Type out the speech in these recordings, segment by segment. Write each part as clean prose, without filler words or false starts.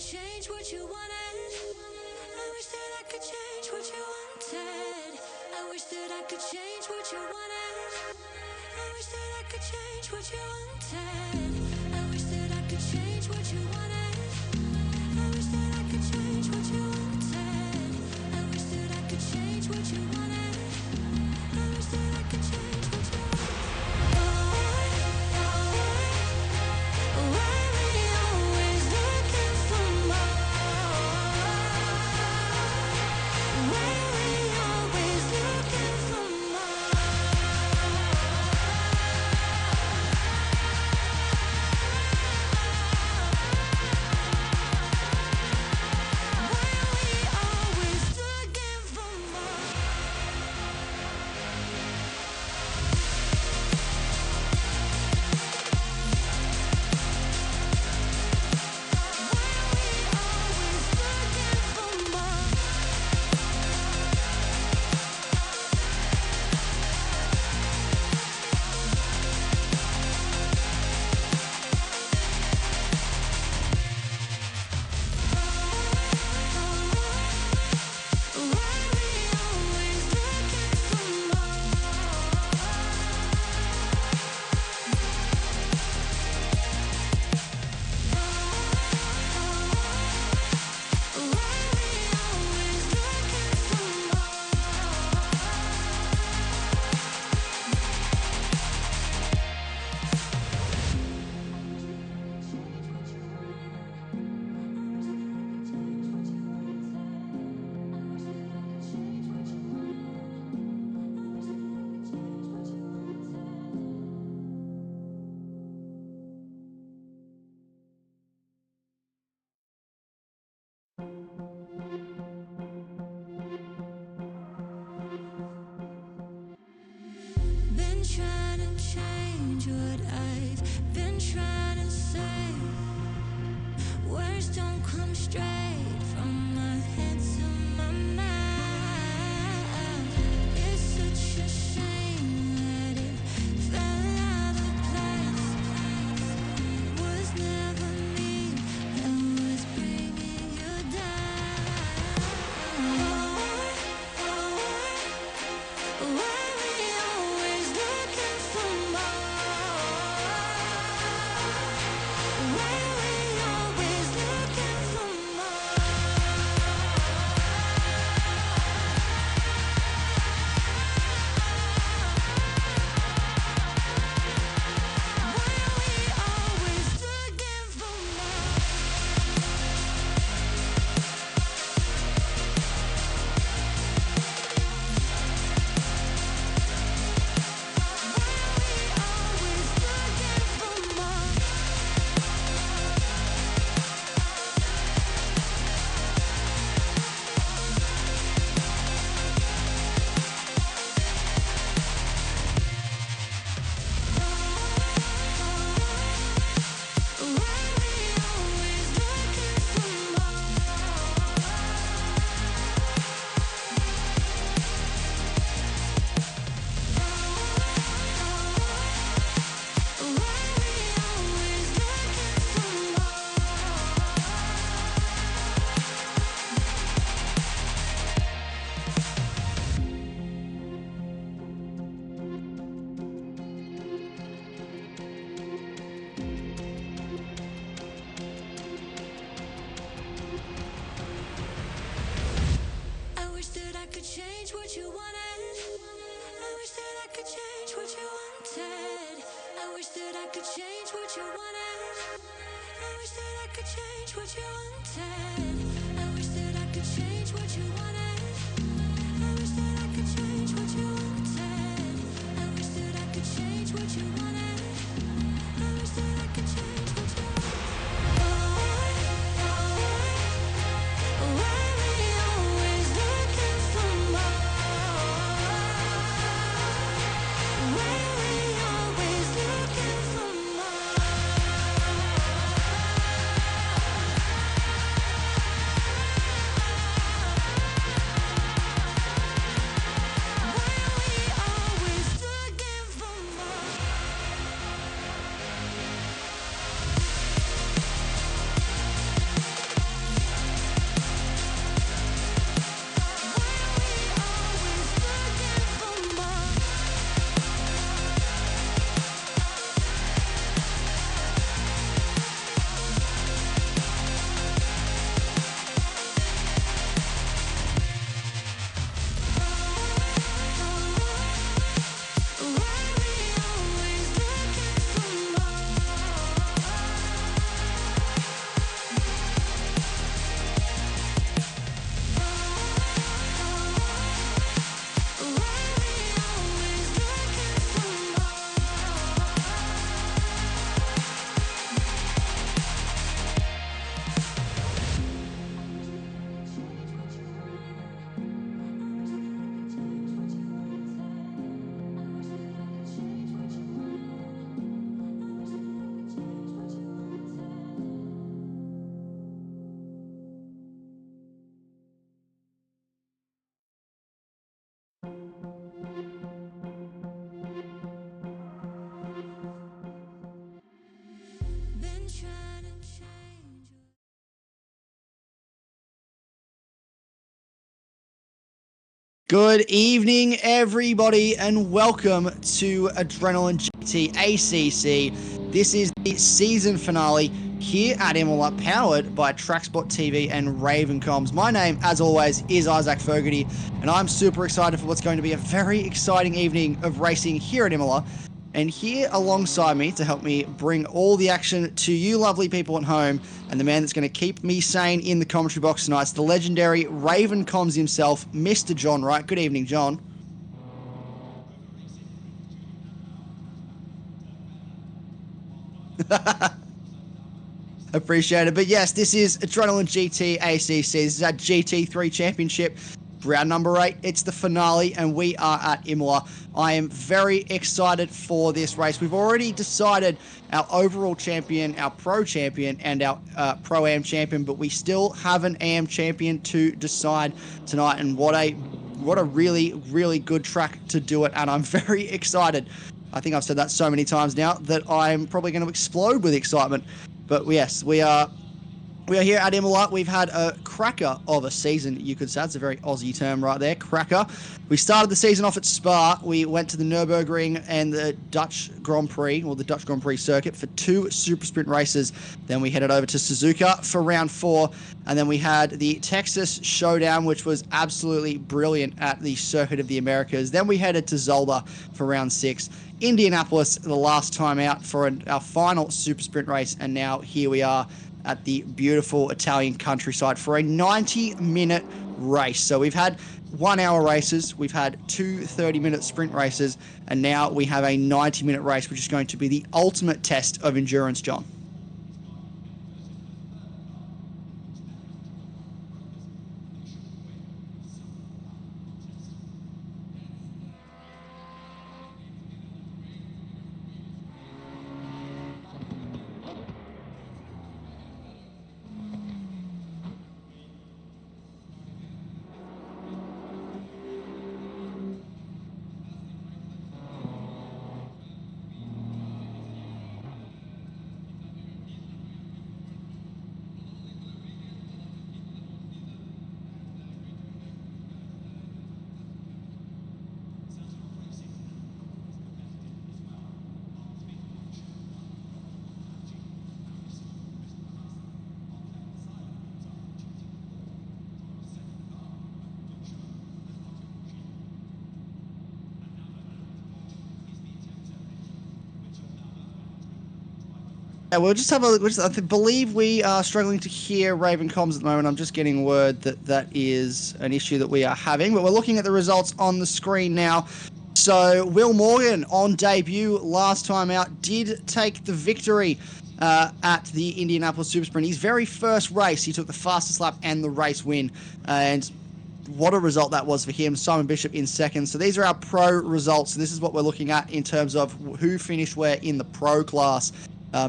change what you wanted. I wish that I could change what you wanted. I wish that I could change what you wanted. I wish that I could change what you wanted. I wish that I could change what you wanted. I wish that I could change what you wanted. I wish that I could change what you wanted. I wish that I could change what you wanted. Why we always looking for more? Why we always looking for more? Been trying to change what I've been trying to say. Words don't come straight from my head to my mouth. It's such a shame that it fell out of place. Was never me that was bringing you down. Why we always looking for more? Why we always looking for more? Why we always looking for more? I wish that I could change what you wanted. I wish that I could change what you wanted. I wish that I could change what you wanted. I wish that I could change what you wanted. I wish that I could change what you wanted. I wish that I could change what you wanted. I wish that I could change what you wanted. I wish that I could change what you wanted. Why we always looking for more? Why we always looking for more? Why we always looking for more? Good evening, everybody, and welcome to Adrenaline GT ACC. This is the season finale here at Imola, powered by TrackSpotTV and RavenComms. My name, as always, is Isaac Fogarty, and I'm super excited for what's going to be a very exciting evening of racing here at Imola. And here alongside me to help me bring all the action to you lovely people at home, and the man that's going to keep me sane in the commentary box tonight, is the legendary RavenComms himself, Mr. John Wright. Good evening, John. Appreciate it. But yes, this is Adrenaline GT ACC. This is our GT3 championship. Round number 8, it's the finale, and we are at Imola. I am very excited for this race. We've already decided our overall champion, our pro champion, and our pro-am champion, but we still have an AM champion to decide tonight, and what a really, really good track to do it, and I'm very excited. I think I've said that so many times now that I'm probably going to explode with excitement. But yes, we are here at Imola. We've had a cracker of a season, you could say. It's a very Aussie term right there, cracker. We started the season off at Spa. We went to the Nürburgring and the Dutch Grand Prix, or the Dutch Grand Prix circuit, for 2 super sprint races. Then we headed over to Suzuka for round 4. And then we had the Texas Showdown, which was absolutely brilliant at the Circuit of the Americas. Then we headed to Zolder for round 6. Indianapolis, the last time out for our final super sprint race. And now here we are at the beautiful Italian countryside for a 90-minute race. So we've had 1-hour races, we've had 2 30-minute sprint races, and now we have a 90-minute race, which is going to be the ultimate test of endurance, John. Yeah, we'll just have a look. I believe we are struggling to hear RavenComms at the moment. I'm just getting word that that is an issue that we are having, but we're looking at the results on the screen now. So Will Morgan, on debut last time out, did take the victory at the Indianapolis Super Sprint. His very first race, he took the fastest lap and the race win, and what a result that was for him. Simon Bishop in second. So these are our pro results. This is what we're looking at in terms of who finished where in the pro class.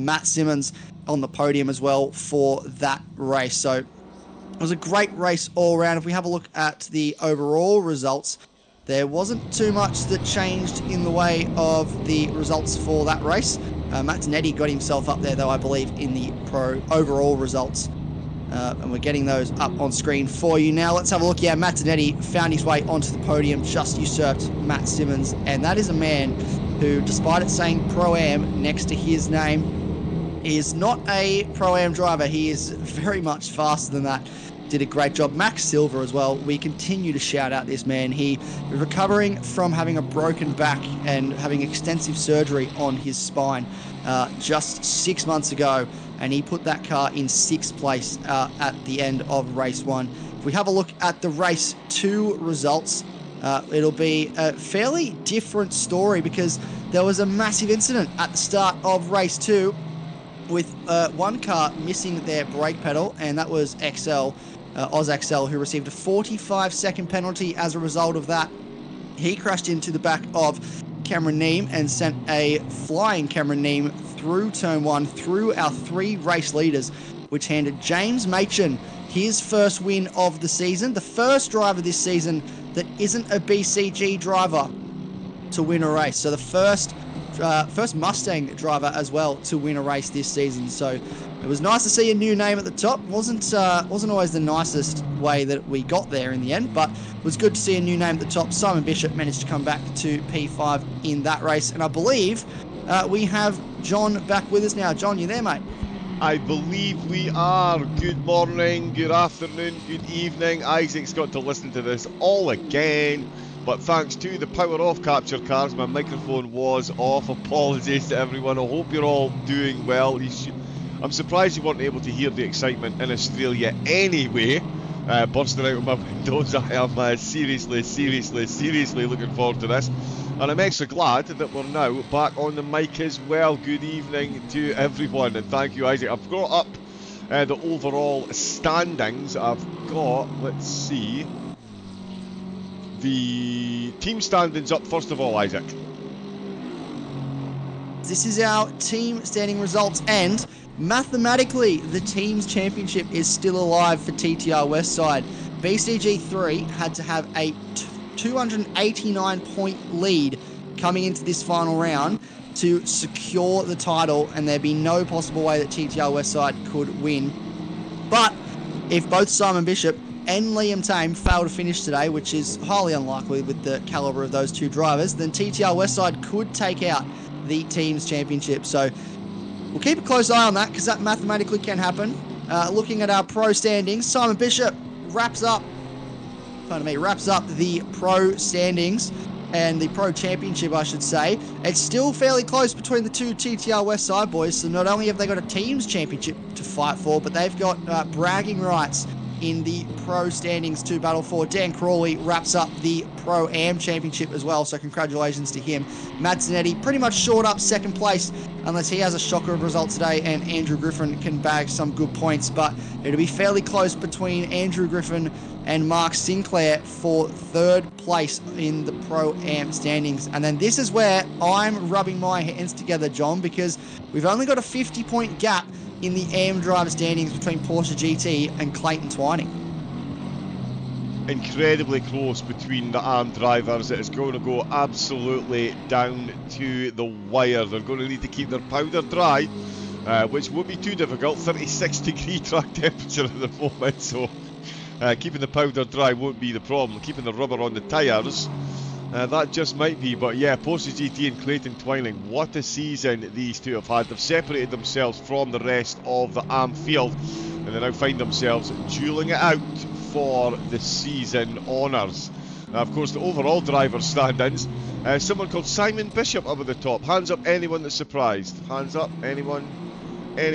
Matt Simmons on the podium as well for that race. So it was a great race all around. If we have a look at the overall results, there wasn't too much that changed in the way of the results for that race. Matt Zanetti got himself up there, though, I believe, in the pro overall results. And we're getting those up on screen for you now. Let's have a look. Yeah, Matt Zanetti found his way onto the podium, just usurped Matt Simmons. And that is a man who, despite it saying Pro-Am next to his name, is not a Pro-Am driver. He is very much faster than that. Did a great job. Max Silver as well. We continue to shout out this man. He was recovering from having a broken back and having extensive surgery on his spine just 6 months ago, and he put that car in 6th place at the end of race 1. If we have a look at the race 2 results, it'll be a fairly different story, because there was a massive incident at the start of race 2 with one car missing their brake pedal, and that was XL, XL, who received a 45-second penalty as a result of that. He crashed into the back of Cameron Neame and sent a flying Cameron Neame through turn 1, through our 3 race leaders, which handed James Machin his first win of the season, the first driver this season that isn't a BCG driver to win a race. So the first Mustang driver as well to win a race this season. So It was nice to see a new name at the top. Wasn't always the nicest way that we got there in the end, but it was good to see a new name at the top. Simon Bishop managed to come back to P5 in that race, and I believe we have John back with us now. John, you there, mate? I believe we are. Good morning, good afternoon, good evening. Isaac's got to listen to this all again, but thanks to the power of capture cards, my microphone was off. Apologies to everyone. I hope you're all doing well. I'm surprised you weren't able to hear the excitement in Australia anyway, bursting out of my windows. I am seriously looking forward to this. And I'm extra glad that we're now back on the mic as well. Good evening to everyone, and thank you, Isaac. I've got up the overall standings. I've got, let's see, the team standings up first of all, Isaac. This is our team standing results, and mathematically, the team's championship is still alive for TTR Westside. BCG3 had to have a 289-point lead coming into this final round to secure the title, and there'd be no possible way that TTR Westside could win. But if both Simon Bishop and Liam Tame fail to finish today, which is highly unlikely with the calibre of those two drivers, then TTR Westside could take out the team's championship. So we'll keep a close eye on that, because that mathematically can happen. Looking at our pro standings, Simon Bishop wraps up the pro standings and the pro championship, I should say. It's still fairly close between the two TTR Westside boys, so not only have they got a team's championship to fight for, but they've got bragging rights in the pro standings to battle for. Dan Crawley wraps up the Pro-Am championship as well, so congratulations to him. Matt Zanetti pretty much short up second place unless he has a shocker of results today and Andrew Griffin can bag some good points, but it'll be fairly close between Andrew Griffin and Mark Sinclair for third place in the Pro-Am standings. And then this is where I'm rubbing my hands together, John, because we've only got a 50-point gap in the AM driver standings between Porsche GT and Clayton Twining. Incredibly close between the AM drivers. It is going to go absolutely down to the wire. They're going to need to keep their powder dry, which won't be too difficult. 36-degree track temperature at the moment, so keeping the powder dry won't be the problem. Keeping the rubber on the tyres, that just might be. But yeah, Porsche GT and Clayton Twining, what a season these two have had. They've separated themselves from the rest of the AM field, and they now find themselves duelling it out for the season honours. Of course, the overall driver standings, someone called Simon Bishop up at the top. Hands up, anyone that's surprised. Hands up, anyone? I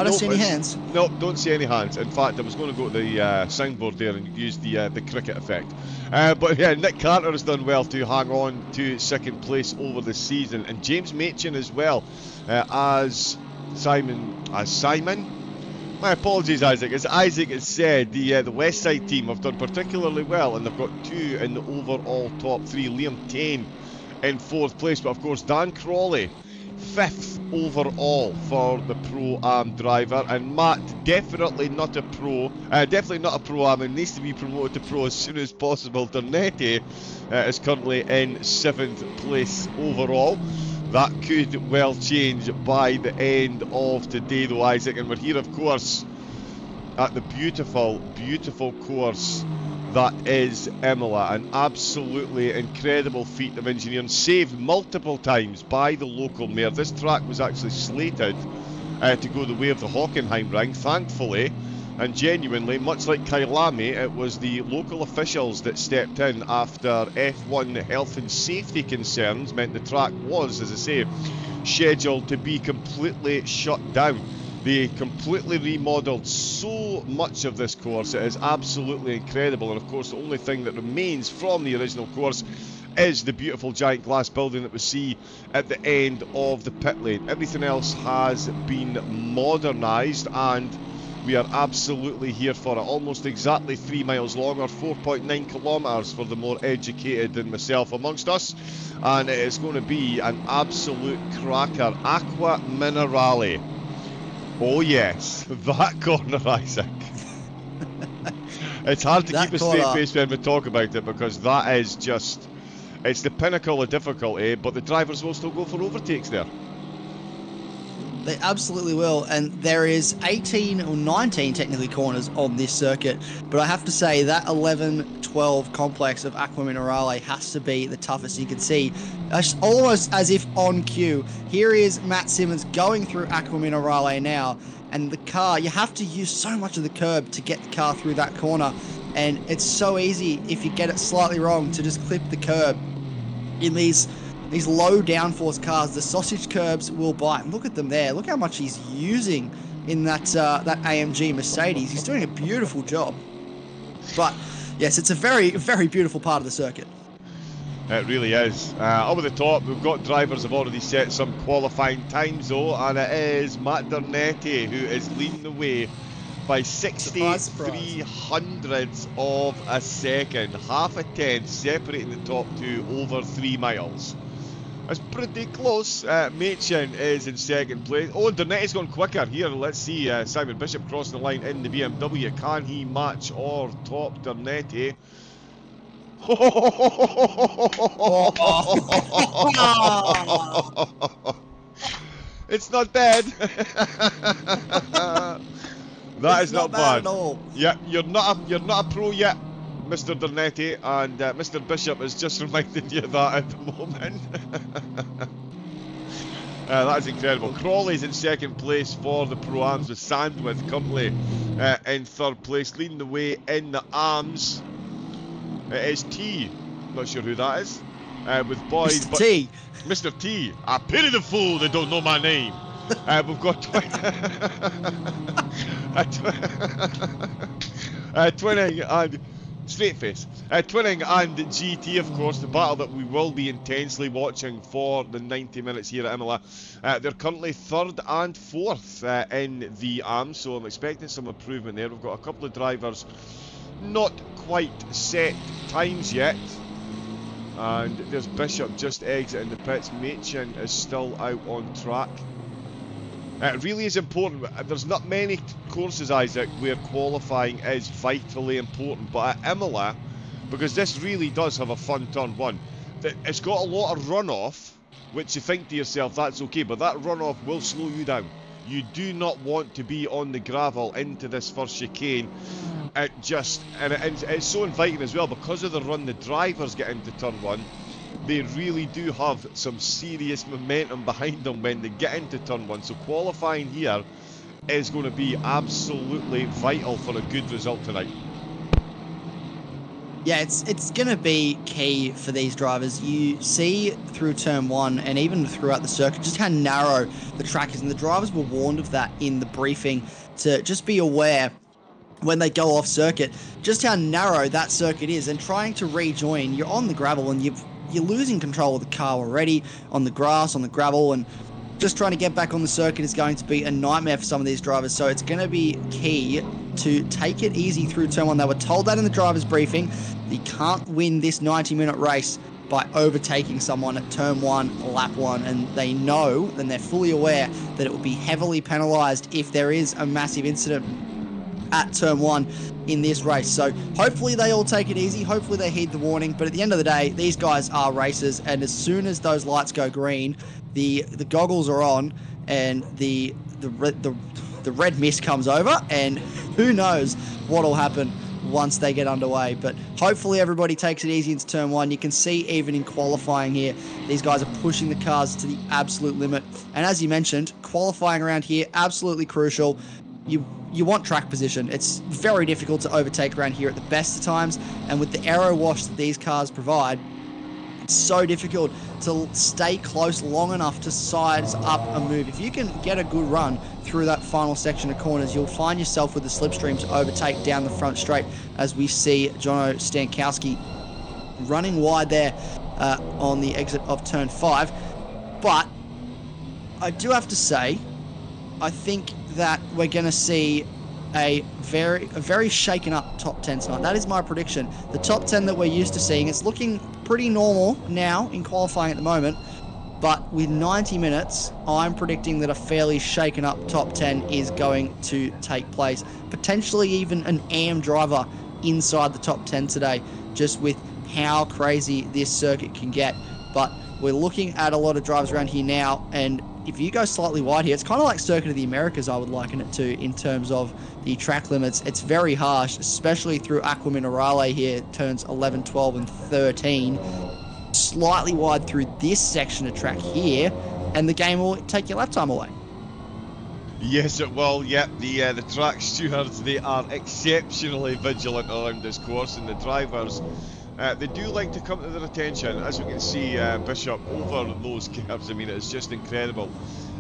don't see any hands. No, don't see any hands. In fact, I was going to go to the soundboard there and use the cricket effect. But yeah, Nick Carter has done well to hang on to second place over the season, and James Machin as well as Simon. My apologies, Isaac. As Isaac has said, the Westside team have done particularly well, and they've got two in the overall top three. Liam Tame in fourth place, but of course Dan Crawley fifth overall for the Pro-Am driver, and Matt, definitely not a Pro-Am, and needs to be promoted to Pro as soon as possible. Dernetti is currently in seventh place overall. That could well change by the end of today though, Isaac, and we're here of course at the beautiful course that is Imola. An absolutely incredible feat of engineering, saved multiple times by the local mayor. This track was actually slated to go the way of the Hockenheim ring, thankfully and genuinely, much like Kyalami, it was the local officials that stepped in after F1 health and safety concerns meant the track was, as I say, scheduled to be completely shut down. They completely remodelled so much of this course. It is absolutely incredible, and of course the only thing that remains from the original course is the beautiful giant glass building that we see at the end of the pit lane. Everything else has been modernised, and we are absolutely here for it. Almost exactly 3 miles long, or 4.9 kilometres for the more educated than myself amongst us, and it is going to be an absolute cracker. Aqua Minerale. Oh yes, that corner, Isaac. It's hard to keep a straight face when we talk about it, because that is just, it's the pinnacle of difficulty, but the drivers will still go for overtakes there. They absolutely will, and there is 18 or 19 technically corners on this circuit, but I have to say that 11-12 complex of Aqua Minerale has to be the toughest. You can see, almost as if on cue, here is Matt Simmons going through Aqua Minerale now, and the car, you have to use so much of the curb to get the car through that corner, and it's so easy if you get it slightly wrong to just clip the curb. In these low downforce cars, the sausage curbs will bite. And look at them there. Look how much he's using in that AMG Mercedes. He's doing a beautiful job. But yes, it's a very, very beautiful part of the circuit. It really is. Over the top, we've got drivers have already set some qualifying times though, and it is Matt Dernetti who is leading the way by 63 hundredths of a second. Half a tenth separating the top two over 3 miles. It's pretty close. Machin is in second place. Oh, Dernetti's gone quicker here. Let's see Simon Bishop crossing the line in the BMW. Can he match or top Dernetti? It's not bad. That is not bad at all. Yeah, you're not a pro yet, Mr. Dernetti, and Mr. Bishop is just reminding you of that at the moment. That is incredible. Crawley's in second place for the Pro-Ams with Sandwith currently in third place. Leading the way in the Arms, it is T. Not sure who that is. With Boyd. Mr. T. Mr. T. I pity the fool they don't know my name. We've got Twinning and Straight Face. Twinning and GT, of course, the battle that we will be intensely watching for the 90 minutes here at Imola. They're currently third and fourth in the Arms, so I'm expecting some improvement there. We've got a couple of drivers not quite set times yet. And there's Bishop just exiting the pits. Machin is still out on track. It really is important. There's not many courses, Isaac, where qualifying is vitally important, but at Imola, because this really does have a fun turn one, it's got a lot of runoff, which you think to yourself, that's okay, but that runoff will slow you down. You do not want to be on the gravel into this first chicane. It's so inviting as well, because of the run the drivers get into turn one. They really do have some serious momentum behind them when they get into turn one. So qualifying here is going to be absolutely vital for a good result tonight. Yeah, it's going to be key for these drivers. You see through turn one and even throughout the circuit just how narrow the track is. And the drivers were warned of that in the briefing to just be aware when they go off circuit, just how narrow that circuit is. And trying to rejoin, you're on the gravel and you're losing control of the car already on the grass, on the gravel, and just trying to get back on the circuit is going to be a nightmare for some of these drivers. So it's going to be key to take it easy through turn one. They were told that in the driver's briefing. You can't win this 90-minute race by overtaking someone at turn one, lap one, and they know, and they're fully aware that it will be heavily penalised if there is a massive incident at turn one in this race. So hopefully they all take it easy, hopefully they heed the warning, but at the end of the day, these guys are racers, and as soon as those lights go green, the goggles are on, and the red mist comes over, and who knows what'll happen once they get underway. But hopefully everybody takes it easy into turn one. You can see even in qualifying here, these guys are pushing the cars to the absolute limit, and as you mentioned, qualifying around here, absolutely crucial. You want track position. It's very difficult to overtake around here at the best of times, and with the aero wash that these cars provide, it's so difficult to stay close long enough to size up a move. If you can get a good run through that final section of corners, you'll find yourself with the slipstream to overtake down the front straight, as we see Jono Stankowski running wide there on the exit of turn 5. But I do have to say, I think that we're going to see a very shaken up top 10 tonight. That is my prediction. The top 10 that we're used to seeing, it's looking pretty normal now in qualifying at the moment, but with 90 minutes, I'm predicting that a fairly shaken up top 10 is going to take place. Potentially even an AM driver inside the top 10 today, just with how crazy this circuit can get. But we're looking at a lot of drivers around here now, and if you go slightly wide here, it's kind of like Circuit of the Americas, I would liken it to, in terms of the track limits. It's very harsh, especially through Aqua Minerale here, turns 11, 12, and 13. Slightly wide through this section of track here, and the game will take your lap time away. Yes, it will. Yep, the track stewards, they are exceptionally vigilant around this course, and the drivers, they do like to come to their attention. As we can see, Bishop over those curves, I mean, it's just incredible.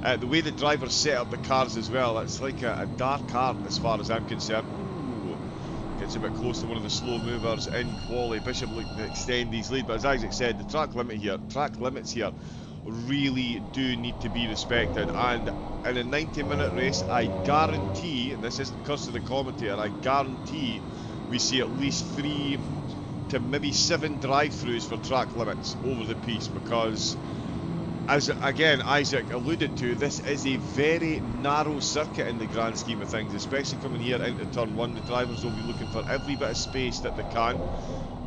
The way the drivers set up the cars as well, it's like a dark art as far as I'm concerned. Ooh, gets a bit close to one of the slow movers in quali. Bishop looking to extend his lead, but as Isaac said, the track limits here really do need to be respected, and in a 90-minute race, I guarantee, and this isn't curse of the commentator, I guarantee we see at least 3 to maybe 7 drive-throughs for track limits over the piece, because as again Isaac alluded to, this is a very narrow circuit in the grand scheme of things, especially coming here into turn 1. The drivers will be looking for every bit of space that they can,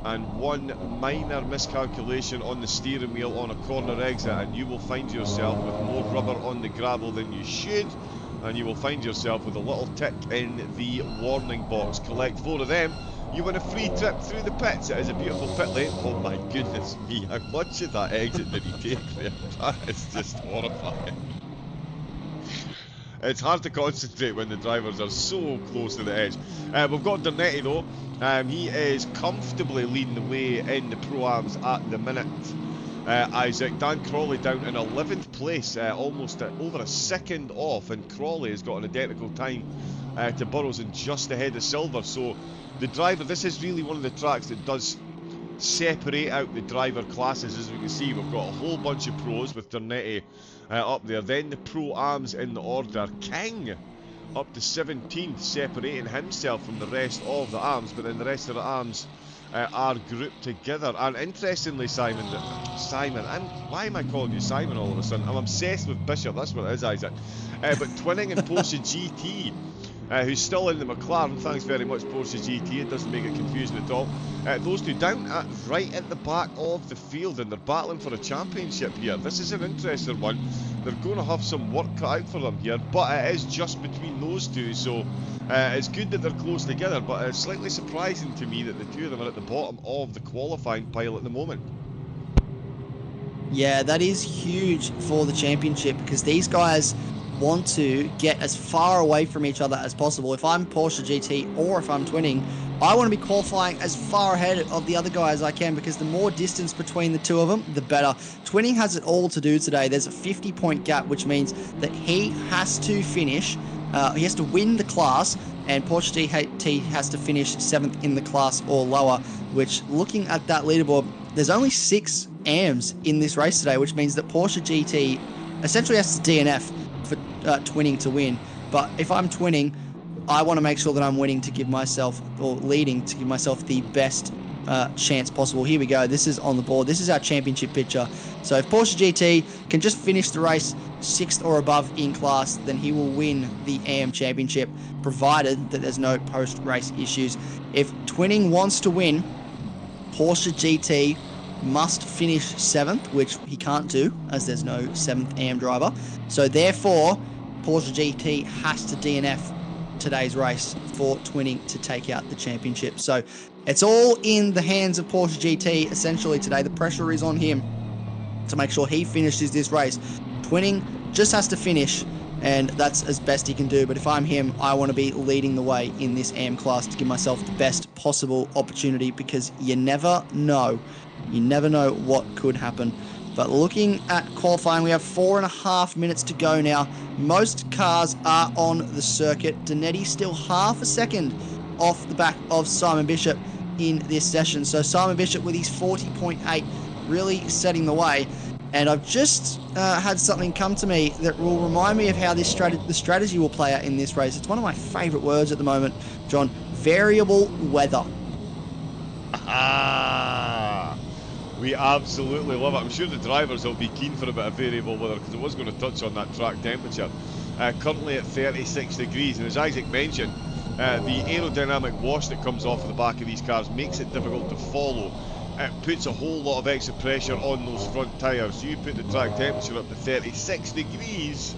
and one minor miscalculation on the steering wheel on a corner exit and you will find yourself with more rubber on the gravel than you should, and you will find yourself with a little tick in the warning box. Collect 4 of them, you win a free trip through the pits. It is a beautiful pit lane. Oh my goodness me, how much of that exit did he take there? That is just horrifying. It's hard to concentrate when the drivers are so close to the edge. We've got Dernetti though. He is comfortably leading the way in the Pro-Ams at the minute. Isaac, Dan Crawley down in 11th place, almost over a second off, and Crawley has got an identical time to Burrows and just ahead of Silver. So the driver, this is really one of the tracks that does separate out the driver classes. As we can see, we've got a whole bunch of pros with Dernetti up there, then the Pro-Ams in the order. King up to 17th, separating himself from the rest of the arms, but then the rest of the arms are grouped together. And interestingly, Simon, why am I calling you Simon all of a sudden? I'm obsessed with Bishop, that's what it is, Isaac. But Twinning and Porsche GT, who's still in the McLaren, thanks very much Porsche GT, it doesn't make it confusing at all. Those two down right at the back of the field, and they're battling for a championship here. This is an interesting one. They're going to have some work cut out for them here, but it is just between those two, so it's good that they're close together, but it's slightly surprising to me that the two of them are at the bottom of the qualifying pile at the moment. Yeah, that is huge for the championship, because these guys want to get as far away from each other as possible. If I'm Porsche GT or if I'm Twinning, I want to be qualifying as far ahead of the other guy as I can, because the more distance between the two of them, the better. Twinning has it all to do today. There's a 50-point gap, which means that he has to finish, he has to win the class, and Porsche GT has to finish 7th in the class or lower, which, looking at that leaderboard, there's only 6 AMs in this race today, which means that Porsche GT essentially has to DNF for Twinning to win. But if I'm Twinning, I want to make sure that I'm winning to give myself, or leading to give myself, the best chance possible. Here we go. This is on the board. This is our championship picture. So if Porsche GT can just finish the race 6th or above in class, then he will win the AM championship, provided that there's no post-race issues. If Twinning wants to win, Porsche GT must finish 7th, which he can't do as there's no 7th AM driver. So therefore, Porsche GT has to DNF today's race for Twinning to take out the championship. So it's all in the hands of Porsche GT essentially today. The pressure is on him to make sure he finishes this race. Twinning just has to finish, and that's as best he can do. But if I'm him, I want to be leading the way in this AM class to give myself the best possible opportunity, because you never know. You never know what could happen. But looking at qualifying, we have 4.5 minutes to go now. Most cars are on the circuit. Dernetti still half a second off the back of Simon Bishop in this session. So Simon Bishop with his 40.8 really setting the way. And I've just had something come to me that will remind me of how this the strategy will play out in this race. It's one of my favourite words at the moment, John. Variable weather. We absolutely love it. I'm sure the drivers will be keen for a bit of variable weather, because I was going to touch on that track temperature. Currently at 36 degrees, and as Isaac mentioned, the aerodynamic wash that comes off the back of these cars makes it difficult to follow it puts a whole lot of extra pressure on those front tyres. You put the track temperature up to 36 degrees,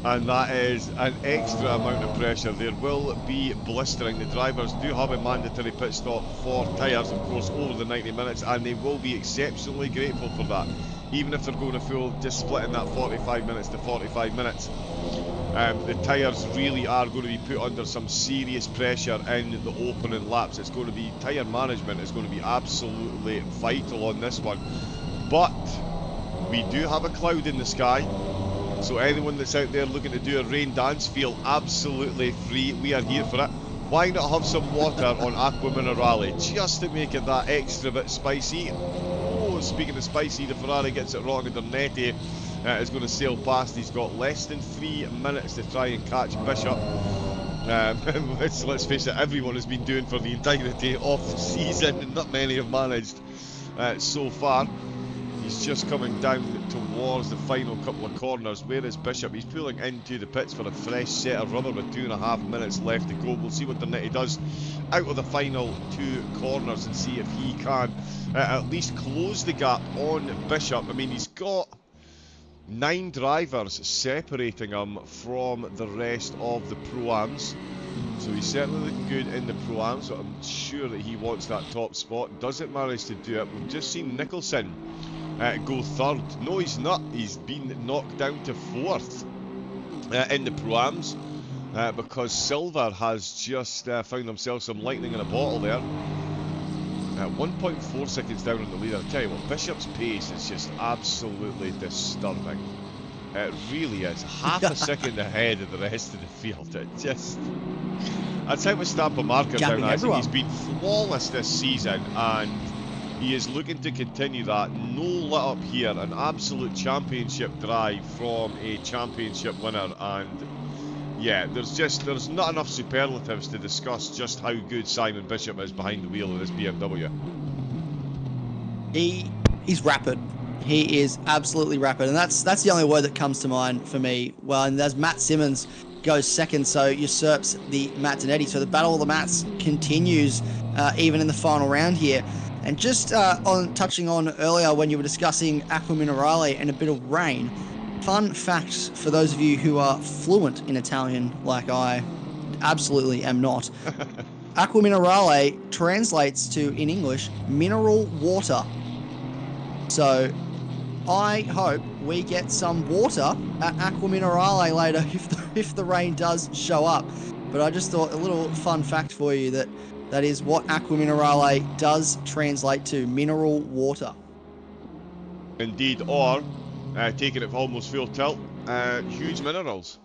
and that is an extra amount of pressure. There will be blistering. The drivers do have a mandatory pit stop for tyres, of course, over the 90 minutes, and they will be exceptionally grateful for that, even if they're going to full, just splitting that 45 minutes to 45 minutes. The tyres really are going to be put under some serious pressure in the opening laps. It's going to be, tyre management is going to be absolutely vital on this one. But we do have a cloud in the sky, so anyone that's out there looking to do a rain dance, feel absolutely free. We are here for it. Why not have some water on Aqua Minerale just to make it that extra bit spicy? Oh, speaking of spicy, the Ferrari gets it wrong, and Dernetti is going to sail past. He's got less than 3 minutes to try and catch Bishop, which, let's face it, everyone has been doing for the entirety of the season, and not many have managed so far. He's just coming down towards the final couple of corners. Where is Bishop? He's pulling into the pits for a fresh set of rubber with 2.5 minutes left to go. We'll see what Dernetti does out of the final 2 corners and see if he can at least close the gap on Bishop. I mean, he's got 9 drivers separating him from the rest of the Pro-Ams. So he's certainly looking good in the Pro-Ams, so I'm sure that he wants that top spot. Doesn't manage to do it. We've just seen Nicholson go 3rd. No, he's not. He's been knocked down to 4th in the Pro-Ams because Silver has just found himself some lightning in a bottle there. 1.4 seconds down on the leader. I tell you what, Bishop's pace is just absolutely disturbing. It really is. Half a second ahead of the rest of the field. It just... That's how we stamp a marker down. I think he's been flawless this season, and he is looking to continue that. No let up here. An absolute championship drive from a championship winner, and yeah, there's not enough superlatives to discuss just how good Simon Bishop is behind the wheel of this BMW. He's rapid. He is absolutely rapid, and that's the only word that comes to mind for me. Well, and as Matt Simmons goes 2nd, so usurps the Matt Zanetti. So the battle of the Mats continues even in the final round here. And just on touching on earlier when you were discussing Aqua Minerale and a bit of rain, fun fact for those of you who are fluent in Italian like I absolutely am not. Aqua Minerale translates to, in English, mineral water. So I hope we get some water at Aqua Minerale later if the rain does show up. But I just thought a little fun fact for you that is what Aqua Minerale does translate to, mineral water. Indeed, or taking it almost full tilt, huge minerals.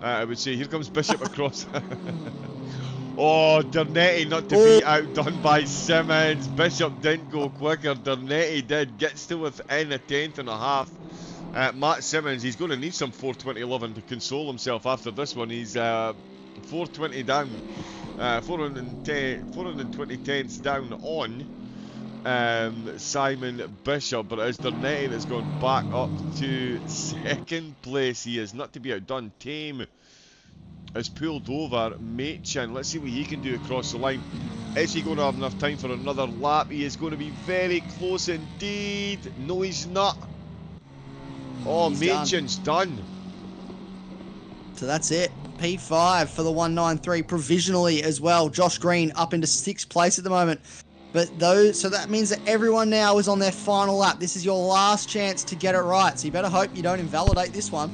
I would say. Here comes Bishop across. Oh, Dernetti not to be outdone by Simmons. Bishop didn't go quicker. Dernetti did. Gets to within a 10th. Matt Simmons, he's going to need some 420.11 to console himself after this one. He's 420 down. 420 tenths down on Simon Bishop, but as Dernetti has gone back up to 2nd place. He is not to be outdone. Tame has pulled over Machin. Let's see what he can do across the line. Is he going to have enough time for another lap? He is going to be very close indeed. No, he's not. Oh, Machin's done. So that's it. P5 for the 193 provisionally as well. Josh Green up into 6th place at the moment. But so that means that everyone now is on their final lap. This is your last chance to get it right. So you better hope you don't invalidate this one,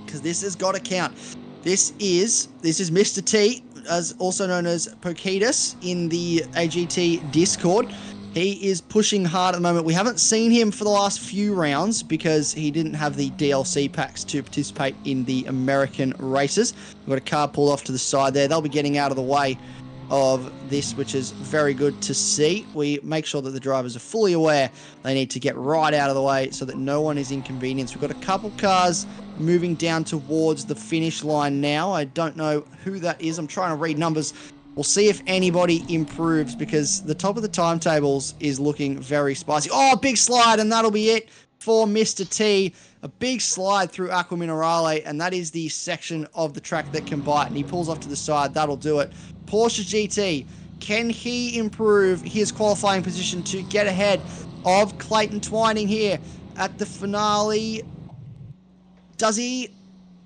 because this has got to count. This is Mr. T, as also known as Poketus in the AGT Discord. He is pushing hard at the moment. We haven't seen him for the last few rounds because he didn't have the DLC packs to participate in the American races. We've got a car pulled off to the side there. They'll be getting out of the way of this, which is very good to see. We make sure that the drivers are fully aware they need to get right out of the way so that no one is inconvenienced. We've got a couple cars moving down towards the finish line now. I don't know who that is. I'm trying to read numbers. We'll see if anybody improves, because the top of the timetables is looking very spicy. Oh, big slide, and that'll be it for Mr. T. A big slide through Aqua Minerale, and that is the section of the track that can bite. And he pulls off to the side. That'll do it. Porsche GT Can he improve his qualifying position to get ahead of Clayton Twining here at the finale? Does he?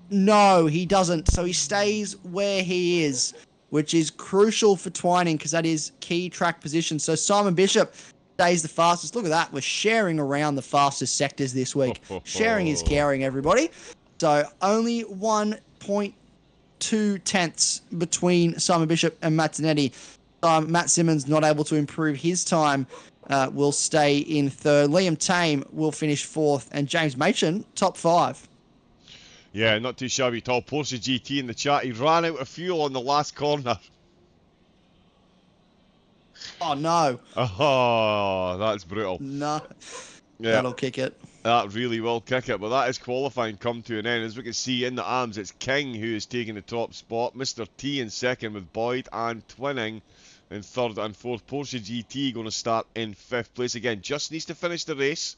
No, he doesn't. So he stays where he is, which is crucial for Twining because that is key track position. So Simon Bishop stays the fastest. Look at that. We're sharing around the fastest sectors this week. Sharing is caring, everybody. So only 1.2 tenths between Simon Bishop and Matt Zanetti. Matt Simmons not able to improve his time. Will stay in third. Liam Tame will finish fourth. And James Machin, top 5. Yeah, not too shabby at all. Porsche GT in the chat. He ran out of fuel on the last corner. Oh, no. Oh, that's brutal. No. Yeah. That'll kick it. That really will kick it, but that is qualifying come to an end. As we can see in the arms, it's King who is taking the top spot. Mr. T in second with Boyd and Twinning in third and fourth. Porsche GT going to start in 5th place. Again, just needs to finish the race.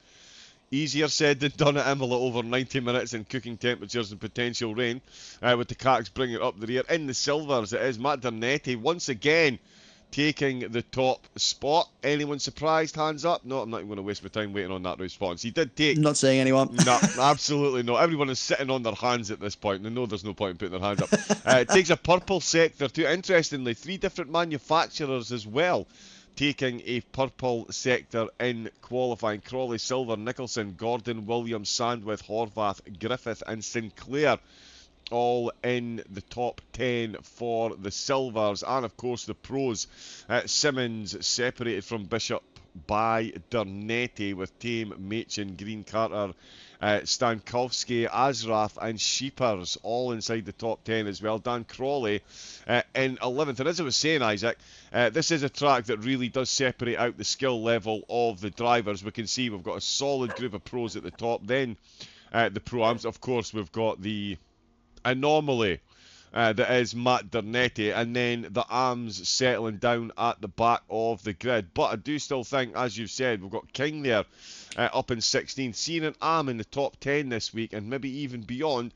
Easier said than done at Imola, over 90 minutes in cooking temperatures and potential rain. With the Cacks bringing it up the rear. In the silvers, it is Matt Dernetti once again taking the top spot. Anyone surprised? Hands up. No, I'm not even going to waste my time waiting on that response. He did take... Not seeing anyone. No, absolutely not. Everyone is sitting on their hands at this point. They know there's no point in putting their hands up. It takes a purple sector too. Interestingly, 3 different manufacturers as well taking a purple sector in qualifying. Crawley, Silver, Nicholson, Gordon, Williams, Sandwith, Horvath, Griffith and Sinclair all in the top 10 for the silvers. And of course the pros, Simmons separated from Bishop by Dernetti, with Tame, Machin, Green, Carter, Stankowski, Azraf and Sheepers all inside the top 10 as well. Dan Crawley in 11th. And as I was saying, Isaac, this is a track that really does separate out the skill level of the drivers. We can see we've got a solid group of pros at the top. Then the Pro-Ams, of course, we've got the anomaly that is Matt Dernetti, and then the arms settling down at the back of the grid. But I do still think, as you've said, we've got King there up in 16th. Seeing an arm in the top 10 this week and maybe even beyond,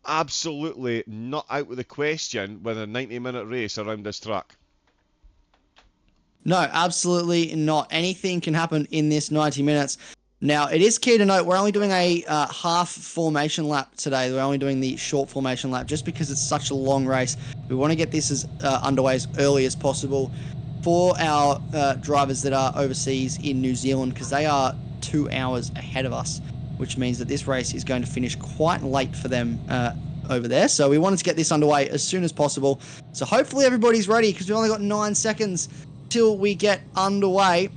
absolutely not out of the question with a 90-minute race around this track. No, absolutely not. Anything can happen in this 90 minutes. Now, it is key to note, we're only doing a half formation lap today. We're only doing the short formation lap just because it's such a long race. We want to get this as underway as early as possible for our drivers that are overseas in New Zealand, because they are 2 hours ahead of us, which means that this race is going to finish quite late for them over there. So we wanted to get this underway as soon as possible. So hopefully everybody's ready, because we've only got 9 seconds till we get underway.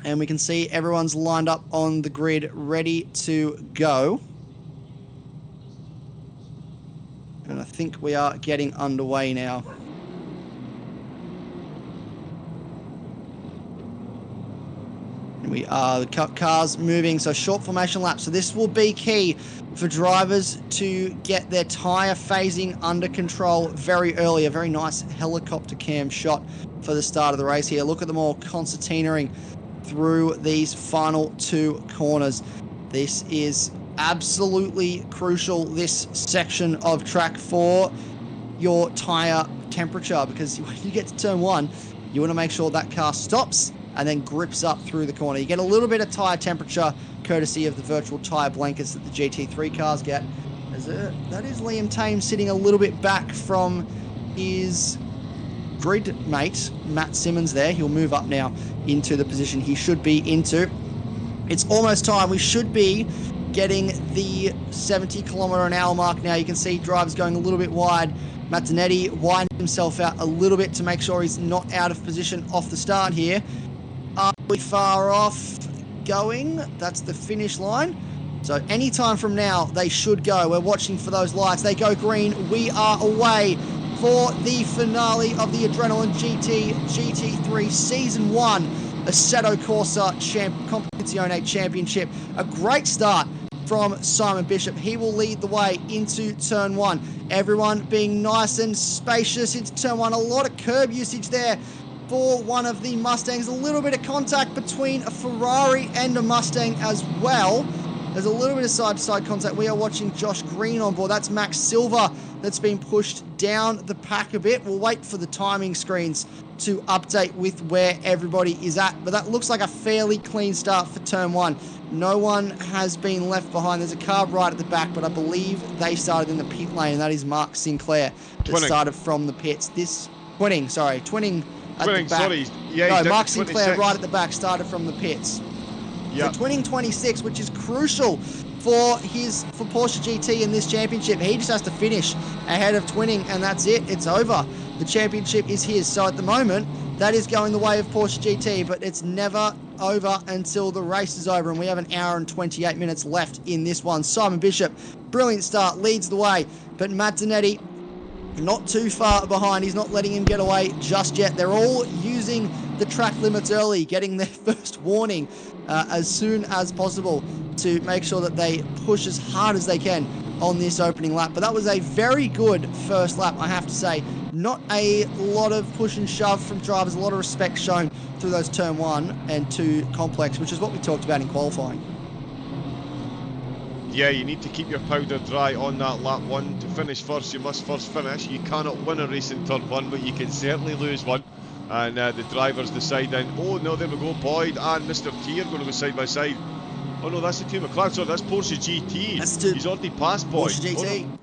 And we can see everyone's lined up on the grid, ready to go. And I think we are getting underway now. And we are, the cars moving, so short formation lap. So this will be key for drivers to get their tyre phasing under control very early. A very nice helicopter cam shot for the start of the race here. Look at them all concertinaing through these final 2 corners. This is absolutely crucial, this section of track, for your tyre temperature, because when you get to turn 1, you want to make sure that car stops and then grips up through the corner. You get a little bit of tyre temperature courtesy of the virtual tyre blankets that the GT3 cars get. That is Liam Tame sitting a little bit back from his grid mate, Matt Simmons there. He'll move up now into the position he should be into. It's almost time. We should be getting the 70km/h mark now. You can see drivers going a little bit wide. Matt Zanetti widened himself out a little bit to make sure he's not out of position off the start here. Are we far off going? That's the finish line. So any time from now, they should go. We're watching for those lights. They go green. We are away for the finale of the Adrenaline GT3 Season 1 Assetto Corsa Competizione Championship. A great start from Simon Bishop. He will lead the way into turn 1. Everyone being nice and spacious into turn 1. A lot of curb usage there for one of the Mustangs. A little bit of contact between a Ferrari and a Mustang as well. There's a little bit of side-to-side contact. We are watching Josh Green on board. That's Max Silver that's been pushed down the pack a bit. We'll wait for the timing screens to update with where everybody is at, but that looks like a fairly clean start for turn 1. No one has been left behind. There's a car right at the back, but I believe they started in the pit lane, and that is Mark Sinclair that started from the pits. Twinning at the back. Sorry. Yeah, no, Mark Sinclair 26. Right at the back started from the pits. Yep. So Twinning 26, which is crucial for Porsche GT in this championship. He just has to finish ahead of Twinning, and that's it. It's over. The championship is his. So at the moment, that is going the way of Porsche GT, but it's never over until the race is over, and we have an hour and 28 minutes left in this one. Simon Bishop, brilliant start, leads the way, but Matt Zanetti not too far behind. He's not letting him get away just yet. They're all using the track limits early, getting their first warning as soon as possible to make sure that they push as hard as they can on this opening lap. But that was a very good first lap, I have to say. Not a lot of push and shove from drivers, a lot of respect shown through those turn 1 and 2 complex, which is what we talked about in qualifying. Yeah, you need to keep your powder dry on that lap 1. To finish first, you must first finish. You cannot win a race in turn 1, but you can certainly lose one. And the drivers deciding, oh no, there we go, Boyd and Mr. T are going to go side by side. Oh no, that's the two McLaren, sorry, that's Porsche GT. He's already passed Boyd. Porsche GT. Oh, no.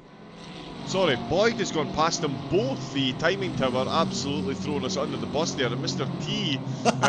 Sorry, Boyd has gone past them both. The timing tower absolutely throwing us under the bus there. And Mr. T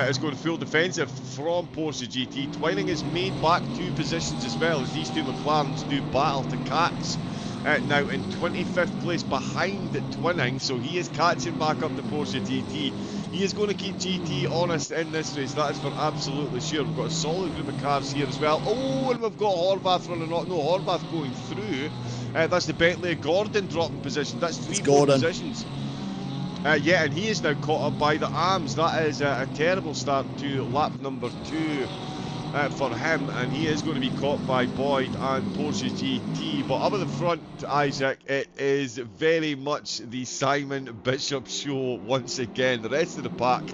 is going full defensive from Porsche GT. Twining has made back 2 positions as well as these two McLarens do battle to catch. Now in 25th place behind Twinning, so he is catching back up to Porsche GT. He is going to keep GT honest in this race, that is for absolutely sure. We've got a solid group of cars here as well. Oh, and we've got Horvath running on. No, Horvath going through. That's the Bentley. Gordon dropping position. That's 3 positions. Yeah, and he is now caught up by the arms. That is a terrible start to lap number 2 for him, and he is going to be caught by Boyd and Porsche GT. But up at the front, Isaac, it is very much the Simon Bishop show once again. The rest of the pack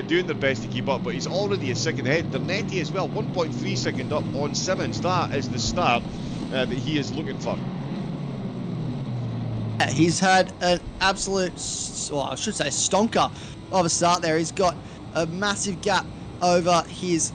doing their best to keep up, but he's already a second ahead. Dernetti as well, 1.3 second up on Simmons. That is the start that he is looking for. He's had an absolute, well, I should say, stonker of a start there. He's got a massive gap over his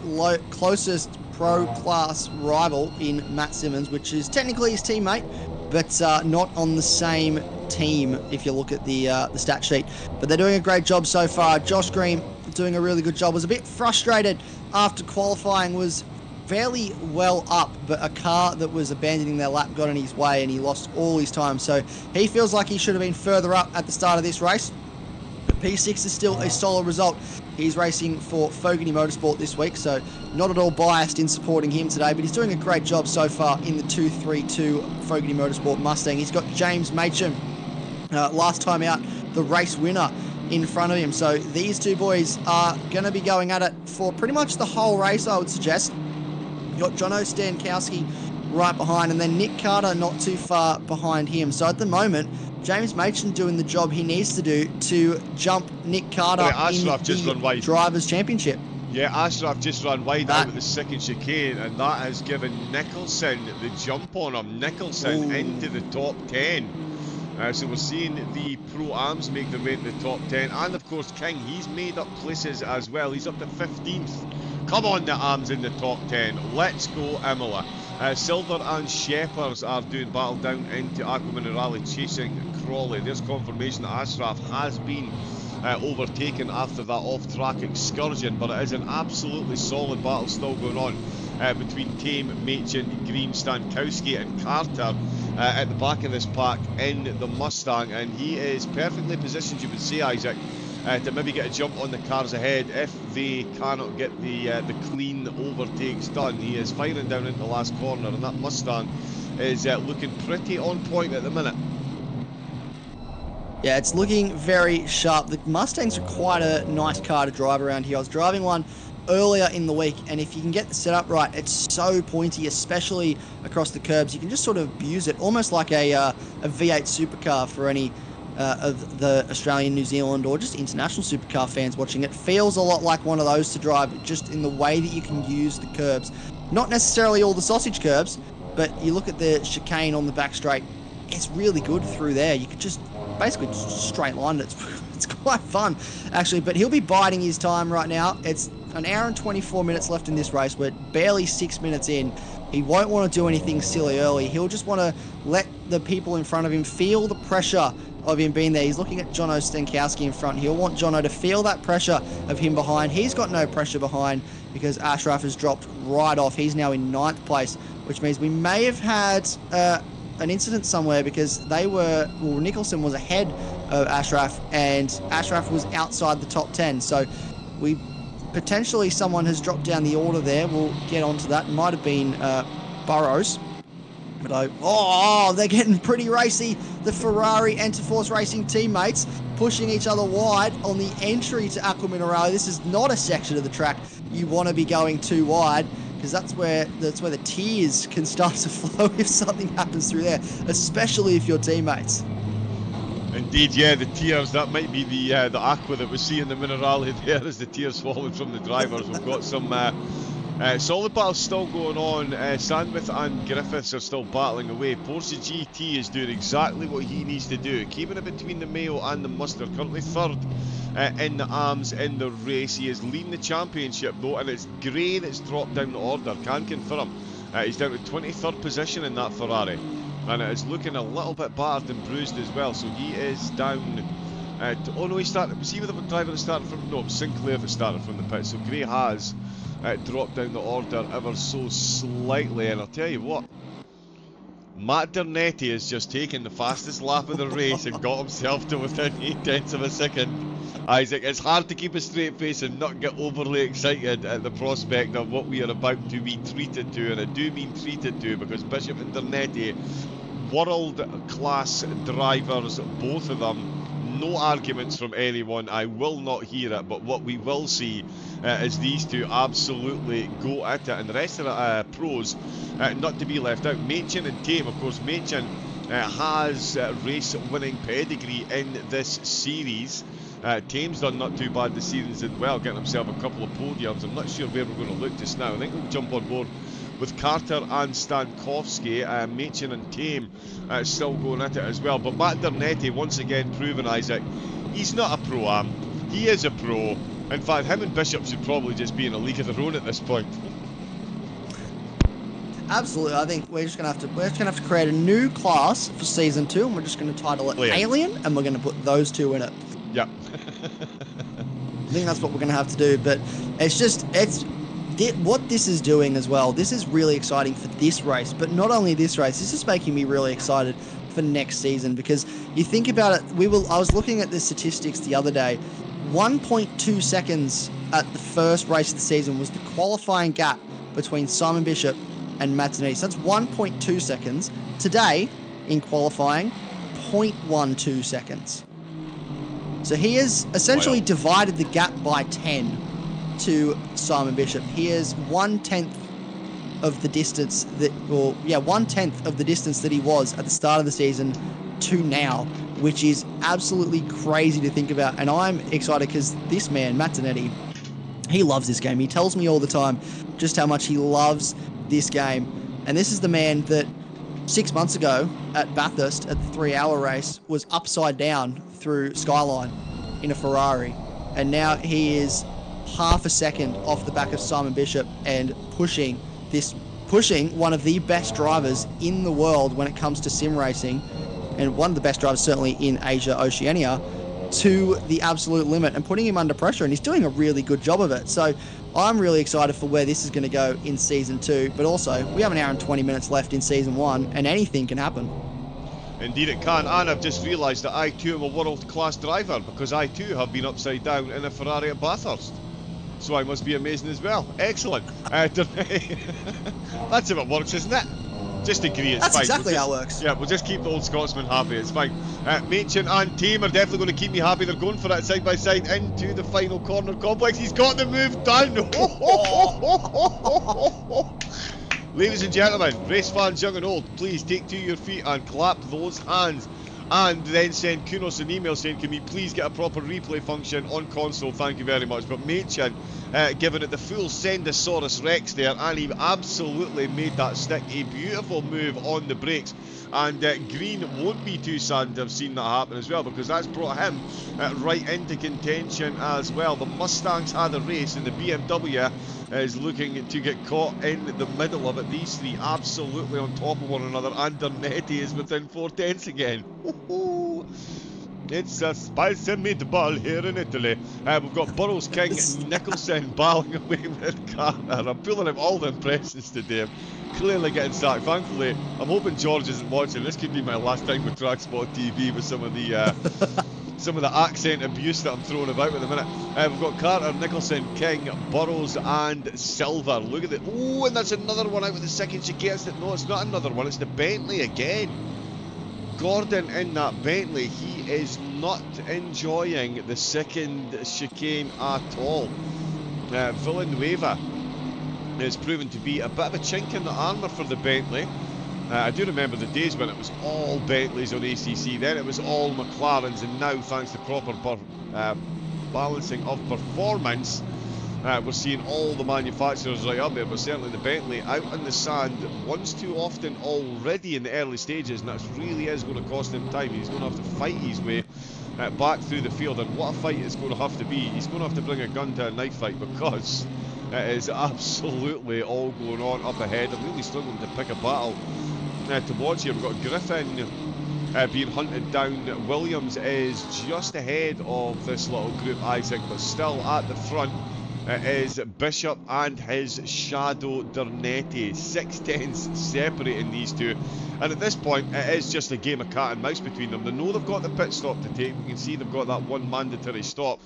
closest pro-class rival in Matt Simmons, which is technically his teammate, but not on the same team if you look at the stat sheet. But they're doing a great job so far. Josh Green doing a really good job. Was a bit frustrated after qualifying, was fairly well up, but a car that was abandoning their lap got in his way and he lost all his time. So he feels like he should have been further up at the start of this race. But P6 is still a solid result. He's racing for Fogarty Motorsport this week, so not at all biased in supporting him today, but he's doing a great job so far in the 232 Fogarty Motorsport Mustang. He's got James Machem, last time out, the race winner in front of him. So these two boys are going to be going at it for pretty much the whole race, I would suggest. You've got Jono Stankowski right behind, and then Nick Carter not too far behind him. So at the moment, James Machem doing the job he needs to do to jump Nick Carter in the Drivers' Championship. Yeah, Ashraf just ran wide out of the second chicane, and that has given Nicholson the jump on him. Nicholson into the top 10. So we're seeing the Pro-Ams make their way into the top 10. And of course, King, he's made up places as well. He's up to 15th. Come on, the Ams in the top 10. Let's go, Imola. Silver and Shepherds are doing battle down into Aqua Minerale, chasing Crawley. There's confirmation that Ashraf has been overtaken after that off-track excursion, but it is an absolutely solid battle still going on between Tame, Machem, Green, Stankowski and Carter at the back of this pack in the Mustang, and he is perfectly positioned, you would say, Isaac, to maybe get a jump on the cars ahead if they cannot get the clean overtakes done. He is firing down into the last corner, and that Mustang is looking pretty on point at the minute. Yeah, it's looking very sharp. The Mustangs are quite a nice car to drive around here. I was driving one earlier in the week, and if you can get the setup right, it's so pointy, especially across the curbs. You can just sort of abuse it, almost like a V8 supercar for any of the Australian, New Zealand, or just international supercar fans watching. It feels a lot like one of those to drive, just in the way that you can use the curbs. Not necessarily all the sausage curbs, but you look at the chicane on the back straight, it's really good through there. You could just basically straight line it. It's quite fun, actually. But he'll be biding his time right now. It's an hour and 24 minutes left in this race. We're barely 6 minutes in. He won't want to do anything silly early. He'll just want to let the people in front of him feel the pressure of him being there. He's looking at Jono Stankowski in front. He'll want Jono to feel that pressure of him behind. He's got no pressure behind because Ashraf has dropped right off. He's now in 9th place, which means we may have had an incident somewhere because Nicholson was ahead of Ashraf and Ashraf was outside the top 10. So potentially someone has dropped down the order there. We'll get onto that. Might have been Burrows. But they're getting pretty racy. The Ferrari Enterforce Racing teammates pushing each other wide on the entry to Aqua Minerale. This is not a section of the track you want to be going too wide, because that's where the tears can start to flow if something happens through there, especially if you're teammates. Indeed, yeah, the tears, that might be the aqua that we see in the Minerale there as the tears falling from the drivers. We've got some solid battles still going on. Sandwith and Griffiths are still battling away. Porsche GT is doing exactly what he needs to do, keeping it between the Mayo and the Mustard. Currently third in the arms in the race. He is leading the championship though, and it's Gray that's dropped down the order. Can confirm. He's down to 23rd position in that Ferrari, and it is looking a little bit battered and bruised as well. So he is down. He started. Was he with the driver that started from? No, it was Sinclair that started from the pit. So Gray has dropped down the order ever so slightly, and I'll tell you what, Matt Dernetti has just taken the fastest lap of the race and got himself to within 0.8 of a second. Isaac, it's hard to keep a straight face and not get overly excited at the prospect of what we are about to be treated to, and I do mean treated to, because Bishop and Dernetti, world-class drivers, both of them. No arguments from anyone. I will not hear it, but what we will see is these two absolutely go at it, and the rest of the pros not to be left out. Machin and Tame, of course. Machin has race-winning pedigree in this series. Tame's done not too bad this season as well, getting himself a couple of podiums. I'm not sure where we're going to look just now. I think we'll jump on board with Carter and Stankowski. Machin and Tame still going at it as well. But Matt Dernetti, once again proven, Isaac, he's not a pro-am. He is a pro. In fact, him and Bishop should probably just be in a league of their own at this point. Absolutely. I think we're just gonna have to create a new class for season 2, and we're just gonna title it Alien, and we're gonna put those two in it. Yep. I think that's what we're gonna have to do. But what this is doing as well, this is really exciting for this race, but not only this race, this is making me really excited for next season, because you think about it, I was looking at the statistics the other day. 1.2 seconds at the first race of the season was the qualifying gap between Simon Bishop and Matt Zanetti. So that's 1.2 seconds. Today, in qualifying, 0.12 seconds. So he has essentially divided the gap by 10 to Simon Bishop. He is 1/10 of the distance that, 1/10 of the distance that he was at the start of the season to now, which is absolutely crazy to think about. And I'm excited because this man, Matt Zanetti, he loves this game. He tells me all the time just how much he loves this game. And this is the man that 6 months ago at Bathurst at the 3-hour race was upside down through Skyline in a Ferrari. And now he is half a second off the back of Simon Bishop and pushing one of the best drivers in the world when it comes to sim racing, and one of the best drivers certainly in Asia, Oceania, to the absolute limit and putting him under pressure, and he's doing a really good job of it. So I'm really excited for where this is going to go in season 2, but also we have an hour and 20 minutes left in season 1, and anything can happen. Indeed it can, and I've just realised that I too am a world-class driver, because I too have been upside down in a Ferrari at Bathurst. So I must be amazing as well. Excellent. That's how it works, isn't it? Just agree, it's fine. That's exactly how it works. Yeah, we'll just keep the old Scotsman happy, it's fine. Machin and Tame are definitely going to keep me happy. They're going for it side by side into the final corner complex. He's got the move done. Ladies and gentlemen, race fans young and old, please take to your feet and clap those hands and then send Kunos an email saying, can we please get a proper replay function on console? Thank you very much. But Machin giving it the full Sendosaurus Rex there, and he absolutely made that stick a beautiful move on the brakes. And Green won't be too sad to have seen that happen as well, because that's brought him right into contention as well. The Mustangs had a race, and the BMW is looking to get caught in the middle of it. These three absolutely on top of one another, and Dernetti is within 4/10 again. It's a spicy meatball here in Italy. We've got Burrows, King, Nicholson battling away with Carter. I'm pulling out all the impressions today. I'm clearly getting sacked. Thankfully, I'm hoping George isn't watching. This could be my last time with TrackSpotTV with some of the accent abuse that I'm throwing about at the minute. We've got Carter, Nicholson, King, Burrows, and Silver. Look at it. Oh, and that's another one out with the second chicane. No, it's not another one. It's the Bentley again. Gordon in that Bentley, he is not enjoying the second chicane at all. Villanueva is proven to be a bit of a chink in the armour for the Bentley. I do remember the days when it was all Bentleys on ACC, then it was all McLarens, and now thanks to proper balancing of performance, we're seeing all the manufacturers right up there, but certainly the Bentley out in the sand once too often already in the early stages, and that really is going to cost him time. He's going to have to fight his way back through the field, and what a fight it's going to have to be. He's going to have to bring a gun to a knife fight, because it is absolutely all going on up ahead. I'm really struggling to pick a battle to watch here. We've got Griffin being hunted down. Williams is just ahead of this little group, Isaac, but still at the front is Bishop and his shadow Dernetti. 6/10 separating these two, and at this point it is just a game of cat and mouse between them. They know they've got the pit stop to take. We can see they've got that one mandatory stop.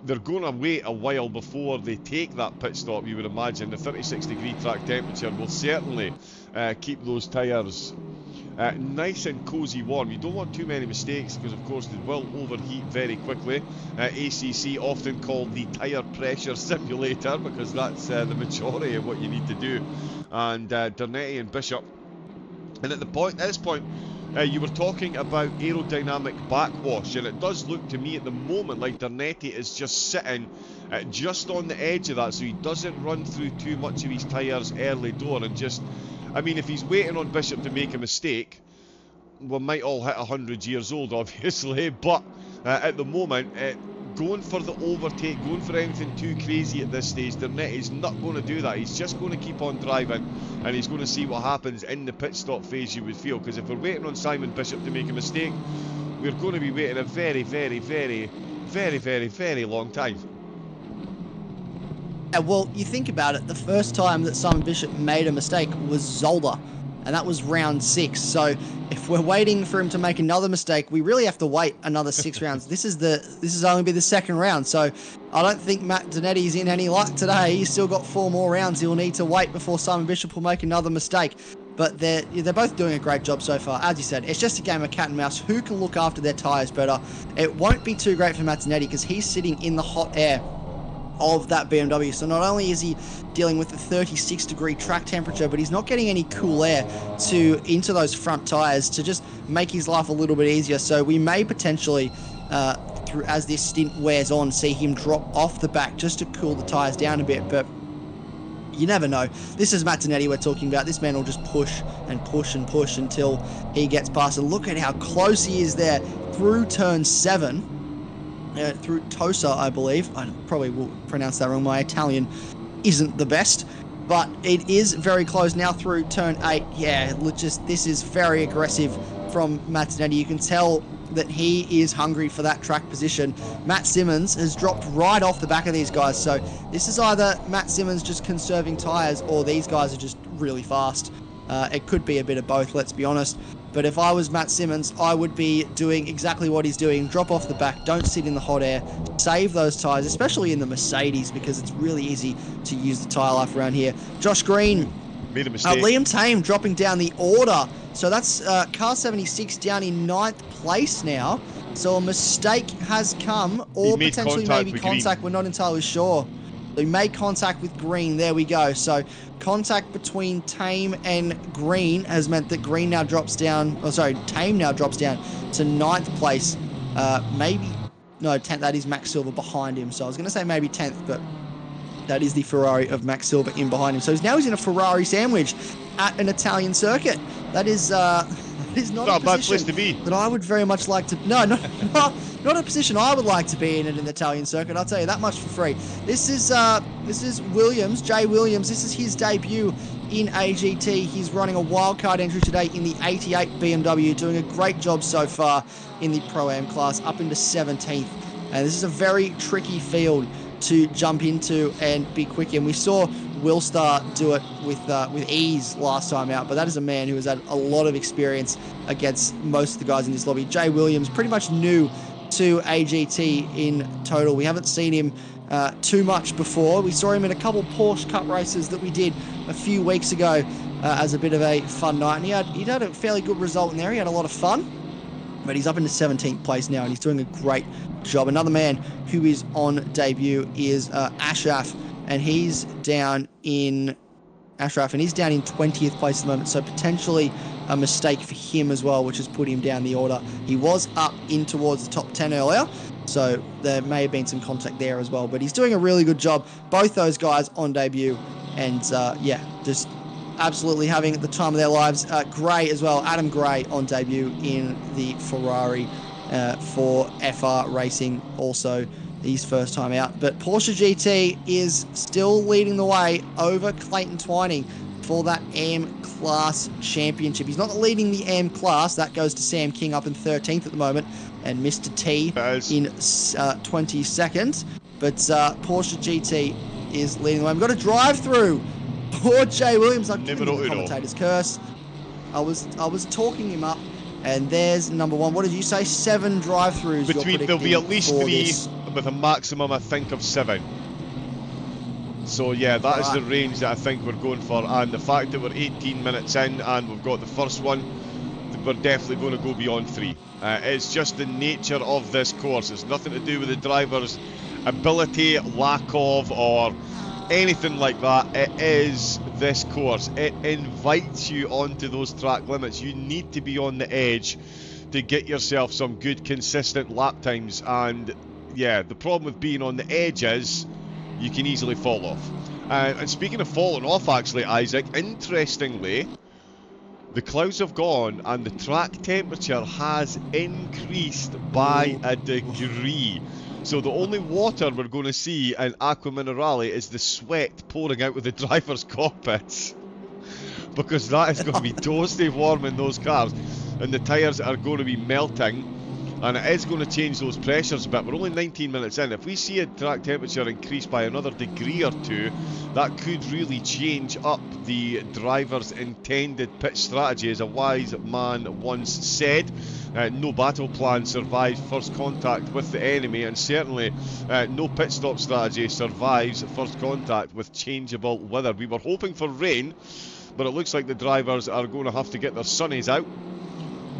They're going to wait a while before they take that pit stop, you would imagine. The 36-degree track temperature will certainly keep those tyres nice and cosy warm. You don't want too many mistakes, because of course they will overheat very quickly. ACC often called the tyre pressure simulator, because that's the majority of what you need to do. And Dernetti and Bishop, and at this point you were talking about aerodynamic backwash, and it does look to me at the moment like Dernetti is just sitting just on the edge of that, so he doesn't run through too much of his tyres early door, and just, I mean, if he's waiting on Bishop to make a mistake, we might all hit 100 years old, obviously, but at the moment, going for the overtake, going for anything too crazy at this stage, Dernetti's not going to do that. He's just going to keep on driving, and he's going to see what happens in the pit stop phase, you would feel, because if we're waiting on Simon Bishop to make a mistake, we're going to be waiting a very, very, very, very, very, very long time. Yeah, well, you think about it, the first time that Simon Bishop made a mistake was Zolder, and that was round 6. So if we're waiting for him to make another mistake, we really have to wait another 6 rounds. This is only be the second round, so I don't think Matt Dernetti's in any luck today. He's still got 4 more rounds he'll need to wait before Simon Bishop will make another mistake. But they're both doing a great job so far. As you said, it's just a game of cat and mouse. Who can look after their tyres better? It won't be too great for Matt Dernetti, because he's sitting in the hot air of that BMW. So not only is he dealing with the 36-degree track temperature, but he's not getting any cool air into those front tyres to just make his life a little bit easier. So we may potentially, as this stint wears on, see him drop off the back just to cool the tyres down a bit. But you never know. This is Matt Dernetti we're talking about. This man will just push and push and push until he gets past. And look at how close he is there through turn 7. Through Tosa, I believe. I probably will pronounce that wrong. My Italian isn't the best, but it is very close now through turn 8. Yeah, this is very aggressive from Matt Dernetti. You can tell that he is hungry for that track position. Matt Simmons has dropped right off the back of these guys, so this is either Matt Simmons just conserving tyres, or these guys are just really fast. It could be a bit of both, let's be honest. But if I was Matt Simmons, I would be doing exactly what he's doing. Drop off the back, don't sit in the hot air, save those tyres, especially in the Mercedes, because it's really easy to use the tyre life around here. Josh Green made a mistake. Liam Tame dropping down the order. So that's car 76 down in 9th place now. So a mistake has come, or potentially maybe contact. We're not entirely sure. They made contact with Green. There we go. So contact between Tame and Green has meant that Green now drops down. Oh, sorry, Tame now drops down to 9th place. Maybe, no, 10th, that is Max Silver behind him. So I was going to say maybe 10th, but that is the Ferrari of Max Silver in behind him. So now he's in a Ferrari sandwich at an Italian circuit. That is not a bad place to be. that I would very much like to. No, not a position I would like to be in at an Italian circuit. I'll tell you that much for free. This is Williams, Jay Williams. This is his debut in AGT. He's running a wildcard entry today in the 88 BMW, doing a great job so far in the Pro-Am class, up into 17th. And this is a very tricky field to jump into and be quick in. We saw Willstar do it with ease last time out, but that is a man who has had a lot of experience against most of the guys in this lobby. Jay Williams, pretty much new to AGT in total. We haven't seen him too much before. We saw him in a couple Porsche Cup races that we did a few weeks ago as a bit of a fun night, and he had a fairly good result in there. He had a lot of fun, but he's up into 17th place now, and he's doing a great job. Another man who is on debut is Ashraf, and he's down in 20th place at the moment, so potentially a mistake for him as well, which has put him down the order. He was up in towards the top 10 earlier, so there may have been some contact there as well, but he's doing a really good job. Both those guys on debut, and just absolutely having the time of their lives. Gray as well, Adam Gray on debut in the Ferrari for FR Racing, also his first time out. But Porsche GT is still leading the way over Clayton Twining for that AM Class Championship. He's not leading the AM Class. That goes to Sam King up in 13th at the moment, and Mr. T in 22nd. But Porsche GT is leading the way. We've got a drive-through. Poor Jay Williams. I'm giving him the commentator's curse. I was talking him up, and there's number one. What did you say? 7 drive-throughs. There'll be at least 3 with a maximum, I think, of 7. So yeah, that is the range that I think we're going for, and the fact that we're 18 minutes in and we've got the first one, we're definitely going to go beyond 3. It's just the nature of this course. It's nothing to do with the driver's ability, lack of, or anything like that. It is this course. It invites you onto those track limits. You need to be on the edge to get yourself some good consistent lap times, and yeah, the problem with being on the edge is you can easily fall off. And speaking of falling off, actually, Isaac, interestingly, the clouds have gone and the track temperature has increased by a degree. So the only water we're going to see in Aqua Minerale is the sweat pouring out of the driver's cockpits, because that is going to be toasty warm in those cars, and the tyres are going to be melting, and it is going to change those pressures a bit. We're only 19 minutes in. If we see a track temperature increase by another degree or 2, that could really change up the driver's intended pit strategy. As a wise man once said, no battle plan survives first contact with the enemy, and certainly no pit stop strategy survives first contact with changeable weather. We were hoping for rain, but it looks like the drivers are going to have to get their sunnies out.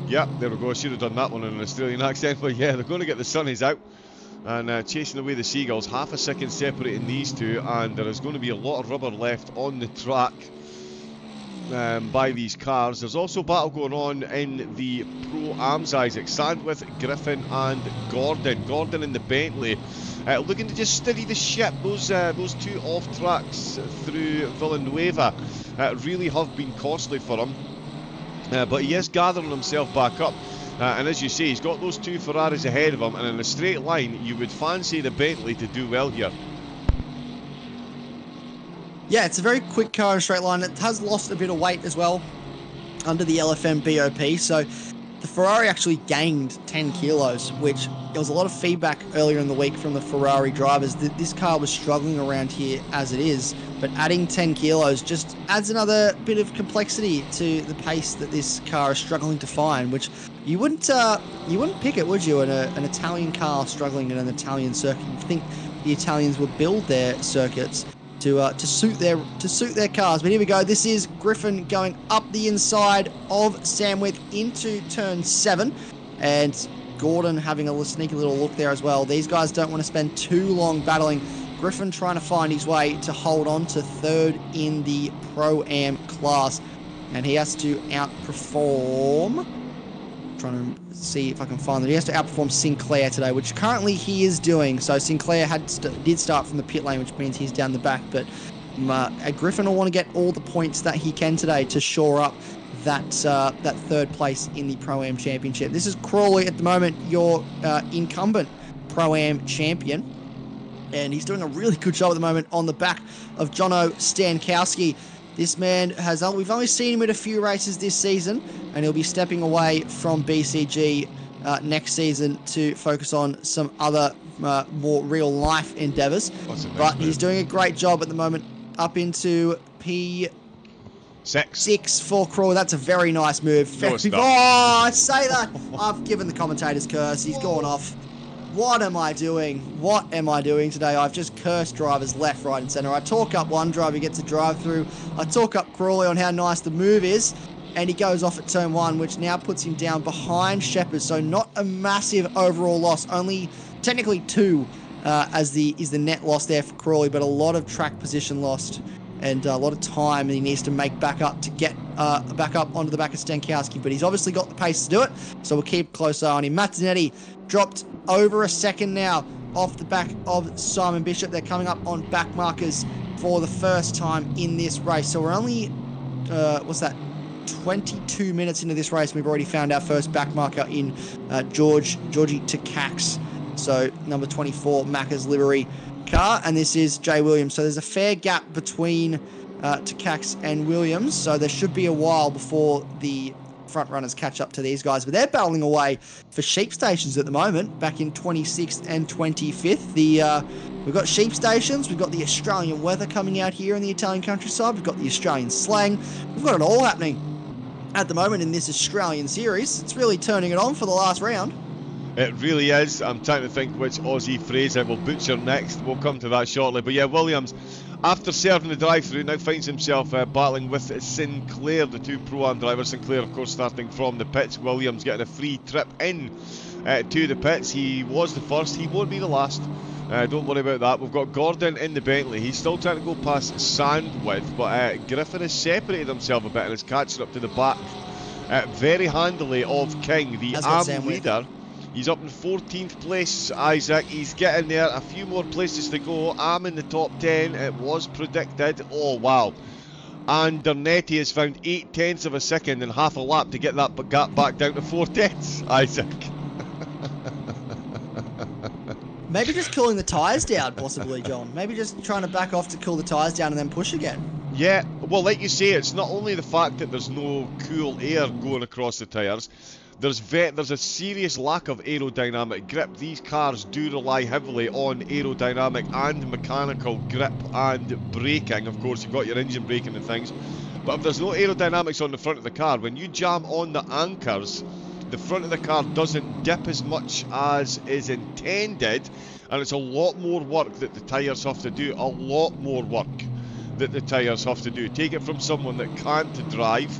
Yeah, there we go. I should have done that one in an Australian accent, but yeah, they're going to get the sunnies out and chasing away the seagulls. Half a second separating these two, and there is going to be a lot of rubber left on the track by these cars. There's also battle going on in the Pro-Ams, Isaac. Sandwith, Griffin and Gordon. Gordon in the Bentley, looking to just steady the ship. Those 2 off tracks through Villanueva really have been costly for him. But he is gathering himself back up, and as you say, he's got those 2 Ferraris ahead of him, and in a straight line you would fancy the Bentley to do well here. Yeah, it's a very quick car in a straight line. It has lost a bit of weight as well under the LFM BOP, so the Ferrari actually gained 10 kilos, which there was a lot of feedback earlier in the week from the Ferrari drivers that this car was struggling around here as it is, but adding 10 kilos just adds another bit of complexity to the pace that this car is struggling to find, which you wouldn't pick it, would you, in an Italian car struggling in an Italian circuit? You'd think the Italians would build their circuits to suit their cars. But here we go. This is Griffin going up the inside of Sandwith into turn 7, and Gordon having a sneaky little look there as well. These guys don't want to spend too long battling. Griffin trying to find his way to hold on to 3rd in the Pro-Am class, and he has to outperform. Trying to see if I can find them. He has to outperform Sinclair today, which currently he is doing. So Sinclair did start from the pit lane, which means he's down the back. But Griffin will want to get all the points that he can today to shore up that third place in the Pro-Am Championship. This is Crawley at the moment, your incumbent Pro-Am champion. And he's doing a really good job at the moment on the back of Jono Stankowski. This man we've only seen him at a few races this season, and he'll be stepping away from BCG next season to focus on some other more real-life endeavours. But he's doing a great job at the moment, up into P6 for Crawley. That's a very nice move. No, it's not. I say that. I've given the commentator's curse. He's gone off. What am I doing? What am I doing today? I've just cursed drivers left, right and centre. I talk up one driver, gets a drive through. I talk up Crawley on how nice the move is, and he goes off at turn 1, which now puts him down behind Shepherd. So not a massive overall loss, only technically 2 is the net loss there for Crawley, but a lot of track position lost and a lot of time he needs to make back up to get back up onto the back of Stankowski. But he's obviously got the pace to do it, so we'll keep a close eye on him. Matt Zanetti dropped over a second now off the back of Simon Bishop. They're coming up on back markers for the first time in this race. So we're only, 22 minutes into this race. We've already found our first back marker in Georgie Takacs. So number 24, Macca's livery car. And this is Jay Williams. So there's a fair gap between Takacs and Williams. So there should be a while before the front runners catch up to these guys, but they're battling away for sheep stations at the moment, back in 26th and 25th. We've got sheep stations, we've got the Australian weather coming out here in the Italian countryside, we've got the Australian slang, we've got it all happening at the moment in this Australian series. It's really turning it on for the last round. It really is. I'm trying to think which Aussie phrase I will butcher next. We'll come to that shortly. But yeah, Williams, after serving the drive-through, now finds himself battling with Sinclair, the 2 Pro-Am drivers. Sinclair, of course, starting from the pits. Williams getting a free trip in to the pits. He was the first. He won't be the last. Don't worry about that. We've got Gordon in the Bentley. He's still trying to go past Sandwith, but Griffin has separated himself a bit and is catching up to the back very handily of King, the AM leader. He's up in 14th place, Isaac. He's getting there. A few more places to go. I'm in the top 10. It was predicted. Oh, wow. And Dernetti has found 0.8 of a second and half a lap to get that gap back down to 0.4, Isaac. Maybe just cooling the tyres down, possibly, John. Maybe just trying to back off to cool the tyres down and then push again. Yeah, well, like you say, it's not only the fact that there's no cool air going across the tyres. There's a serious lack of aerodynamic grip. These cars do rely heavily on aerodynamic and mechanical grip and braking. Of course, you've got your engine braking and things. But if there's no aerodynamics on the front of the car, when you jam on the anchors, the front of the car doesn't dip as much as is intended. And it's a lot more work that the tyres have to do. A lot more work that the tyres have to do. Take it from someone that can't drive.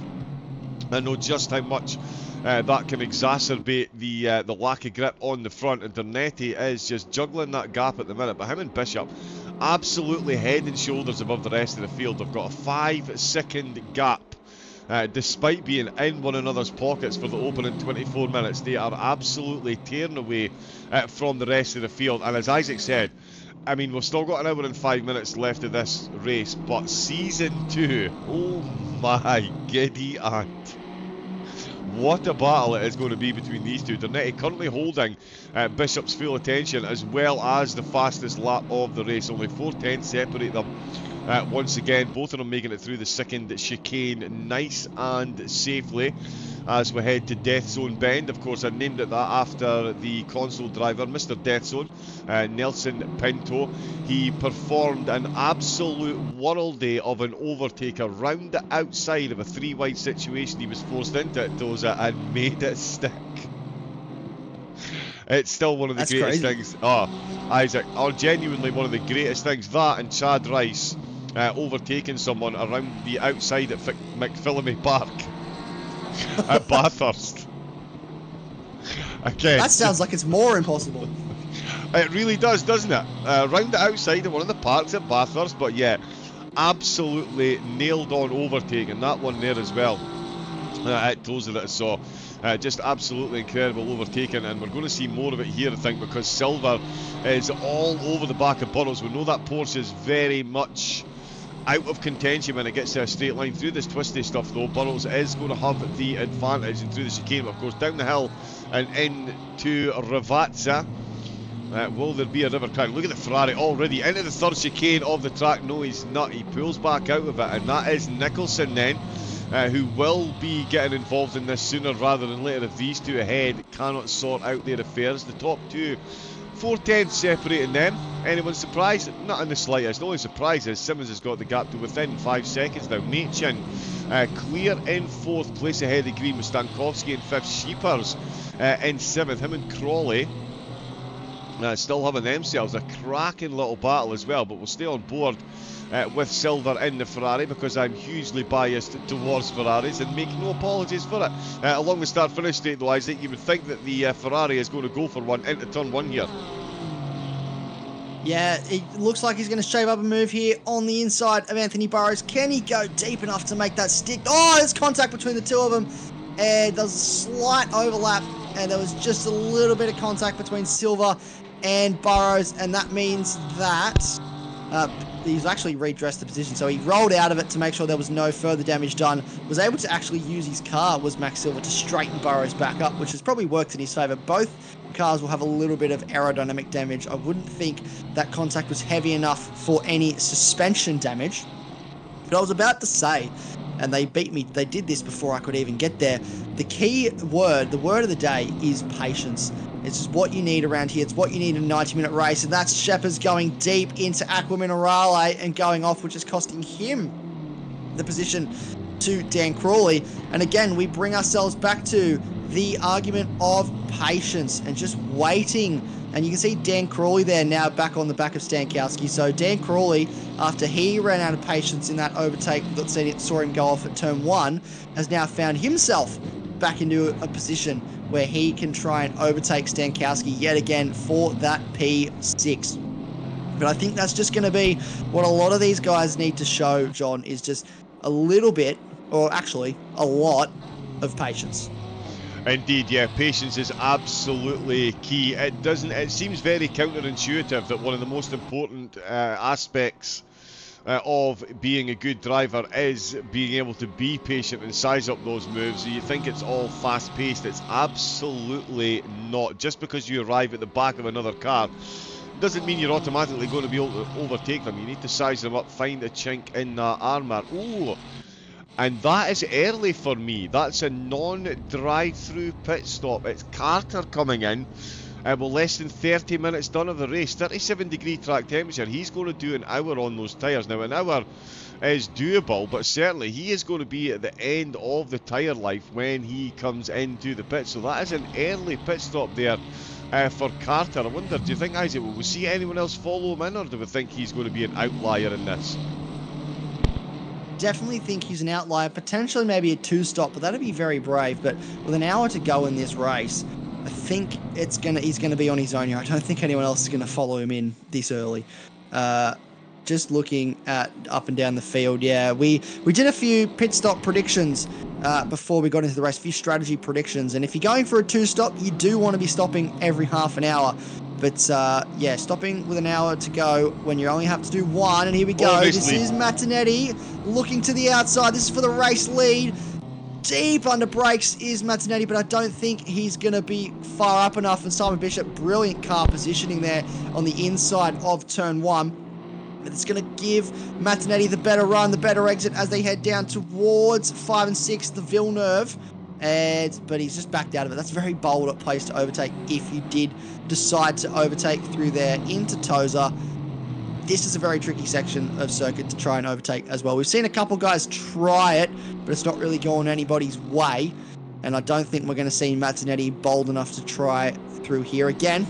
I know just how much that can exacerbate the lack of grip on the front, and Dernetti is just juggling that gap at the minute. But him and Bishop, absolutely head and shoulders above the rest of the field. They've got a 5-second gap, despite being in one another's pockets for the opening 24 minutes. They are absolutely tearing away from the rest of the field. And as Isaac said, I mean, we've still got an hour and 5 minutes left of this race, but Season 2, oh my giddy aunt. What a battle it is going to be between these two. Dernetti currently holding Bishop's full attention, as well as the fastest lap of the race. Only 4:10 separate them. Once again, both of them making it through the second chicane nice and safely as we head to Death Zone Bend. Of course, I named it that after the console driver, Mr. Death Zone, Nelson Pinto. He performed an absolute worldie of an overtaker round the outside of a 3-wide situation he was forced into, Toza, and made it stick. It's still one of the greatest things. Oh, Isaac, genuinely one of the greatest things. That and Chad Rice overtaking someone around the outside at McPhillamy Park at Bathurst. Again, that sounds like it's more impossible. It really does, doesn't it? Round the outside of one of the parks at Bathurst, but yeah, absolutely nailed on overtaking that one there as well. At Toza that I saw. Just absolutely incredible overtaking, and we're going to see more of it here, I think, because Silver is all over the back of Burrows. We know that Porsche is very much out of contention when it gets to a straight line. Through this twisty stuff though, Burrows is going to have the advantage, and through the chicane, of course, down the hill and into Ravazza. Will there be a river crown? Look at the Ferrari already into the third chicane of the track. No, he's not. He pulls back out of it, and that is Nicholson then, who will be getting involved in this sooner rather than later if these two ahead cannot sort out their affairs. The top two, 4/10 separating them. Anyone surprised? Not in the slightest. The only surprise is Simmons has got the gap to within 5 seconds now. Machin clear in 4th place ahead of Green with Stankowski in 5th. Sheepers in 7th. Him and Crawley still having themselves a cracking little battle as well, but we'll stay on board with Silver in the Ferrari because I'm hugely biased towards Ferraris and make no apologies for it. Along the start-finish straight though, Isaac, you would think that the Ferrari is going to go for one into turn 1 here. Yeah, it looks like he's going to shave up a move here on the inside of Anthony Burrows. Can he go deep enough to make that stick? Oh, there's contact between the two of them. And there's a slight overlap, and there was just a little bit of contact between Silver and Burrows, and that means that he's actually redressed the position. So he rolled out of it to make sure there was no further damage done. Was able to actually use his car, was Max Silver, to straighten Burrows back up, which has probably worked in his favour. Both cars will have a little bit of aerodynamic damage. I wouldn't think that contact was heavy enough for any suspension damage. But I was about to say, and they beat me, they did this before I could even get there. The key word, the word of the day is patience. It's just what you need around here. It's what you need in a 90-minute race. And that's Shepherd's going deep into Aqua Minerale and going off, which is costing him the position to Dan Crawley. And again, we bring ourselves back to the argument of patience and just waiting. And you can see Dan Crawley there now back on the back of Stankowski. So Dan Crawley, after he ran out of patience in that overtake that saw him go off at turn 1, has now found himself back into a position where he can try and overtake Stankowski yet again for that P6. But I think that's just going to be what a lot of these guys need to show, John, is just a little bit, or actually a lot, of patience. Indeed, yeah, patience is absolutely key. It seems very counterintuitive that one of the most important aspects of being a good driver is being able to be patient and size up those moves. You think it's all fast-paced. It's absolutely not. Just because you arrive at the back of another car doesn't mean you're automatically going to be able to overtake them. You need to size them up, find a chink in that armour. Ooh, and that is early for me. That's a non-drive-through pit stop. It's Carter coming in. Well, less than 30 minutes done of the race. 37-degree track temperature. He's going to do an hour on those tyres. Now, an hour is doable, but certainly he is going to be at the end of the tyre life when he comes into the pit. So that is an early pit stop there for Carter. I wonder, do you think, Isaac, will we see anyone else follow him in, or do we think he's going to be an outlier in this? Definitely think he's an outlier, potentially maybe a 2-stop, but that'd be very brave. But with an hour to go in this race, I think he's going to be on his own here. I don't think anyone else is going to follow him in this early. Just looking at up and down the field, yeah, we did a few pit stop predictions before we got into the race, a few strategy predictions. And if you're going for a 2-stop, you do want to be stopping every half an hour. But, yeah, stopping with an hour to go when you only have to do 1. And here we go. Obviously. This is Martinetti looking to the outside. This is for the race lead. Deep under brakes is Martinetti, but I don't think he's going to be far up enough. And Simon Bishop, brilliant car positioning there on the inside of turn 1. But it's going to give Martinetti the better run, the better exit as they head down towards 5 and 6, the Villeneuve. But he's just backed out of it. That's a very bold place to overtake if you did decide to overtake through there into Tosa. This is a very tricky section of circuit to try and overtake as well. We've seen a couple guys try it, but it's not really going anybody's way. And I don't think we're going to see Martinetti bold enough to try through here again.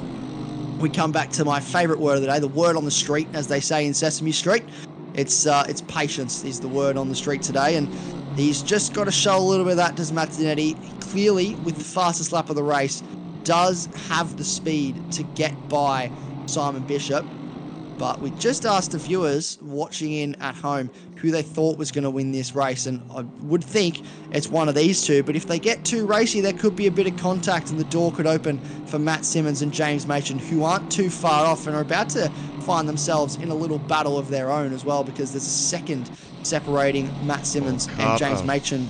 We come back to my favourite word of the day, the word on the street, as they say in Sesame Street. It's patience is the word on the street today, and he's just got to show a little bit of that, does Martinetti. Clearly, with the fastest lap of the race, does have the speed to get by Simon Bishop. But we just asked the viewers watching in at home who they thought was going to win this race, and I would think it's one of these two. But if they get too racy, there could be a bit of contact, and the door could open for Matt Simmons and James Machin, who aren't too far off and are about to find themselves in a little battle of their own as well, because there's a second separating Matt Simmons and James Machin.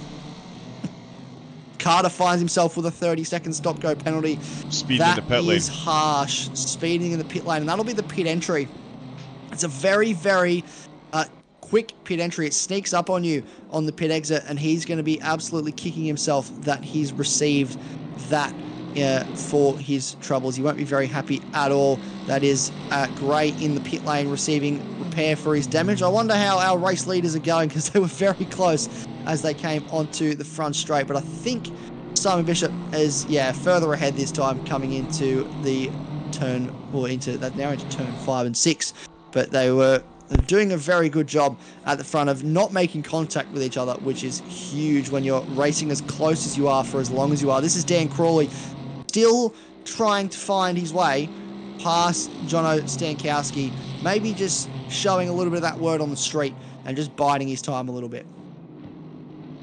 Carter finds himself with a 30-second stop-go penalty. Speeding in the pit lane. That is harsh. Speeding in the pit lane, and that'll be the pit entry. It's a very, very quick pit entry. It sneaks up on you on the pit exit, and he's going to be absolutely kicking himself that he's received that for his troubles. He won't be very happy at all. That is Gray in the pit lane receiving repair for his damage. I wonder how our race leaders are going, because they were very close as they came onto the front straight. But I think Simon Bishop is, further ahead this time, coming into the turn, or into that now into turn 5 and 6. But they were doing a very good job at the front of not making contact with each other, which is huge when you're racing as close as you are for as long as you are. This is Dan Crawley still trying to find his way past Jono Stankowski, maybe just showing a little bit of that word on the street and just biding his time a little bit.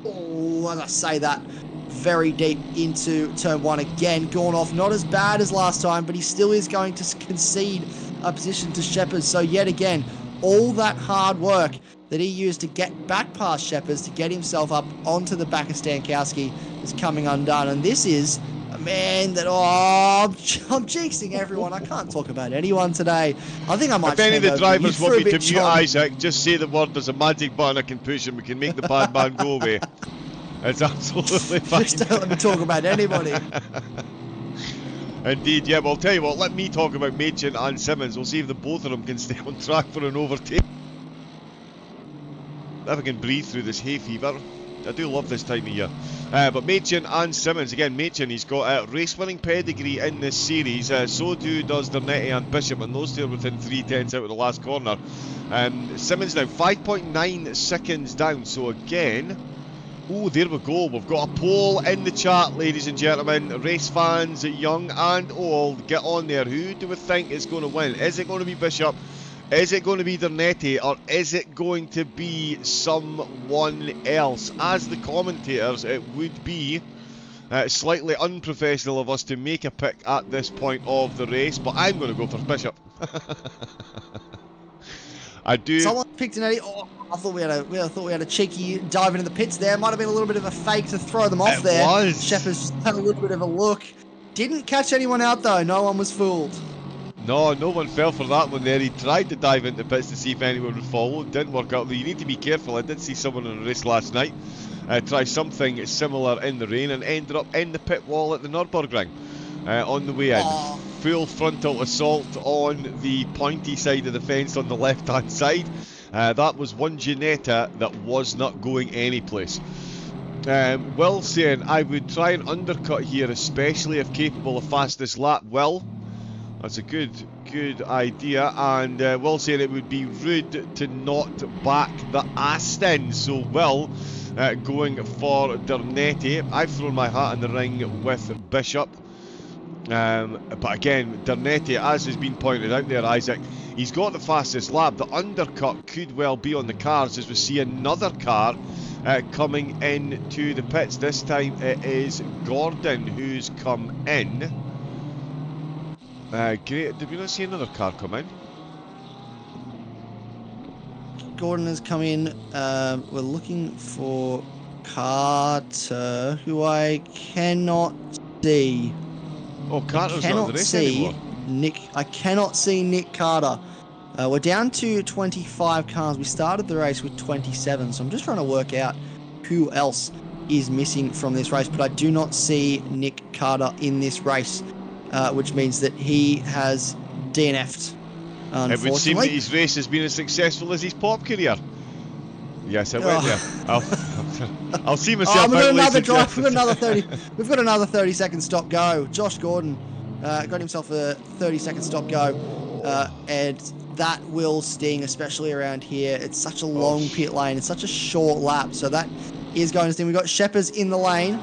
Oh, as I say that, very deep into turn 1 again. Gone off, not as bad as last time, but he still is going to concede a position to Shepherd. So yet again, all that hard work that he used to get back past Shepherd's to get himself up onto the back of Stankowski is coming undone. And this is a man that, I'm jinxing everyone. I can't talk about anyone today. I think I might. If any of the drivers want me to mute Isaac, just say the word. There's a magic button I can push and we can make the bad man go away. It's absolutely fine. Just don't let me talk about anybody. Indeed, yeah. Well, I'll tell you what, let me talk about Machin and Simmons. We'll see if the both of them can stay on track for an overtake. If I can breathe through this hay fever. I do love this time of year. But Machin and Simmons, again, Machin, he's got a race-winning pedigree in this series. So does Dernetti and Bishop, and those two are within 3/10 out of the last corner. Simmons now 5.9 seconds down, so again... Oh, there we go. We've got a poll in the chat, ladies and gentlemen. Race fans, young and old, get on there. Who do we think is going to win? Is it going to be Bishop? Is it going to be Dernetti? Or is it going to be someone else? As the commentators, it would be slightly unprofessional of us to make a pick at this point of the race, but I'm going to go for Bishop. I do. Someone picked an Eddie. Oh, I thought we had a cheeky dive into the pits there. Might have been a little bit of a fake to throw them off there. It was. Shepherd's had a little bit of a look. Didn't catch anyone out though. No one was fooled. No one fell for that one there. He tried to dive into pits to see if anyone would follow. Didn't work out. You need to be careful. I did see someone in a race last night try something similar in the rain and ended up in the pit wall at the Nürburgring on the way in. Oh. Full frontal assault on the pointy side of the fence on the left-hand side. That was one Ginetta that was not going anyplace. Will saying, I would try and undercut here, especially if capable of fastest lap. Will, that's a good idea. And Will saying it would be rude to not back the Aston. So Will going for Dernetti. I've thrown my hat in the ring with Bishop. But again, Dernetti, as has been pointed out there, Isaac, he's got the fastest lap. The undercut could well be on the cards as we see another car coming into the pits. This time it is Gordon who's come in. Great. Did we not see another car come in? Gordon has come in. We're looking for Carter, who I cannot see. Oh, Carter's not in the race anymore. I cannot see Nick Carter. We're down to 25 cars. We started the race with 27, so I'm just trying to work out who else is missing from this race. But I do not see Nick Carter in this race, which means that he has DNF'd. It would seem that his race has been as successful as his pop career. Yes, I went there. I'll see myself we've got out another later. drive. We've got another 30-second stop go. Josh Gordon got himself a 30-second stop go, and that will sting, especially around here. It's such a long pit lane. It's such a short lap, so that is going to sting. We've got Shepherd's in the lane.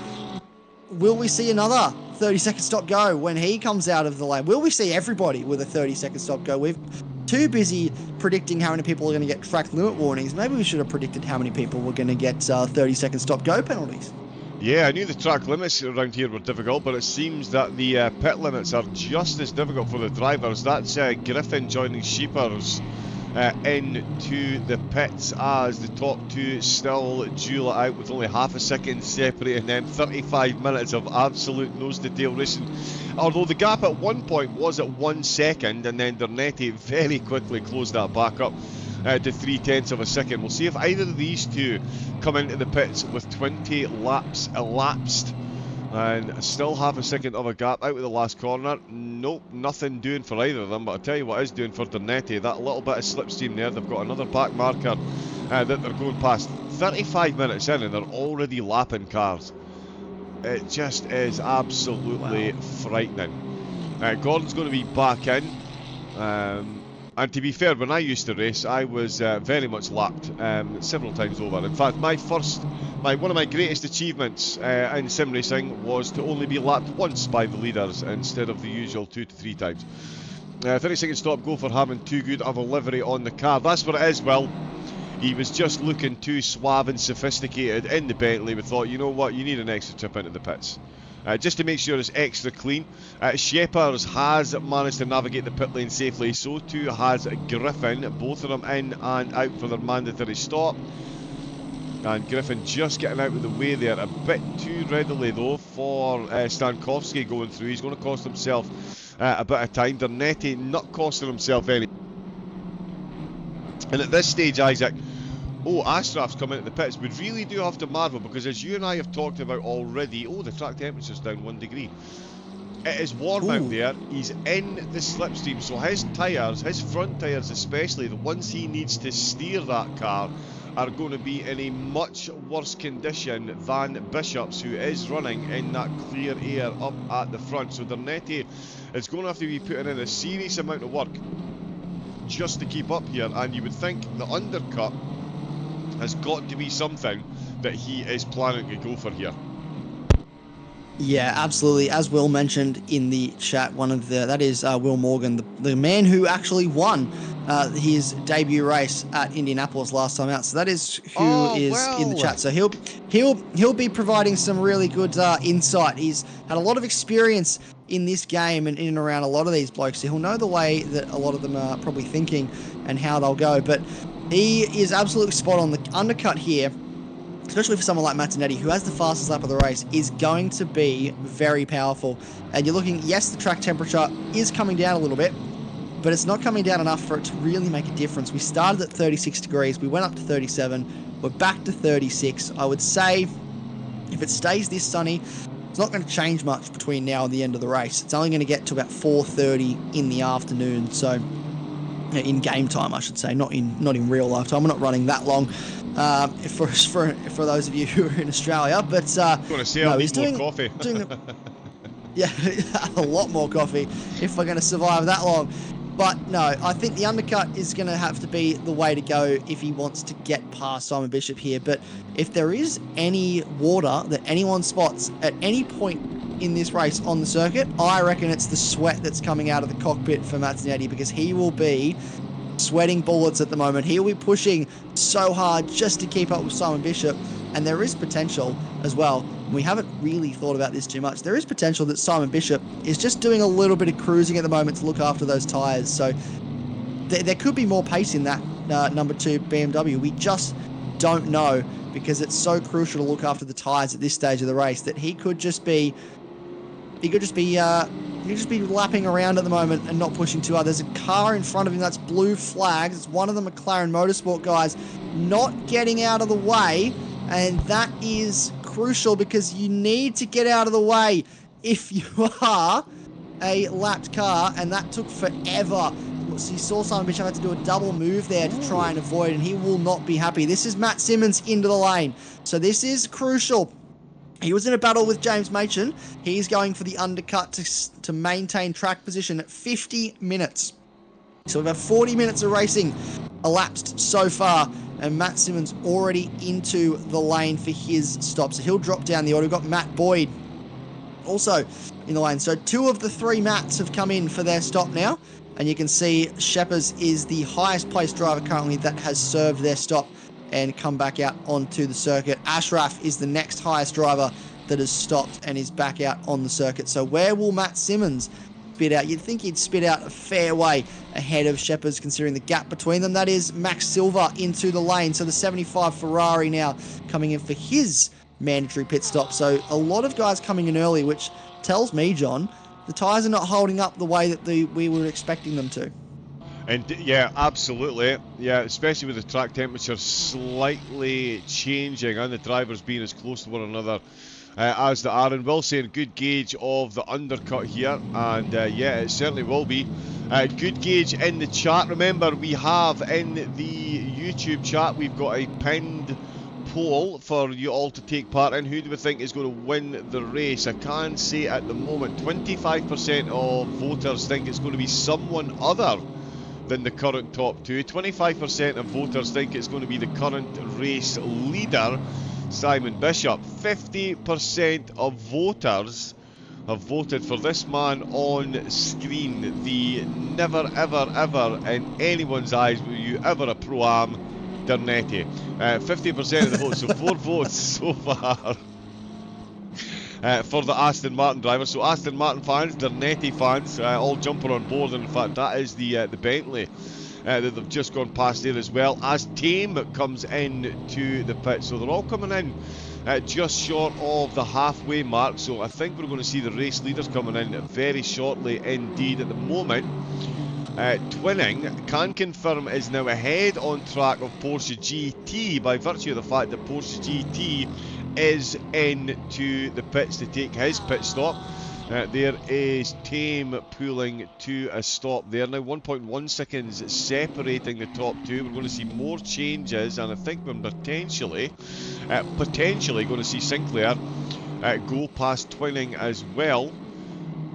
Will we see another 30-second stop go when he comes out of the lane? Will we see everybody with a 30-second stop go? We've too busy predicting how many people are going to get track limit warnings. Maybe we should have predicted how many people were going to get 30-second stop-go penalties. Yeah, I knew the track limits around here were difficult, but it seems that the pit limits are just as difficult for the drivers. That's Griffin joining Sheepers into the pits as the top two still duel it out with only half a second separating them. 35 minutes of absolute nose-to-tail racing. Although the gap at one point was at 1 second, and then Dernetti very quickly closed that back up to 0.3 of a second. We'll see if either of these two come into the pits with 20 laps elapsed. And still half a second of a gap out of the last corner. Nope, nothing doing for either of them. But I'll tell you what is doing for Dernetti. That little bit of slipstream there. They've got another back marker that they're going past. 35 minutes in and they're already lapping cars. It just is absolutely frightening. Gordon's going to be back in. And to be fair, when I used to race, I was very much lapped several times over. In fact, one of my greatest achievements in sim racing was to only be lapped once by the leaders instead of the usual 2 to 3 times. 30-second stop go for having too good of a livery on the car. That's what it is. Well, he was just looking too suave and sophisticated in the Bentley. We thought, you know what, you need an extra trip into the pits. Just to make sure it's extra clean. Sheppers has managed to navigate the pit lane safely, so too has Griffin. Both of them in and out for their mandatory stop. And Griffin just getting out of the way there a bit too readily though for Stankovsky going through. He's going to cost himself a bit of time. Dernetti not costing himself any. And at this stage, Isaac, Astraf's coming into the pits. We really do have to marvel because, as you and I have talked about already, the track temperature's down 1 degree. It is warm out there. He's in the slipstream, so his tyres, his front tyres especially, the ones he needs to steer that car, are going to be in a much worse condition than Bishop's, who is running in that clear air up at the front. So Dernetti is going to have to be putting in a serious amount of work just to keep up here, and you would think the undercut has got to be something that he is planning to go for here. Yeah, absolutely. As Will mentioned in the chat, that is Will Morgan, the man who actually won his debut race at Indianapolis last time out. So that is who is in the chat. So he'll be providing some really good insight. He's had a lot of experience in this game and in and around a lot of these blokes. So he'll know the way that a lot of them are probably thinking and how they'll go. But he is absolutely spot on. The undercut here, especially for someone like Mazzinetti, who has the fastest lap of the race, is going to be very powerful. And you're looking, yes, the track temperature is coming down a little bit, but it's not coming down enough for it to really make a difference. We started at 36 degrees, we went up to 37, we're back to 36. I would say if it stays this sunny, it's not going to change much between now and the end of the race. It's only going to get to about 4:30 in the afternoon. So in game time, I should say, not in real life time. We're not running that long for those of you who are in Australia. But he's doing more coffee. Yeah, a lot more coffee if we're going to survive that long. But no, I think the undercut is going to have to be the way to go if he wants to get past Simon Bishop here. But if there is any water that anyone spots at any point in this race on the circuit, I reckon it's the sweat that's coming out of the cockpit for Mazzinetti, because he will be sweating bullets at the moment. He'll be pushing so hard just to keep up with Simon Bishop. And there is potential as well. We haven't really thought about this too much. There is potential that Simon Bishop is just doing a little bit of cruising at the moment to look after those tyres. So there could be more pace in that number 2 BMW. We just don't know, because it's so crucial to look after the tyres at this stage of the race that he could just be lapping around at the moment and not pushing too hard. There's a car in front of him that's blue flags. It's one of the McLaren Motorsport guys not getting out of the way. And that is crucial, because you need to get out of the way if you are a lapped car, and that took forever. So you saw Simon Bishop had to do a double move there to try and avoid, and he will not be happy. This is Matt Simmons into the lane. So this is crucial. He was in a battle with James Machen. He's going for the undercut to maintain track position at 50 minutes. So we've had 40 minutes of racing elapsed so far, and Matt Simmons already into the lane for his stop. So he'll drop down the order. We've got Matt Boyd also in the lane. So 2 of the 3 Matts have come in for their stop now. And you can see Sheppers is the highest placed driver currently that has served their stop and come back out onto the circuit. Ashraf is the next highest driver that has stopped and is back out on the circuit. So where will Matt Simmons spit out? You'd think he'd spit out a fair way ahead of Sheppers, considering the gap between them. That is Max Silva into the lane. So the 75 Ferrari now coming in for his mandatory pit stop. So a lot of guys coming in early, which tells me, John, the tyres are not holding up the way that we were expecting them to. And yeah, absolutely. Yeah, especially with the track temperature slightly changing and the drivers being as close to one another as they are. And Will saying good gauge of the undercut here, and yeah, it certainly will be. Good gauge in the chat. Remember, we have in the YouTube chat, we've got a pinned poll for you all to take part in. Who do we think is going to win the race? I can say at the moment 25% of voters think it's going to be someone other than the current top two. 25% of voters think it's going to be the current race leader, Simon Bishop. 50% of voters have voted for this man on screen, the never ever ever in anyone's eyes were you ever a pro-am, Dernetti. 50% of the votes, so 4 votes so far for the Aston Martin driver. So Aston Martin fans, Dernetti fans, all jumping on board, and in fact that is the Bentley that they've just gone past there, as well as Tame comes in to the pit. So they're all coming in just short of the halfway mark. So I think we're going to see the race leaders coming in very shortly indeed. At the moment, Twinning can confirm is now ahead on track of Porsche GT by virtue of the fact that Porsche GT is into the pits to take his pit stop. There is Tame pulling to a stop there. Now 1.1 seconds separating the top two. We're going to see more changes, and I think we're potentially going to see Sinclair go past Twinning as well.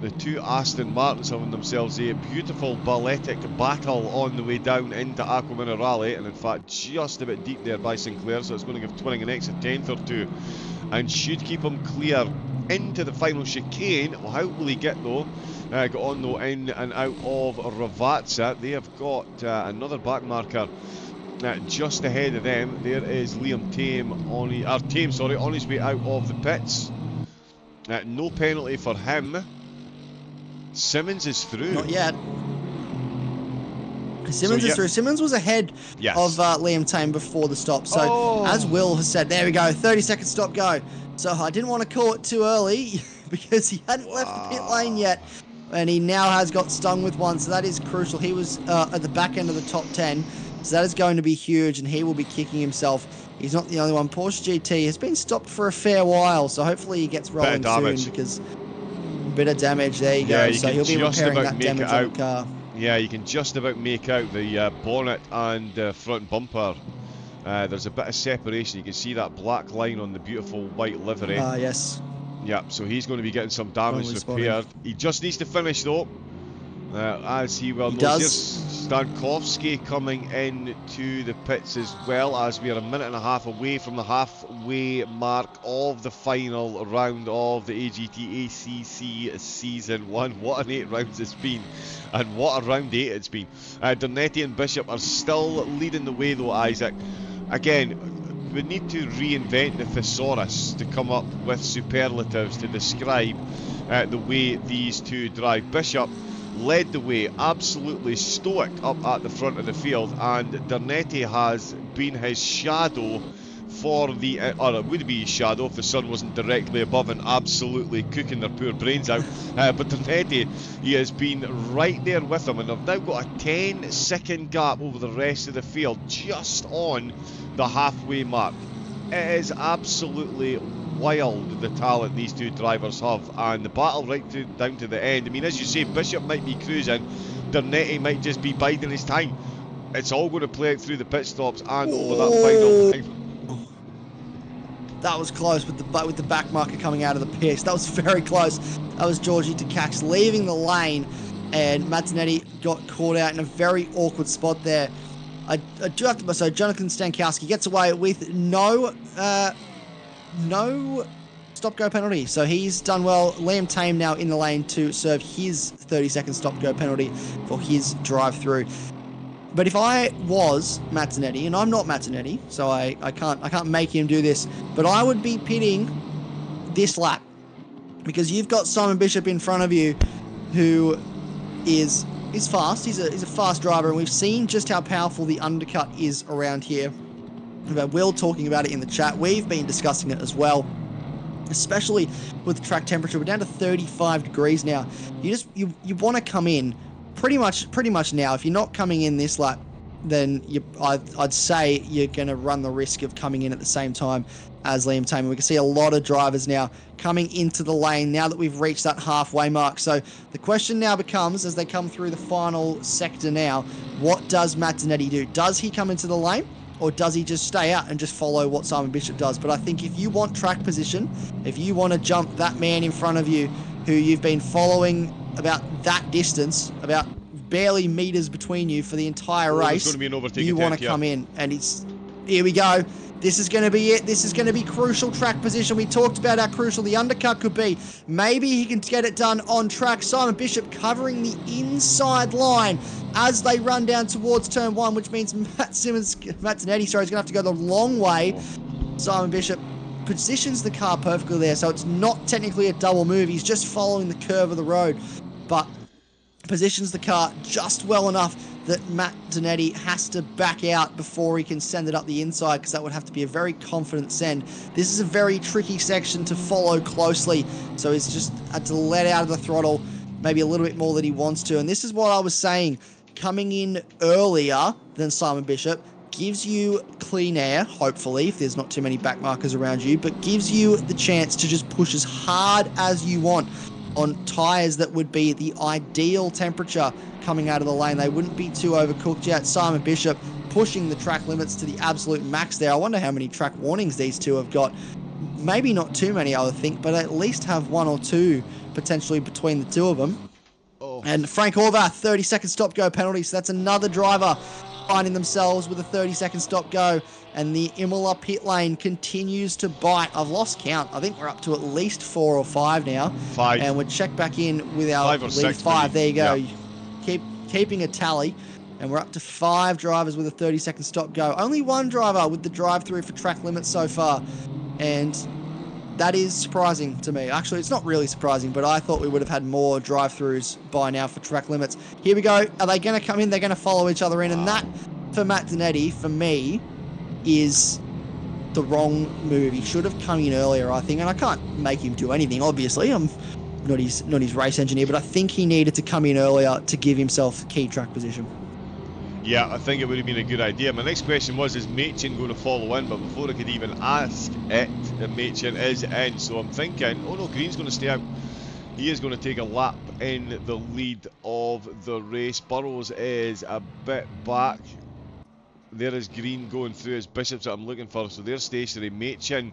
The two Aston Martins having themselves a beautiful balletic battle on the way down into Aqua Minerale, and in fact just a bit deep there by Sinclair, so it's going to give Twinning an extra tenth or two and should keep him clear into the final chicane. Well, how will he get though? Got on though in and out of Ravazza. They have got another back marker just ahead of them. There is Liam Tame on his way out of the pits. No penalty for him. Simmons is through. Not yet. Simmons is through. Simmons was ahead of Liam Tame before the stop. So, as Will has said, there we go, 30-second stop go. So I didn't want to call it too early because he hadn't left the pit lane yet. And he now has got stung with one, so that is crucial. He was at the back end of the top 10, so that is going to be huge, and he will be kicking himself. He's not the only one. Porsche GT has been stopped for a fair while, so hopefully he gets rolling soon, because bit of damage, there you go. So he'll be repairing that damage on the car. Yeah, you can just about make out the bonnet and front bumper. There's a bit of separation. You can see that black line on the beautiful white livery. Yes. Yeah, so he's going to be getting some damage repaired. He just needs to finish though, as he well knows. Here's Stankovsky coming in to the pits as well, as we are a minute and a half away from the halfway mark of the final round of the AGT ACC Season 1. What an 8 rounds it's been, and what a round 8 it's been. Dernetti and Bishop are still leading the way though, Isaac. Again, we need to reinvent the thesaurus to come up with superlatives to describe the way these two drive. Bishop led the way, absolutely stoic up at the front of the field, and Dernetti has been his shadow for the, or it would be his shadow if the sun wasn't directly above and absolutely cooking their poor brains out. But Dernetti, he has been right there with them, and they've now got a 10-second gap over the rest of the field, just on the halfway mark. It is absolutely wild, the talent these two drivers have, and the battle down to the end. I mean, as you say, Bishop might be cruising, Dernetti might just be biding his time. It's all going to play out through the pit stops and over that final time. That was close with the back marker coming out of the pits. That was very close. That was Georgie Takacs leaving the lane, and Mazzinetti got caught out in a very awkward spot there. I do have to, so Jonathan Stankowski gets away with no stop-go penalty. So he's done well. Liam Tame now in the lane to serve his 30-second stop-go penalty for his drive-through. But if I was Matt Zanetti, and I'm not Matt Zanetti, so I can't make him do this, but I would be pitting this lap, because you've got Simon Bishop in front of you, who is fast. He's a fast driver, and we've seen just how powerful the undercut is around here. Will talking about it in the chat. We've been discussing it as well, especially with the track temperature. We're down to 35 degrees now. You want to come in pretty much now. If you're not coming in this lap, then I'd say you're going to run the risk of coming in at the same time as Liam Tame. We can see a lot of drivers now coming into the lane now that we've reached that halfway mark. So the question now becomes, as they come through the final sector now, what does Matt Zanetti do? Does he come into the lane, or does he just stay out and just follow what Simon Bishop does? But I think if you want track position, if you want to jump that man in front of you who you've been following about that distance, about barely meters between you for the entire race, you want to come in. And here we go. This is going to be it. This is going to be crucial track position. We talked about how crucial the undercut could be. Maybe he can get it done on track. Simon Bishop covering the inside line as they run down towards turn 1, which means Matt Zanetti, is going to have to go the long way. Simon Bishop positions the car perfectly there, so it's not technically a double move. He's just following the curve of the road, but positions the car just well enough that Matt Zanetti has to back out before he can send it up the inside, because that would have to be a very confident send. This is a very tricky section to follow closely, so he's just had to let out of the throttle maybe a little bit more than he wants to. And this is what I was saying, coming in earlier than Simon Bishop gives you clean air, hopefully, if there's not too many back markers around you, but gives you the chance to just push as hard as you want on tyres that would be the ideal temperature coming out of the lane. They wouldn't be too overcooked yet. Simon Bishop pushing the track limits to the absolute max there. I wonder how many track warnings these two have got. Maybe not too many, I would think, but at least have 1 or 2 potentially between the two of them. And Frank Horvath, 30-second stop-go penalty. So that's another driver finding themselves with a 30-second stop-go. And the Imola pit lane continues to bite. I've lost count. I think we're up to at least 4 or 5 now. 5. And we'll check back in with our 5 or 6. 5. There you go. Yeah. Keeping a tally. And we're up to 5 drivers with a 30-second stop-go. Only 1 driver with the drive-through for track limits so far. And that is surprising to me. Actually, it's not really surprising, but I thought we would have had more drive-throughs by now for track limits. Here we go. Are they going to come in? They're going to follow each other in. And that, for Matt Zanetti, for me, is the wrong move. He should have come in earlier, I think. And I can't make him do anything, obviously. I'm not his race engineer, but I think he needed to come in earlier to give himself key track position. Yeah, I think it would have been a good idea. My next question was, is Machin going to follow in? But before I could even ask it, Machin is in. So I'm thinking, oh no, Green's going to stay out. He is going to take a lap in the lead of the race. Burrows is a bit back. There is Green going through his Bishops that I'm looking for. So they're stationary. Machin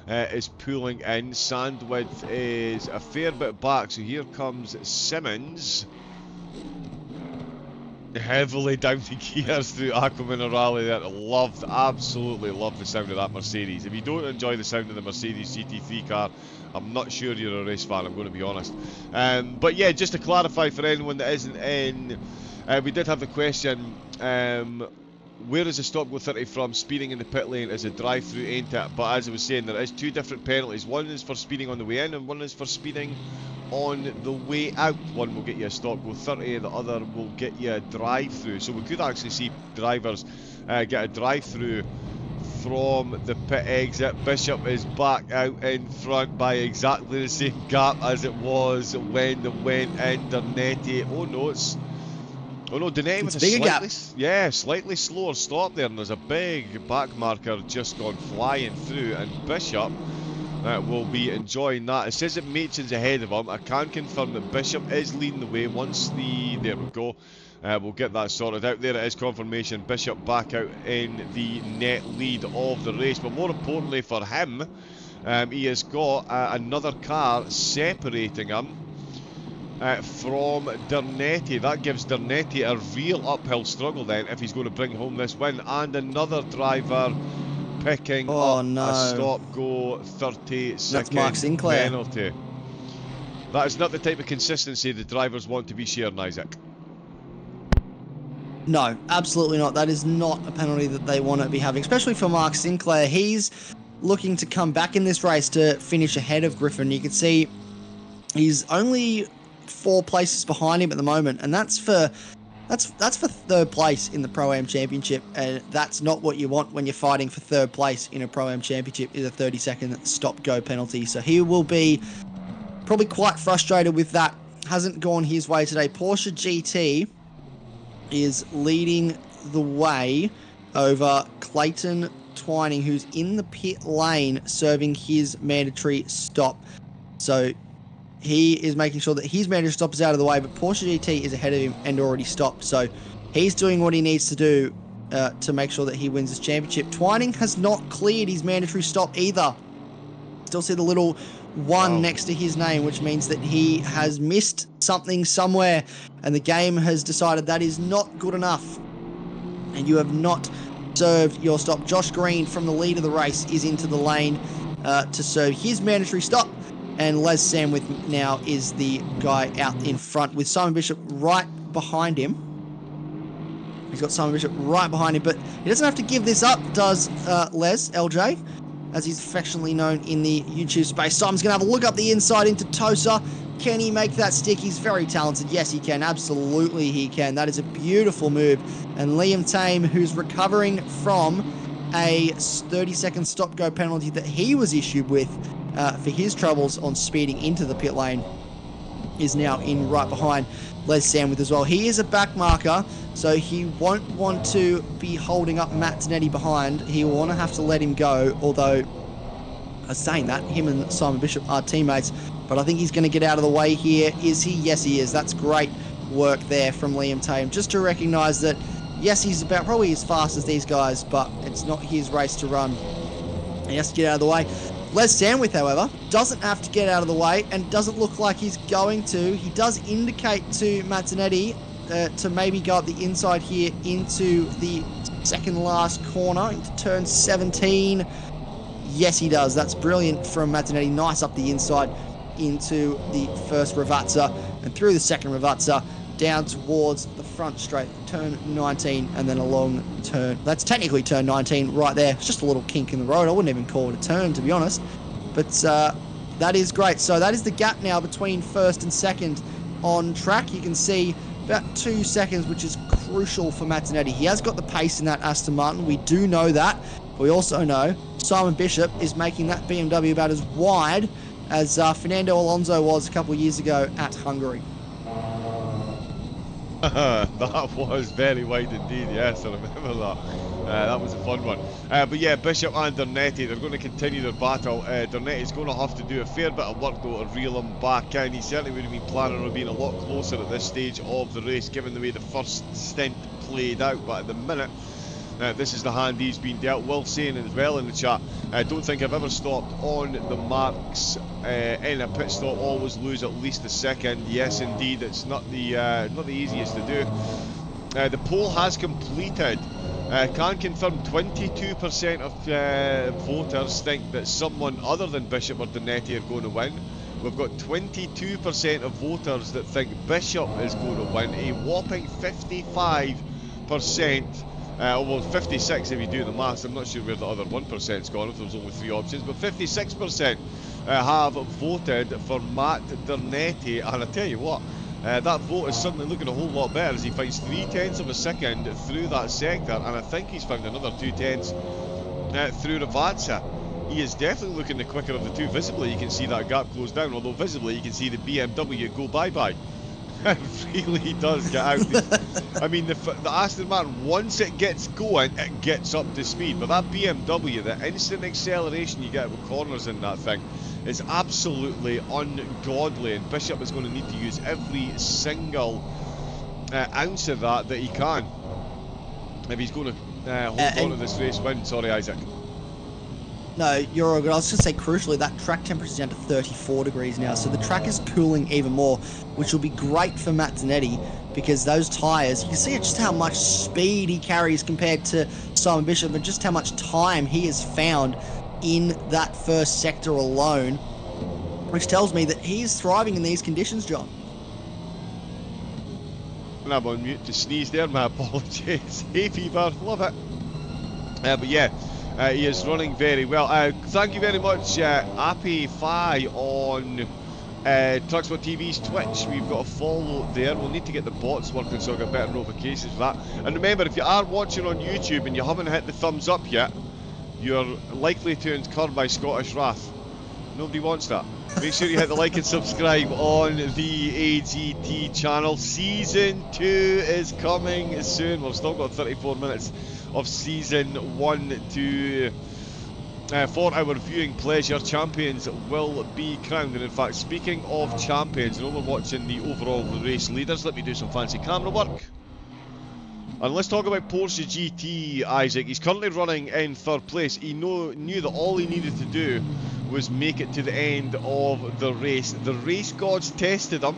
is pulling in. Sandwith is a fair bit back. So here comes Simmons. Heavily down the gears through Aqua Minerale there. Absolutely loved the sound of that Mercedes. If you don't enjoy the sound of the Mercedes GT3 car, I'm not sure you're a race fan, I'm going to be honest. But yeah, just to clarify for anyone that isn't in, we did have the question, where is the stop go 30 from? Speeding in the pit lane is a drive-through, ain't it? But as I was saying, there is 2 different penalties. One is for speeding on the way in, and one is for speeding on the way out. One will get you a stop go 30, the other will get you a drive-through. So we could actually see drivers get a drive-through from the pit exit. Bishop is back out in front by exactly the same gap as it was when they went in. Dernetti, Dernetti with a slightly slower stop there, and there's a big back marker just gone flying through, and Bishop will be enjoying that. It says that Machin's ahead of him. I can confirm that Bishop is leading the way once there we go. We'll get that sorted out. There it is, confirmation. Bishop back out in the net lead of the race. But more importantly for him, he has got another car separating him from Dernetti. That gives Dernetti a real uphill struggle then if he's going to bring home this win. And another driver picking Oh, up no. a stop-go 30-second Mark Sinclair. penalty. That is not the type of consistency the drivers want to be sharing, Isaac. No, absolutely not. That is not a penalty that they want to be having, especially for Mark Sinclair. He's looking to come back in this race to finish ahead of Griffin. You can see he's only 4 places behind him at the moment, and that's for third place in the Pro-Am Championship, and that's not what you want when you're fighting for third place in a Pro-Am Championship, is a 30-second stop-go penalty. So he will be probably quite frustrated with that. Hasn't gone his way today. Porsche GT is leading the way over Clayton Twining, who's in the pit lane serving his mandatory stop. So he is making sure that his mandatory stop is out of the way, but Porsche GT is ahead of him and already stopped. So he's doing what he needs to do to make sure that he wins this championship. Twining has not cleared his mandatory stop either. Still see the little 1 next to his name, which means that he has missed something somewhere, and the game has decided that is not good enough, and you have not served your stop. Josh Green from the lead of the race is into the lane to serve his mandatory stop, and Les Samwith now is the guy out in front with Simon Bishop right behind him. He's got Simon Bishop right behind him, but he doesn't have to give this up, does Les, LJ, as he's affectionately known in the YouTube space. Simon's going to have a look up the inside into Tosa. Can he make that stick? He's very talented. Yes, he can. Absolutely, he can. That is a beautiful move. And Liam Tame, who's recovering from a 30-second stop-go penalty that he was issued with for his troubles on speeding into the pit lane, is now in right behind Les Samwith as well. He is a back marker, so he won't want to be holding up Matt Zanetti behind. He will want to have to let him go, although, saying that, him and Simon Bishop are teammates, but I think he's going to get out of the way here. Is he? Yes, he is. That's great work there from Liam Tame, just to recognise that, yes, he's about probably as fast as these guys, but it's not his race to run. He has to get out of the way. Les Samwith, however, doesn't have to get out of the way and doesn't look like he's going to. He does indicate to Matt Zanetti to maybe go up the inside here into the second last corner, into turn 17. Yes, he does. That's brilliant from Matt Zanetti. Nice up the inside into the first Ravazza and through the second Ravazza down towards the front straight, turn 19, and then along turn, that's technically turn 19 right there. It's just a little kink in the road. I wouldn't even call it a turn, to be honest, but that is great. So that is the gap now between first and second on track. You can see about 2 seconds, which is crucial for Matt Zanetti. He has got the pace in that Aston Martin. We do know that. We also know Simon Bishop is making that BMW about as wide as Fernando Alonso was a couple of years ago at Hungary. That was very wide indeed, yes, I remember that. That was a fun one. But yeah, Bishop and Dernetti, they're going to continue their battle. Dernetti's going to have to do a fair bit of work though to reel him back in. He certainly would have been planning on being a lot closer at this stage of the race, given the way the first stint played out. But at the minute, this is the hand he's been dealt. Will saying as well in the chat, I don't think I've ever stopped on the marks in a pit stop, always lose at least a second. Yes indeed, it's not the easiest to do. The poll has completed. Can confirm 22% of voters think that someone other than Bishop or Dernetti are going to win. We've got 22% of voters that think Bishop is going to win. A whopping 55%. Well, 56 if you do the maths. I'm not sure where the other 1%'s gone, if there was only 3 options, but 56% have voted for Matt Dernetti, and I tell you what, that vote is suddenly looking a whole lot better as he finds 3/10 of a second through that sector, and I think he's found another 2/10 through Ravazza. He is definitely looking the quicker of the two. Visibly you can see that gap close down, although visibly you can see the BMW go bye-bye. It really does get out. I mean, the Aston Martin, once it gets going, it gets up to speed. But that BMW, the instant acceleration you get with corners in that thing, is absolutely ungodly. And Bishop is going to need to use every single ounce of that he can if he's going to hold on to this race win. Sorry, Isaac. No, you're all good. I was just going to say, crucially, that track temperature is down to 34 degrees now, so the track is cooling even more, which will be great for Matt Zanetti, because those tyres, you can see just how much speed he carries compared to Simon Bishop, and just how much time he has found in that first sector alone, which tells me that he is thriving in these conditions, John. And I'm on mute to sneeze there, my apologies. Hay fever, love it. But yeah, he is running very well. Thank you very much, Appy Fi on TrackSpotTV's Twitch. We've got a follow there. We'll need to get the bots working so I get better notifications for that. And remember, if you are watching on YouTube and you haven't hit the thumbs up yet, you're likely to incur my Scottish wrath. Nobody wants that. Make sure you hit the like and subscribe on the AGT channel. Season 2 is coming soon. We've still got 34 minutes of Season 1 to... for our viewing pleasure. Champions will be crowned. And in fact, speaking of champions, I know we're watching the overall race leaders. Let me do some fancy camera work. And let's talk about Porsche GT, Isaac. He's currently running in 3rd place. He knew that all he needed to do was make it to the end of the race. The race gods tested him.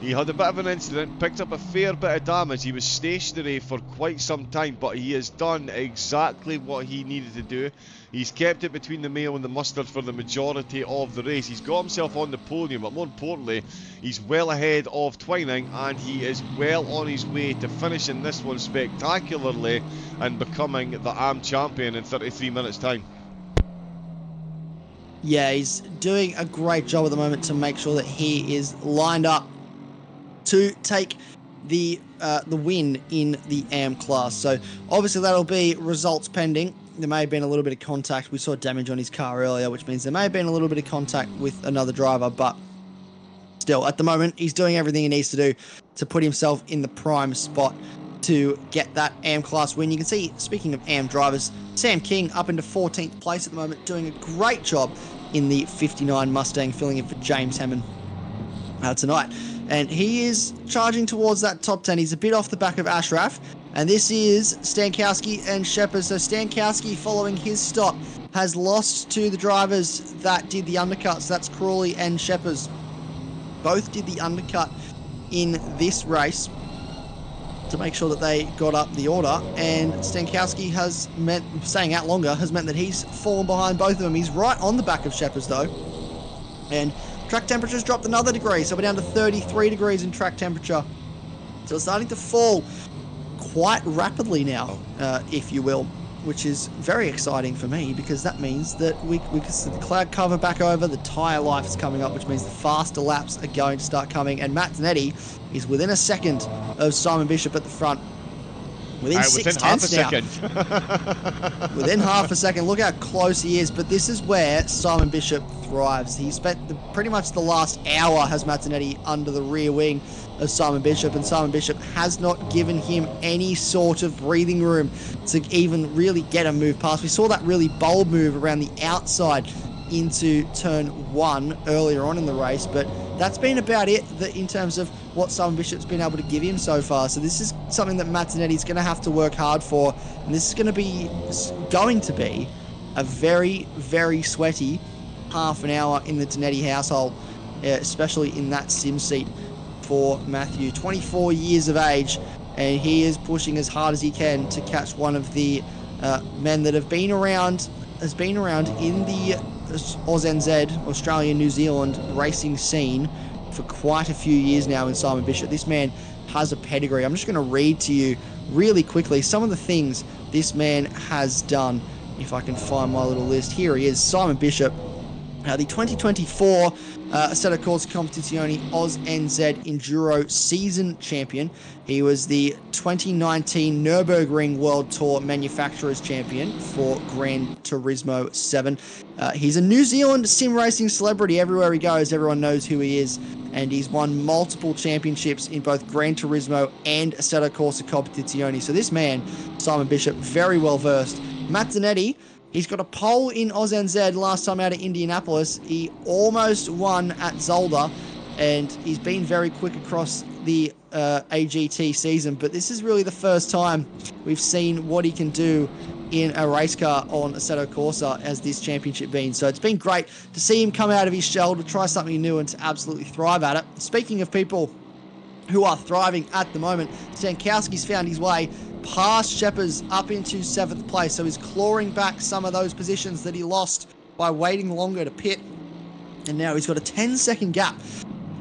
He had a bit of an incident, picked up a fair bit of damage. He was stationary for quite some time, but he has done exactly what he needed to do. He's kept it between the mail and the mustard for the majority of the race. He's got himself on the podium, but more importantly, he's well ahead of Twining, and he is well on his way to finishing this one spectacularly and becoming the AM champion in 33 minutes time. Yeah, he's doing a great job at the moment to make sure that he is lined up to take the win in the AM class. So obviously that'll be results pending. There may have been a little bit of contact. We saw damage on his car earlier, which means there may have been a little bit of contact with another driver, but still, at the moment, he's doing everything he needs to do to put himself in the prime spot to get that AM class win. You can see, speaking of AM drivers, Sam King up into 14th place at the moment, doing a great job in the 59 Mustang, filling in for James Hammond tonight. And he is charging towards that top 10. He's a bit off the back of Ashraf. And this is Stankowski and Shepard. So Stankowski, following his stop, has lost to the drivers that did the undercuts. That's Crawley and Shepard. Both did the undercut in this race to make sure that they got up the order. And Stankowski has meant, staying out longer, has meant that he's fallen behind both of them. He's right on the back of Shepard, though. And track temperature's dropped another degree, so we're down to 33 degrees in track temperature. So it's starting to fall quite rapidly now, if you will, which is very exciting for me, because that means that we can see the cloud cover back over, the tyre life is coming up, which means the faster laps are going to start coming, and Matt Zanetti is within a second of Simon Bishop at the front. Within half a second. Within half a second. Look how close he is. But this is where Simon Bishop thrives. He spent pretty much the last hour, has Matt Zanetti, under the rear wing of Simon Bishop. And Simon Bishop has not given him any sort of breathing room to even really get a move past. We saw that really bold move around the outside into turn 1 earlier on in the race, but that's been about it in terms of what Simon Bishop's been able to give him so far. So this is something that Matt Zanetti's going to have to work hard for, and this is going to be a very, very sweaty half an hour in the Zanetti household, especially in that sim seat for Matthew. 24 years of age, and he is pushing as hard as he can to catch one of the men that has been around in the AusNZ, Australia, New Zealand racing scene for quite a few years now in Simon Bishop. This man has a pedigree. I'm just going to read to you really quickly some of the things this man has done. If I can find my little list. Here he is, Simon Bishop, the 2024 Assetto Corsa Competizione AusNZ Enduro Season Champion. He was the 2019 Nürburgring World Tour Manufacturers Champion for Gran Turismo 7. He's a New Zealand sim racing celebrity. Everywhere he goes, everyone knows who he is. And he's won multiple championships in both Gran Turismo and Assetto Corsa Competizione. So this man, Simon Bishop, very well versed. Matt Zanetti, he's got a pole in AusNZ last time out of Indianapolis. He almost won at Zolder, and he's been very quick across the AGT season. But this is really the first time we've seen what he can do in a race car on Assetto Corsa as this championship been. So it's been great to see him come out of his shell, to try something new and to absolutely thrive at it. Speaking of people who are thriving at the moment. Stankowski's found his way past Sheppers up into 7th place, so he's clawing back some of those positions that he lost by waiting longer to pit. And now he's got a 10-second gap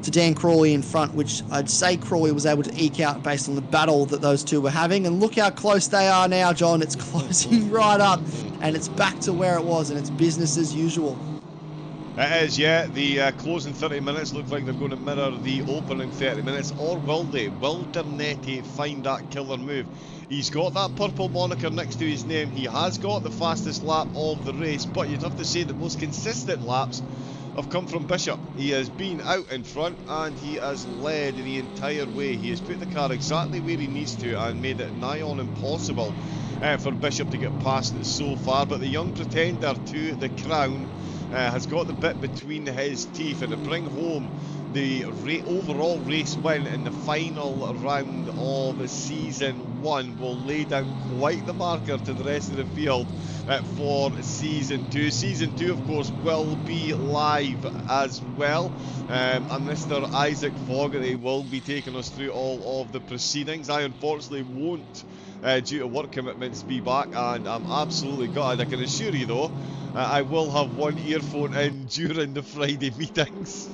to Dan Crawley in front, which I'd say Crawley was able to eke out based on the battle that those two were having. And look how close they are now, John. It's closing right up, and it's back to where it was, and it's business as usual. It is, yeah. The closing 30 minutes look like they're going to mirror the opening 30 minutes, or will they? Will Dernetti find that killer move? He's got that purple moniker next to his name. He has got the fastest lap of the race, but you'd have to say the most consistent laps have come from Bishop. He has been out in front and he has led the entire way. He has put the car exactly where he needs to and made it nigh on impossible for Bishop to get past it so far. But the young pretender to the crown has got the bit between his teeth, and to bring home the overall race win in the final round of season 1 will lay down quite the marker to the rest of the field for season 2. Season 2, of course, will be live as well, and Mr. Isaac Fogarty will be taking us through all of the proceedings. I unfortunately won't, due to work commitments, be back, and I'm absolutely gutted. I can assure you though, I will have one earphone in during the Friday meetings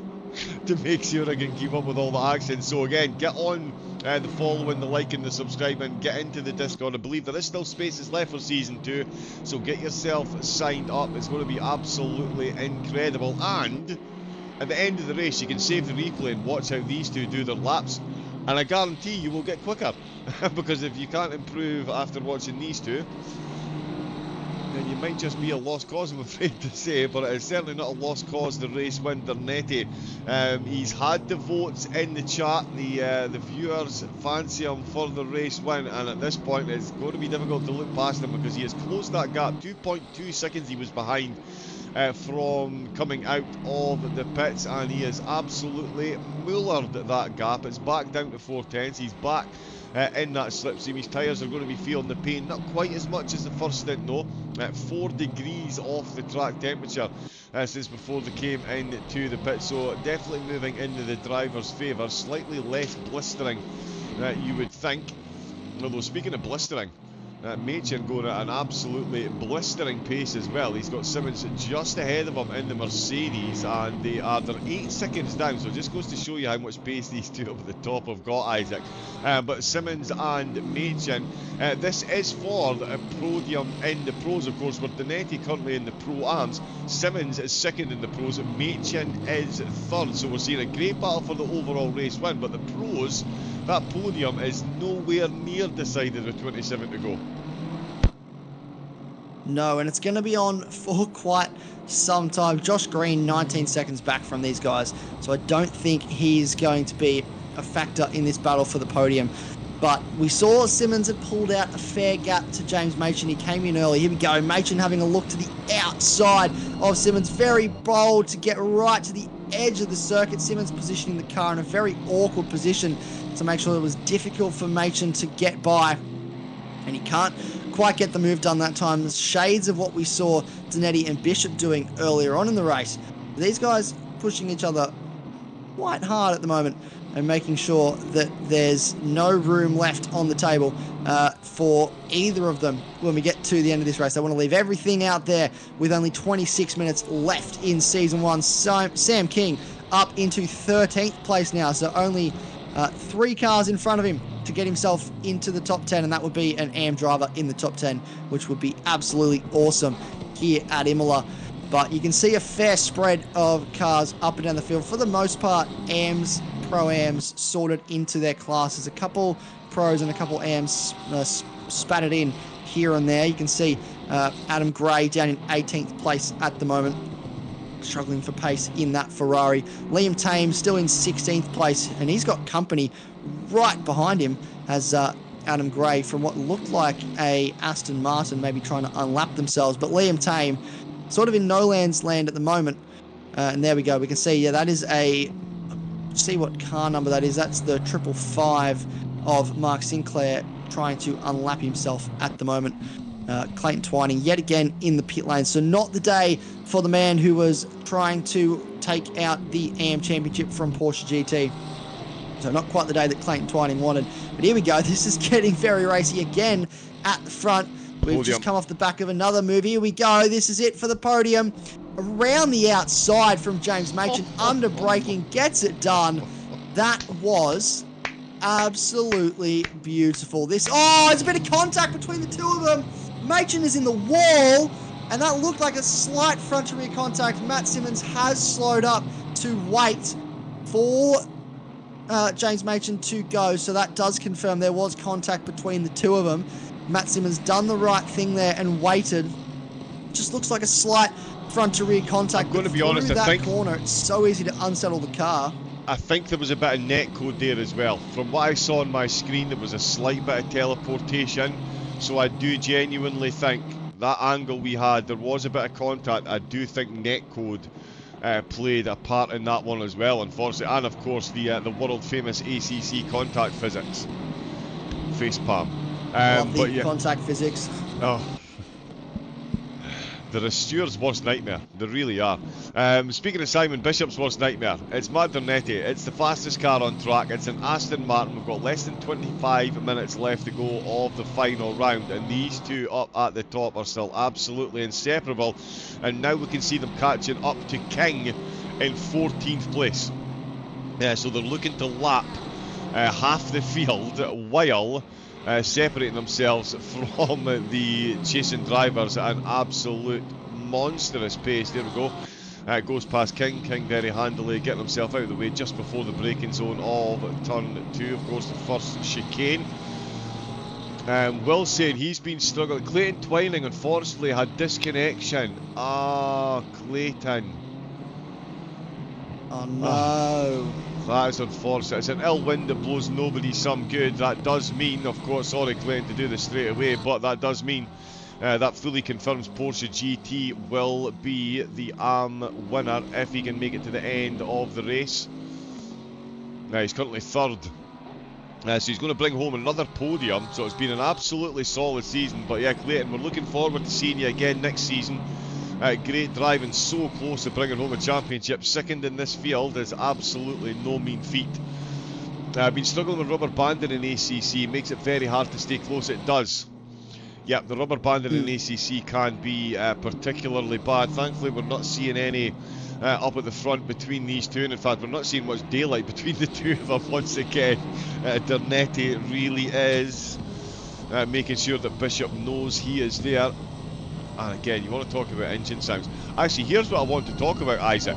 to make sure I can keep up with all the action. So again, get on the following, the liking, the subscribing, get into the Discord. I believe there is still spaces left for season 2, so get yourself signed up. It's going to be absolutely incredible, and at the end of the race you can save the replay and watch how these two do their laps, and I guarantee you will get quicker because if you can't improve after watching these two, then you might just be a lost cause, I'm afraid to say, but it is certainly not a lost cause, the race win, Dernetti. He's had the votes in the chat, the viewers fancy him for the race win, and at this point it's going to be difficult to look past him because he has closed that gap. 2.2 seconds he was behind from coming out of the pits, and he has absolutely mullered that gap. It's back down to 4/10. He's back in that slipstream. His tyres are going to be feeling the pain, not quite as much as the first stint though. 4 degrees off the track temperature since before they came into the pit, so definitely moving into the driver's favour. Slightly less blistering, you would think. Although speaking of blistering, Machin going at an absolutely blistering pace as well. He's got Simmons just ahead of him in the Mercedes, and they're 8 seconds down, so it just goes to show you how much pace these two up at the top have got, Isaac. But Simmons and Machin, this is for a podium in the pros, of course, with Dernetti currently in the Pro-Ams. Simmons is second in the pros, Machin is third, so we're seeing a great battle for the overall race win, but the pros, that podium is nowhere near decided with 27 to go. No, and it's going to be on for quite some time. Josh Green, 19 seconds back from these guys, so I don't think he's going to be a factor in this battle for the podium. But we saw Simmons had pulled out a fair gap to James Machin. He came in early. Here we go. Machin having a look to the outside of Simmons. Very bold to get right to the edge of the circuit. Simmons positioning the car in a very awkward position to make sure it was difficult for Machin to get by. And he can't quite get the move done that time. There's shades of what we saw Dernetti and Bishop doing earlier on in the race. These guys pushing each other quite hard at the moment and making sure that there's no room left on the table for either of them when we get to the end of this race. I want to leave everything out there with only 26 minutes left in Season 1. Sam King up into 13th place now, so only 3 cars in front of him to get himself into the top 10, and that would be an AM driver in the top 10, which would be absolutely awesome here at Imola. But you can see a fair spread of cars up and down the field. For the most part, AMs, Pro-Ams sorted into their classes. A couple Pros and a couple AMs spattered in here and there. You can see Adam Gray down in 18th place at the moment, struggling for pace in that Ferrari. Liam Tame still in 16th place, and he's got company right behind him as Adam Gray from what looked like a Aston Martin, maybe trying to unlap themselves. But Liam Tame sort of in no land's land at the moment. And there we go. We can see, yeah, that is see what car number that is. That's the 555 of Mark Sinclair trying to unlap himself at the moment. Clayton Twining yet again in the pit lane. So not the day for the man who was trying to take out the AM Championship from Porsche GT. So not quite the day that Clayton Twining wanted. But here we go. This is getting very racy again at the front. We've just come off the back of another move. Here we go. This is it for the podium. Around the outside from James Machen. Under braking. Gets it done. That was absolutely beautiful. There's a bit of contact between the two of them. Machen is in the wall. And that looked like a slight front to rear contact. Matt Simmons has slowed up to wait for James Machen to go. So that does confirm there was contact between the two of them. Matt Simmons done the right thing there and waited. Just looks like a slight front to rear contact. I'm going to be honest, I think corner, it's so easy to unsettle the car. I think there was a bit of net code there as well. From what I saw on my screen, there was a slight bit of teleportation. So I do genuinely think that angle we had, there was a bit of contact. I do think net code played a part in that one as well, unfortunately. And of course the world famous ACC contact physics. Facepalm. But yeah, contact physics. Oh. They're a steward's worst nightmare. They really are. Speaking of Simon Bishop's worst nightmare, it's Matt Dernetti. It's the fastest car on track. It's an Aston Martin. We've got less than 25 minutes left to go of the final round, and these two up at the top are still absolutely inseparable. And now we can see them catching up to King in 14th place. So they're looking to lap half the field while separating themselves from the chasing drivers at an absolute monstrous pace. There we go. Goes past King. King very handily getting himself out of the way just before the braking zone of turn 2. Of course, the first chicane. Will saying he's been struggling. Clayton Twining unfortunately had disconnection. Clayton. Oh no. That is unfortunate. It's an ill wind that blows nobody some good. That does mean, of course, sorry Clayton to do this straight away, but that does mean that fully confirms Porsche GT will be the ARM winner if he can make it to the end of the race. Now he's currently third. So he's going to bring home another podium. So it's been an absolutely solid season. But yeah, Clayton, we're looking forward to seeing you again next season. Great driving, so close to bringing home a championship. Second in this field is absolutely no mean feat. Been struggling with rubber banding in ACC, makes it very hard to stay close. It does. Yep, the rubber banding in ACC can be particularly bad. Thankfully, we're not seeing any up at the front between these two. And in fact, we're not seeing much daylight between the two of them once again. Dernetti really is making sure that Bishop knows he is there. And again, you want to talk about engine sounds. Actually, here's what I want to talk about, Isaac.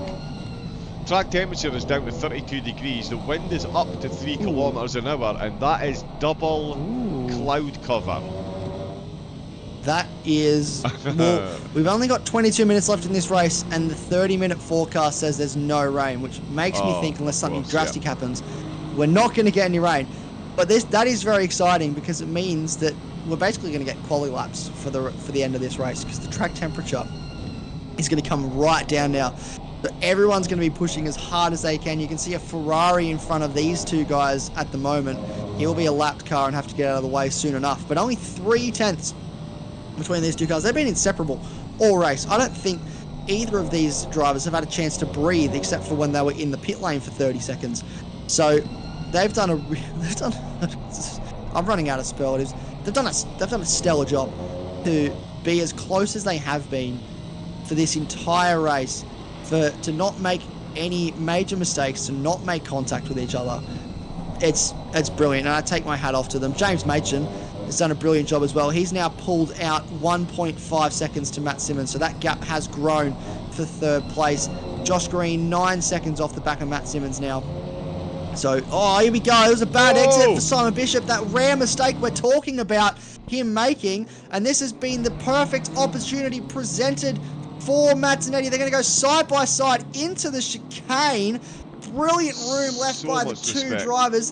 Track temperature is down to 32 degrees. The wind is up to 3 kilometres an hour, and that is double cloud cover. That is... Well, we've only got 22 minutes left in this race, and the 30-minute forecast says there's no rain, which makes me think, unless something drastic happens, we're not going to get any rain. But that is very exciting, because it means that we're basically going to get quali laps for the end of this race, because the track temperature is going to come right down now. So everyone's going to be pushing as hard as they can. You can see a Ferrari in front of these two guys at the moment. He'll be a lapped car and have to get out of the way soon enough. But only 3/10 between these two cars. They've been inseparable all race. I don't think either of these drivers have had a chance to breathe, except for when they were in the pit lane for 30 seconds. So they've done I'm running out of superlatives. They've done a stellar job to be as close as they have been for this entire race, to not make any major mistakes, to not make contact with each other. It's brilliant, and I take my hat off to them. James Machen has done a brilliant job as well. He's now pulled out 1.5 seconds to Matt Simmons, so that gap has grown for third place. Josh Green 9 seconds off the back of Matt Simmons now. So, here we go. It was a bad exit for Simon Bishop. That rare mistake we're talking about him making. And this has been the perfect opportunity presented for Matt Dernetti. They're going to go side by side into the chicane. Brilliant room left by the two drivers.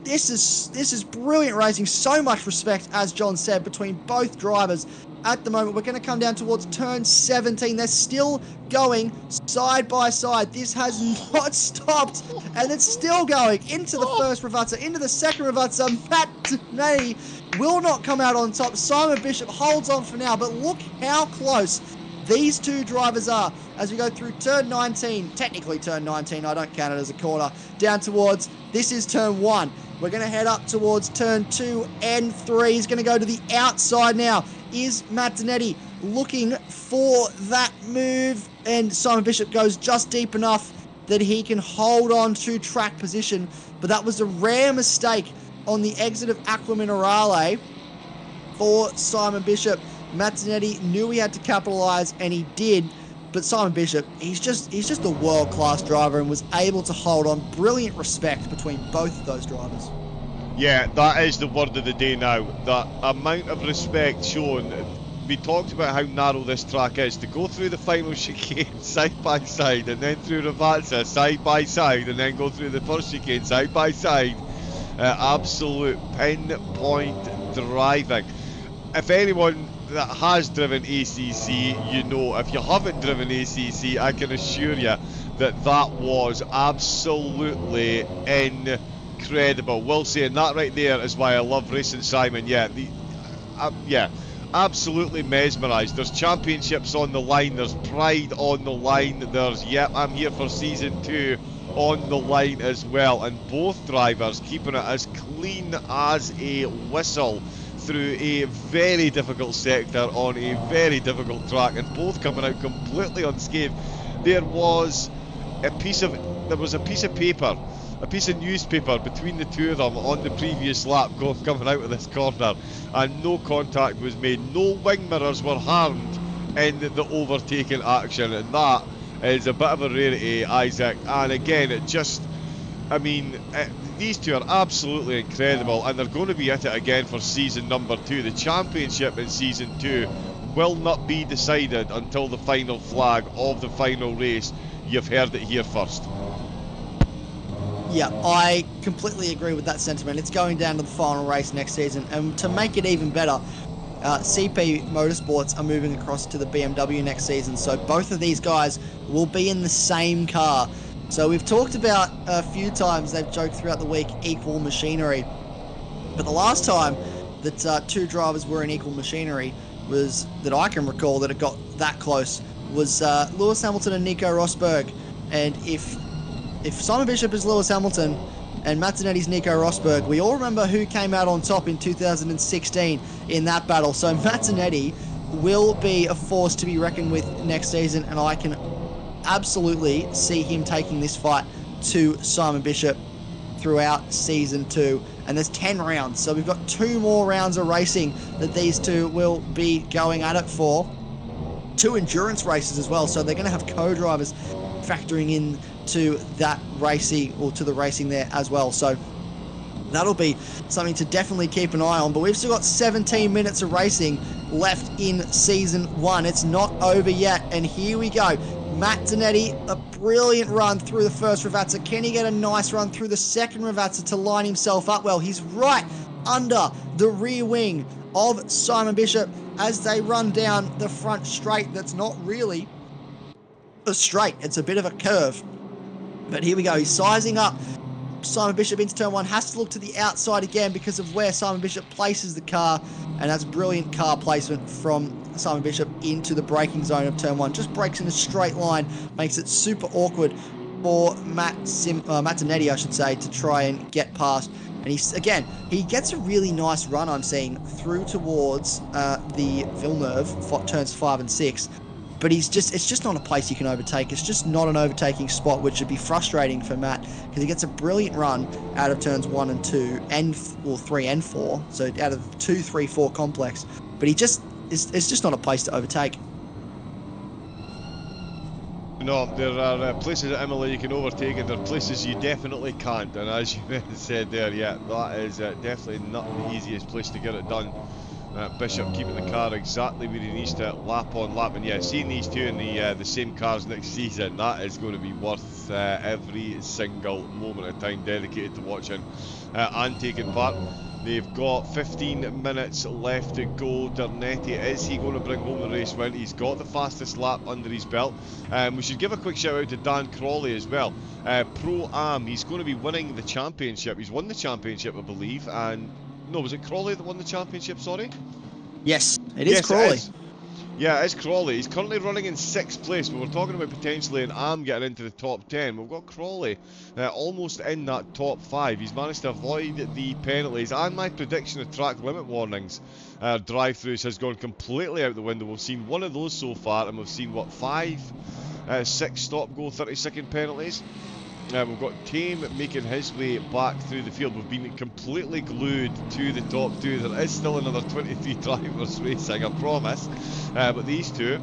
This is brilliant racing. So much respect, as John said, between both drivers. At the moment, we're going to come down towards turn 17. They're still going side by side. This has not stopped, and it's still going into the first Ravazza, into the second Ravazza. Matt Dernetti will not come out on top. Simon Bishop holds on for now, but look how close these two drivers are, as we go through turn 19, technically turn 19, I don't count it as a corner, down towards, this is turn 1. We're going to head up towards turn 2 and 3. He's going to go to the outside now. Is Matt Zanetti looking for that move? And Simon Bishop goes just deep enough that he can hold on to track position. But that was a rare mistake on the exit of Aqua Minerale for Simon Bishop. Matt Zanetti knew he had to capitalise, and he did. But Simon Bishop, he's just a world-class driver and was able to hold on. Brilliant respect between both of those drivers. Yeah, that is the word of the day now. The amount of respect shown. We talked about how narrow this track is. To go through the final chicane side by side, and then through Ravazza side by side, and then go through the first chicane side by side. Absolute pinpoint driving. If anyone that has driven ACC, you know. If you haven't driven ACC, I can assure you that that was absolutely incredible. Will saying that right there is why I love racing Simon. Yeah, absolutely mesmerised. There's championships on the line, there's pride on the line, there's I'm here for season 2 on the line as well, and both drivers keeping it as clean as a whistle through a very difficult sector on a very difficult track, and both coming out completely unscathed. There was a piece of paper, a piece of newspaper between the two of them on the previous lap coming out of this corner, and no contact was made. No wing mirrors were harmed in the overtaking action, and that is a bit of a rarity, Isaac. And again, these two are absolutely incredible, and they're going to be at it again for season number 2. The championship in season 2 will not be decided until the final flag of the final race. You've heard it here first. Yeah, I completely agree with that sentiment. It's going down to the final race next season, and to make it even better, CP Motorsports are moving across to the BMW next season, so both of these guys will be in the same car. So we've talked about a few times, they've joked throughout the week, equal machinery. But the last time that two drivers were in equal machinery was, that I can recall, that it got that close, was Lewis Hamilton and Nico Rosberg. And if Simon Bishop is Lewis Hamilton and Matt Zanetti's Nico Rosberg, we all remember who came out on top in 2016 in that battle. So Matt Zanetti will be a force to be reckoned with next season, and I can absolutely see him taking this fight to Simon Bishop throughout season 2. And there's 10 rounds, so we've got 2 more rounds of racing that these two will be going at it for. 2 endurance races as well, so they're going to have co-drivers factoring in to that racing, or to the racing there as well. So that'll be something to definitely keep an eye on. But we've still got 17 minutes of racing left in season 1. It's not over yet, and here we go. Matt Zanetti, a brilliant run through the first Ravazza. Can he get a nice run through the second Ravazza to line himself up well? He's right under the rear wing of Simon Bishop as they run down the front straight. That's not really a straight, it's a bit of a curve. But here we go, he's sizing up Simon Bishop into turn 1, has to look to the outside again because of where Simon Bishop places the car, and that's brilliant car placement from Simon Bishop into the braking zone of turn 1. Just brakes in a straight line, makes it super awkward for Matt Zanetti, I should say, to try and get past. And he gets a really nice run, I'm seeing, through towards the Villeneuve for turns 5 and 6. But it's just not a place you can overtake. It's just not an overtaking spot, which would be frustrating for Matt, because he gets a brilliant run out of turns 1 and 2, and 3 and 4. So out of 2, 3, 4 complex. But it's just not a place to overtake. No, there are places at Imola you can overtake, and there are places you definitely can't. And as you said there, yeah, that is definitely not the easiest place to get it done. Bishop keeping the car exactly where he needs to, lap on lap. And yeah, seeing these two in the same cars next season, that is going to be worth every single moment of time dedicated to watching and taking part. They've got 15 minutes left to go. Dernetti, is he going to bring home the race win? He's got the fastest lap under his belt. We should give a quick shout out to Dan Crawley as well. Pro-Am, he's going to be winning the championship. He's won the championship, I believe, and no, was it Crawley that won the championship, sorry? Yes, it is Crawley. Yeah, it's Crawley. He's currently running in 6th place, but we're talking about potentially an Am getting into the top 10. We've got Crawley almost in that top 5. He's managed to avoid the penalties, and my prediction of track limit warnings, drive-throughs, has gone completely out the window. We've seen one of those so far, and we've seen, what, 6 stop-go 30-second penalties. We've got Tame making his way back through the field. We've been completely glued to the top 2. There is still another 23 drivers racing, I promise. But these two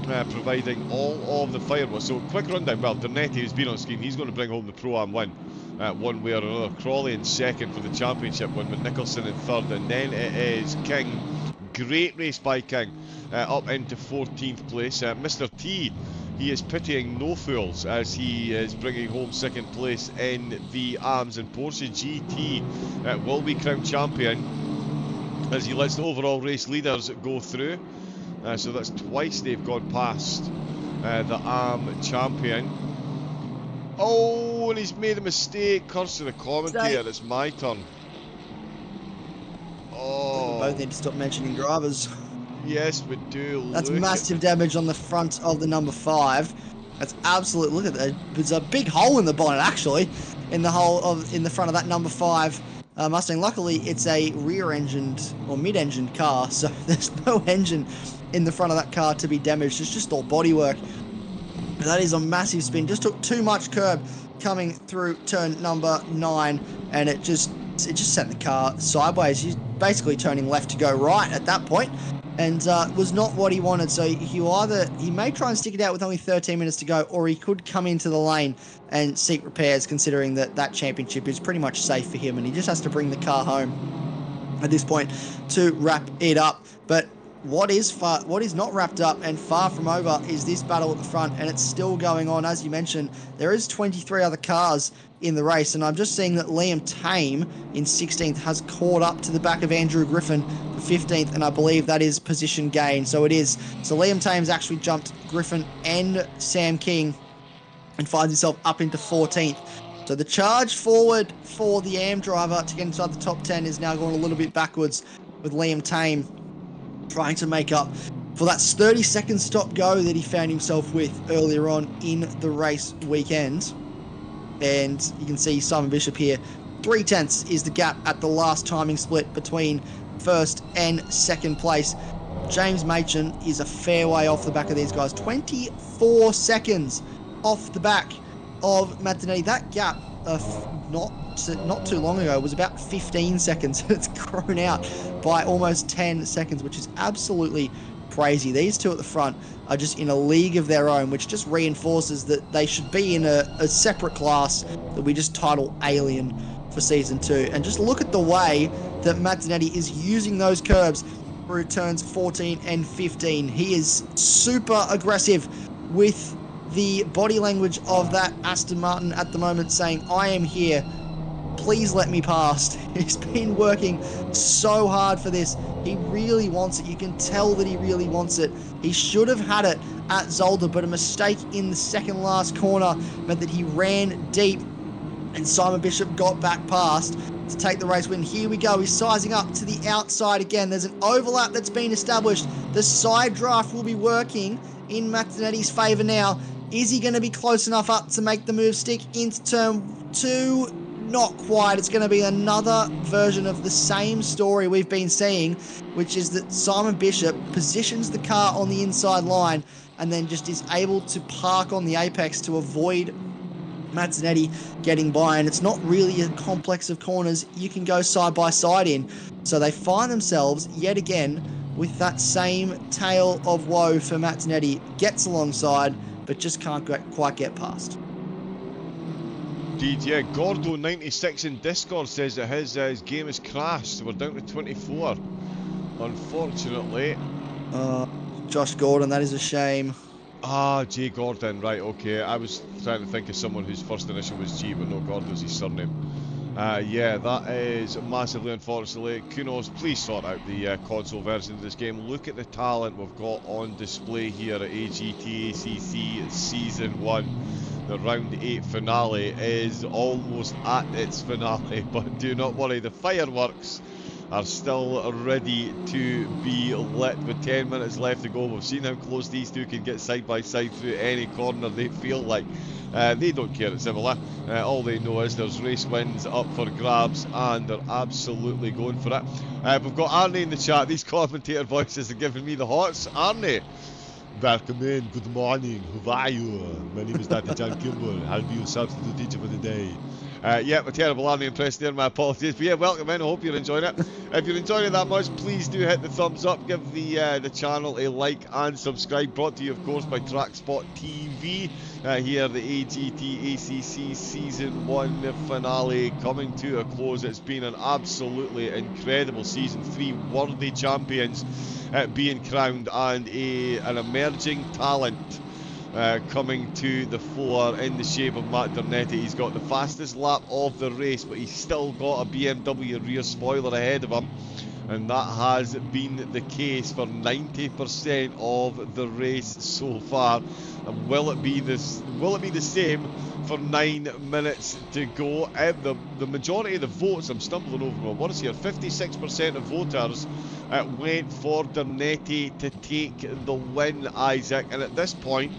providing all of the fireworks. So, quick rundown. Well, Dernetti, who's been on screen, he's going to bring home the Pro-Am win. One way or another. Crawley in 2nd for the championship win, with Nicholson in 3rd. And then it is King. Great race by King. Up into 14th place. Mr. T, he is pitying no fools as he is bringing home 2nd place in the AMS, and Porsche GT will be crowned champion as he lets the overall race leaders go through. So that's twice they've gone past the AM champion. Oh, and he's made a mistake. Curse to the commentator, it's my turn. Oh. We both need to stop mentioning drivers. Yes, we do. That's massive damage on the front of the number 5. That's absolute. Look at that. There's a big hole in the bonnet, actually, in the front of that number 5 Mustang. Luckily, it's a rear-engined or mid-engined car, so there's no engine in the front of that car to be damaged. It's just all bodywork. That is a massive spin. Just took too much curb coming through turn number 9, and it just sent the car sideways. He's basically turning left to go right at that point. And was not what he wanted. So he may try and stick it out with only 13 minutes to go, or he could come into the lane and seek repairs, considering that championship is pretty much safe for him, and he just has to bring the car home at this point to wrap it up. But what is not wrapped up and far from over is this battle at the front, and it's still going on. As you mentioned, there is 23 other cars in the race, and I'm just seeing that Liam Tame in 16th has caught up to the back of Andrew Griffin for 15th, and I believe that is position gain. So it is. So Liam Tame's actually jumped Griffin and Sam King and finds himself up into 14th. So the charge forward for the AM driver to get inside the top 10 is now going a little bit backwards, with Liam Tame trying to make up for that 30-second stop go that he found himself with earlier on in the race weekend. And you can see Simon Bishop here. 0.3 is the gap at the last timing split between 1st and 2nd place. James Machen is a fair way off the back of these guys. 24 seconds off the back of Matt Donetti. That gap, not too long ago, was about 15 seconds. It's grown out by almost 10 seconds, which is absolutely crazy. These two at the front are just in a league of their own, which just reinforces that they should be in a separate class that we just title Alien for Season 2. And just look at the way that Matt Donetti is using those curbs through turns 14 and 15. He is super aggressive with the body language of that Aston Martin at the moment, saying, I am here, please let me past. He's been working so hard for this. He really wants it. You can tell that he really wants it. He should have had it at Zolder, but a mistake in the second last corner meant that he ran deep, and Simon Bishop got back past to take the race win. Here we go. He's sizing up to the outside again. There's an overlap that's been established. The side draft will be working in Matt Donetti's favour now. Is he going to be close enough up to make the move stick into turn 2? Not quite. It's going to be another version of the same story we've been seeing, which is that Simon Bishop positions the car on the inside line and then just is able to park on the apex to avoid Matt Donetti getting by. And it's not really a complex of corners you can go side by side in. So they find themselves yet again with that same tale of woe for Matt Donetti. Gets alongside, but just can't quite get past. Indeed, yeah. Gordo96 in Discord says that his game has crashed, so we're down to 24. Unfortunately. Josh Gordon, that is a shame. Ah, Jay Gordon, right, okay. I was trying to think of someone whose first initial was G, but no, Gordon's his surname. Yeah, that is massively unfortunately. Kunos, please sort out the console version of this game. Look at the talent we've got on display here at AGT ACC Season 1. The Round 8 finale is almost at its finale, but do not worry, the fireworks are still ready to be lit with 10 minutes left to go. We've seen how close these two can get side by side through any corner they feel like. They don't care at Imola. All they know is there's race wins up for grabs, and they're absolutely going for it. We've got Arnie in the chat. These commentator voices are giving me the hots. Arnie, welcome in. Good morning. How are you? My name is Dr. John Kimball. I'll be your substitute teacher for the day. Yeah, a terrible Arnie impression there, my apologies. But yeah, welcome in, I hope you're enjoying it. If you're enjoying it that much, please do hit the thumbs up, give the channel a like and subscribe. Brought to you, of course, by TrackSpotTV. Here, the AGT ACC Season 1 finale coming to a close. It's been an absolutely incredible season. 3 worthy champions being crowned, and an emerging talent coming to the fore in the shape of Matt Dernetti. He's got the fastest lap of the race, but he's still got a BMW rear spoiler ahead of him, and that has been the case for 90% of the race so far. And will it be the same for 9 minutes to go? The majority of the votes, I'm stumbling over my words here, 56% of voters went for Dernetti to take the win, Isaac, and at this point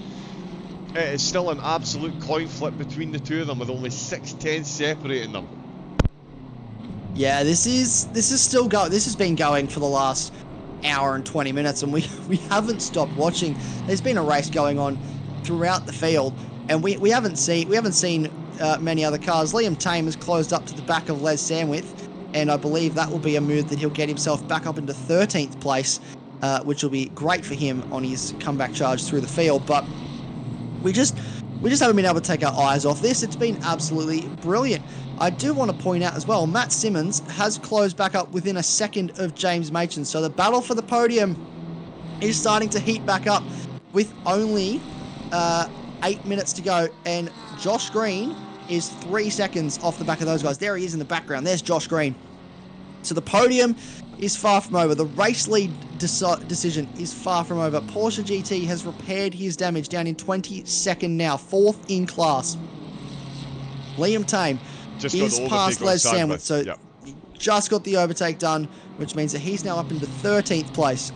it is still an absolute coin flip between the two of them, with only 6 tenths separating them. Yeah, this is still going. This has been going for the last hour and 20 minutes, and we haven't stopped watching. There's been a race going on throughout the field, and we haven't seen many other cars. Liam Tame has closed up to the back of Les Sandwith, and I believe that will be a move that he'll get himself back up into 13th place, which will be great for him on his comeback charge through the field. But we just haven't been able to take our eyes off this. It's been absolutely brilliant. I do want to point out as well, Matt Simmons has closed back up within a second of James Machen. So the battle for the podium is starting to heat back up with only 8 minutes to go. And Josh Green is 3 seconds off the back of those guys. There he is in the background. There's Josh Green. So the podium is far from over. The race lead decision is far from over. Porsche GT has repaired his damage, down in 22nd now, 4th in class. Liam Tame is past Les Sandwich, so yep. He just got the overtake done, which means that he's now up into 13th place.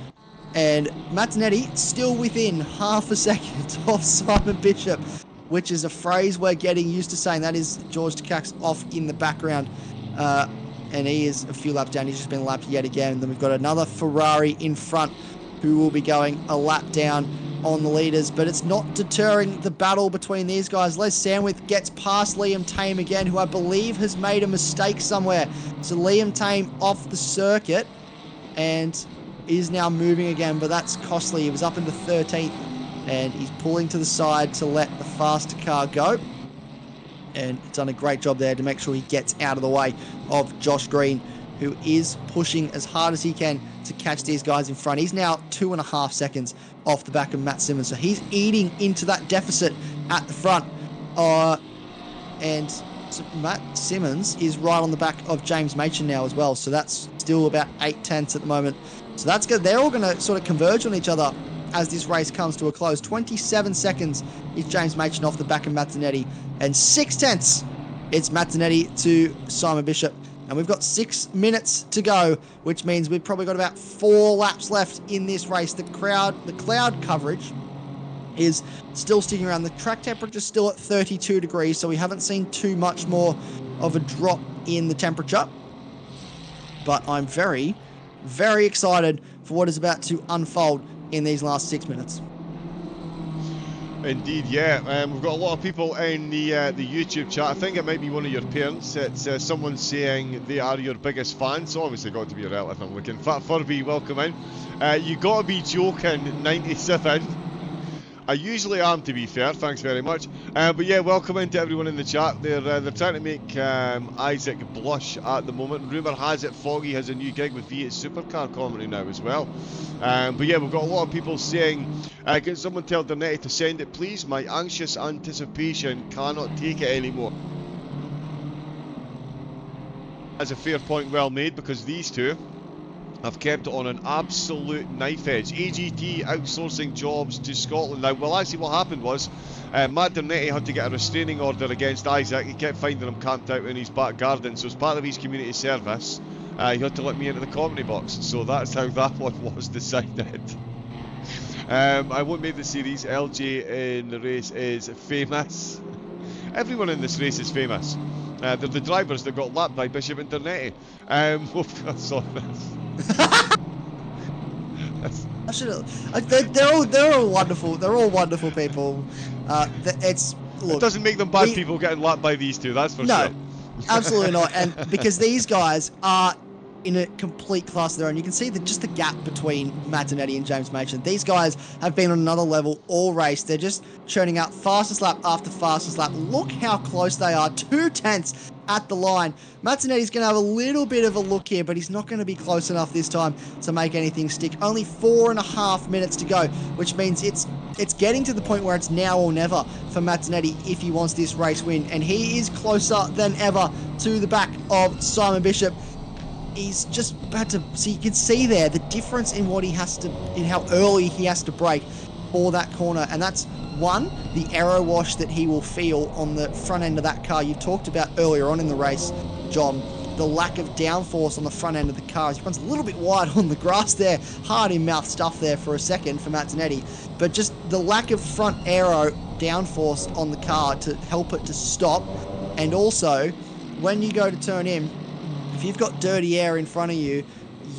And Matt Dernetti still within half a second of Simon Bishop, which is a phrase we're getting used to saying. That is George Takacs off in the background. And he is a few laps down. He's just been lapped yet again. And then we've got another Ferrari in front who will be going a lap down on the leaders. But it's not deterring the battle between these guys. Les Sandwith gets past Liam Tame again, who I believe has made a mistake somewhere. So Liam Tame off the circuit and is now moving again, but that's costly. He was up into 13th, and he's pulling to the side to let the faster car go. And done a great job there to make sure he gets out of the way of Josh Green, who is pushing as hard as he can to catch these guys in front. He's now 2.5 seconds off the back of Matt Simmons, so he's eating into that deficit at the front. And so Matt Simmons is right on the back of James Machen now as well, so that's still about 8 tenths at the moment. So that's good. They're all going to sort of converge on each other as this race comes to a close. 27 seconds is James Machen off the back of Matt Dernetti, and 6 tenths it's Matt Dernetti to Simon Bishop. And we've got 6 minutes to go, which means we've probably got about 4 laps left in this race. The cloud coverage is still sticking around. The track temperature is still at 32 degrees, so we haven't seen too much more of a drop in the temperature. But I'm very, very excited for what is about to unfold in these last 6 minutes. Indeed, yeah. We've got a lot of people in the YouTube chat. I think it might be one of your parents. It's someone saying they are your biggest fan. So obviously got to be a relative. I'm looking. Fat Furby, welcome in. You got to be joking, 97. I usually am, to be fair. Thanks very much. But yeah, welcome in to everyone in the chat. They're trying to make Isaac blush at the moment. Rumour has it Foggy has a new gig with V8 Supercar commentary now as well. But yeah, we've got a lot of people saying, can someone tell Dernetti to send it, please? My anxious anticipation cannot take it anymore. That's a fair point, well made, because these two have kept it on an absolute knife edge. AGT outsourcing jobs to Scotland. Now, well, actually what happened was Matt Dernetti had to get a restraining order against Isaac. He kept finding him camped out in his back garden, so as part of his community service, he had to let me into the comedy box, so that's how that one was decided. I won't make the series. LJ in the race is famous. Everyone in this race is famous. They're the drivers that got lapped by Bishop and Ternetti. Sorry. I should. They're all wonderful. They're all wonderful people. Look, it doesn't make them bad people getting lapped by these two. That's for sure. No, absolutely not. And because these guys are in a complete class of their own. You can see just the gap between Mazzanetti and James Machen. These guys have been on another level all race. They're just churning out fastest lap after fastest lap. Look how close they are. 2/10 at the line. Mazzanetti's going to have a little bit of a look here, but he's not going to be close enough this time to make anything stick. Only 4.5 minutes to go, which means it's getting to the point where it's now or never for Mazzanetti if he wants this race win. And he is closer than ever to the back of Simon Bishop. He's just had to see, you can see there the difference in what he has to, in how early he has to brake for that corner. And that's one, the aero wash that he will feel on the front end of that car. You talked about earlier on in the race, John, the lack of downforce on the front end of the car. He runs a little bit wide on the grass there, hard in mouth stuff there for a second for Mazzanetti, but just the lack of front aero downforce on the car to help it to stop. And also, when you go to turn in, if you've got dirty air in front of you,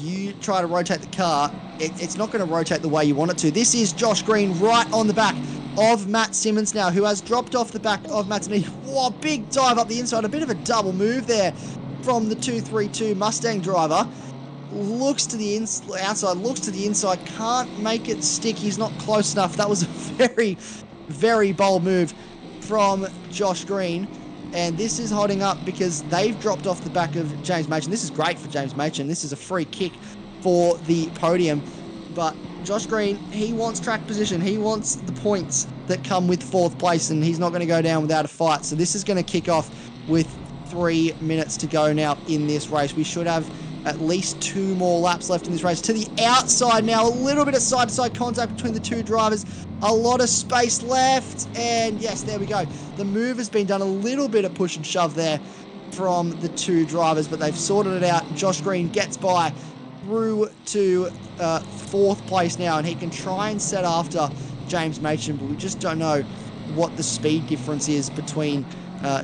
you try to rotate the car, it's not going to rotate the way you want it to. This is Josh Green right on the back of Matt Simmons now, who has dropped off the back of Mazzanetti. Whoa, big dive up the inside, a bit of a double move there from the 232 Mustang driver. Looks to the outside, looks to the inside, can't make it stick. He's not close enough. That was a very, very bold move from Josh Green. And this is holding up because they've dropped off the back of James Machen. This is great for James Machen. This is a free kick for the podium. But Josh Green, he wants track position. He wants the points that come with fourth place, and he's not going to go down without a fight. So this is going to kick off with 3 minutes to go now in this race. We should have at least 2 more laps left in this race. To the outside now, a little bit of side-to-side contact between the two drivers. A lot of space left, and yes, there we go. The move has been done, a little bit of push and shove there from the two drivers, but they've sorted it out. Josh Green gets by through to fourth place now, and he can try and set after James Machen, but we just don't know what the speed difference is between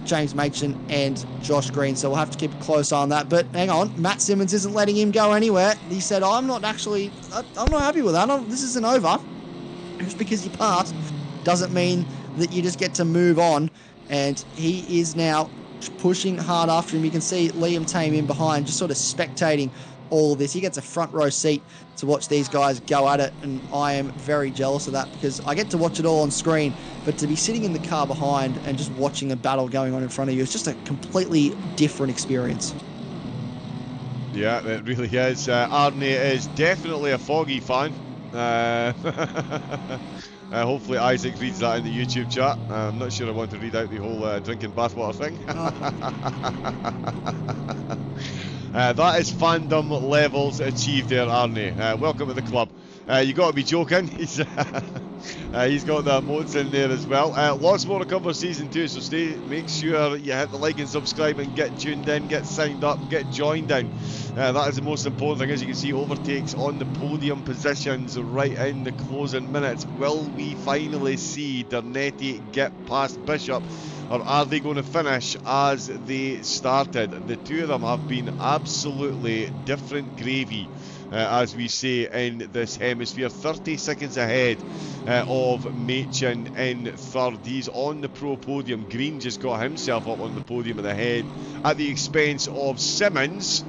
James Machen and Josh Green, so we'll have to keep a close eye on that. But hang on, Matt Simmons isn't letting him go anywhere. He said, I'm not happy with that. This isn't over. Just because you passed doesn't mean that you just get to move on. And he is now pushing hard after him. You can see Liam Tame in behind, just sort of spectating all of this. He gets a front row seat to watch these guys go at it, and I am very jealous of that because I get to watch it all on screen, but to be sitting in the car behind and just watching a battle going on in front of you, it's just a completely different experience. Yeah, it really is. Arnie is definitely a Foggy fan. Hopefully Isaac reads that in the YouTube chat. I'm not sure I want to read out the whole drinking bathwater thing. That is fandom levels achieved there, Arnie. Welcome to the club. You got to be joking. He's got the emotes in there as well. Lots more to cover season 2, so make sure you hit the like and subscribe and get tuned in, get signed up, get joined in. That is the most important thing. As you can see, overtakes on the podium positions right in the closing minutes. Will we finally see Ternetti get past Bishop, or are they going to finish as they started? The two of them have been absolutely different gravy, as we say in this hemisphere. 30 seconds ahead of Machen in third. He's on the pro podium. Green just got himself up on the podium at the head at the expense of Simmons,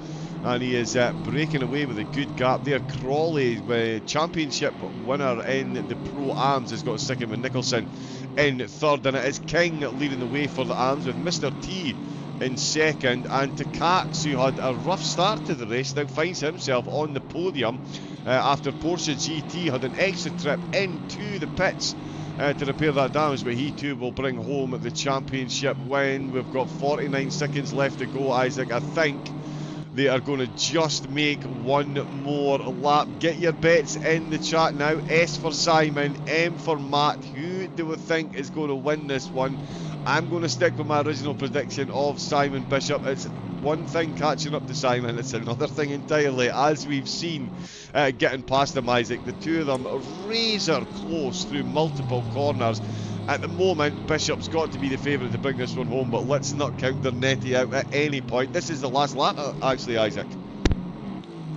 and he is breaking away with a good gap there. Crawley, championship winner in the Pro-Ams, has got second with Nicholson in third, and it is King leading the way for the Ams with Mr. T in second, and Takax, who had a rough start to the race, now finds himself on the podium after Porsche GT had an extra trip into the pits to repair that damage, but he too will bring home the championship win. We've got 49 seconds left to go, Isaac. I think they are going to just make one more lap. Get your bets in the chat now. S for Simon, M for Matt. Who do we think is going to win this one? I'm going to stick with my original prediction of Simon Bishop. It's one thing catching up to Simon, it's another thing entirely. As we've seen getting past them, Isaac, the two of them are razor close through multiple corners. At the moment, Bishop's got to be the favourite to bring this one home, but let's not count their netty out at any point. This is the last lap, actually, Isaac.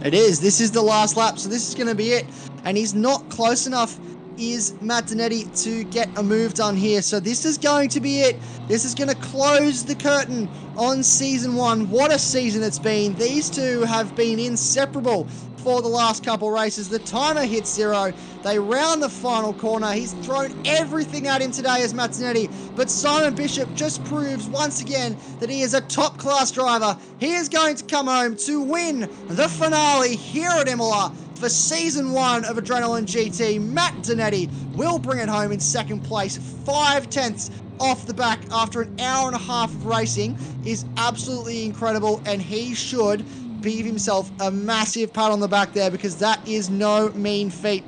It is. This is the last lap, so this is going to be it. And he's not close enough, is Matt Donetti, to get a move done here. So this is going to be it. This is going to close the curtain on Season 1. What a season it's been. These two have been inseparable for the last couple races. The timer hits 0. They round the final corner. He's thrown everything at him today as Matt Donetti, but Simon Bishop just proves once again that he is a top-class driver. He is going to come home to win the finale here at Imola for Season 1 of Adrenaline GT. Matt Donetti will bring it home in second place. 5/10 off the back after an hour and a half of racing is absolutely incredible, and he should give himself a massive pat on the back there, because that is no mean feat,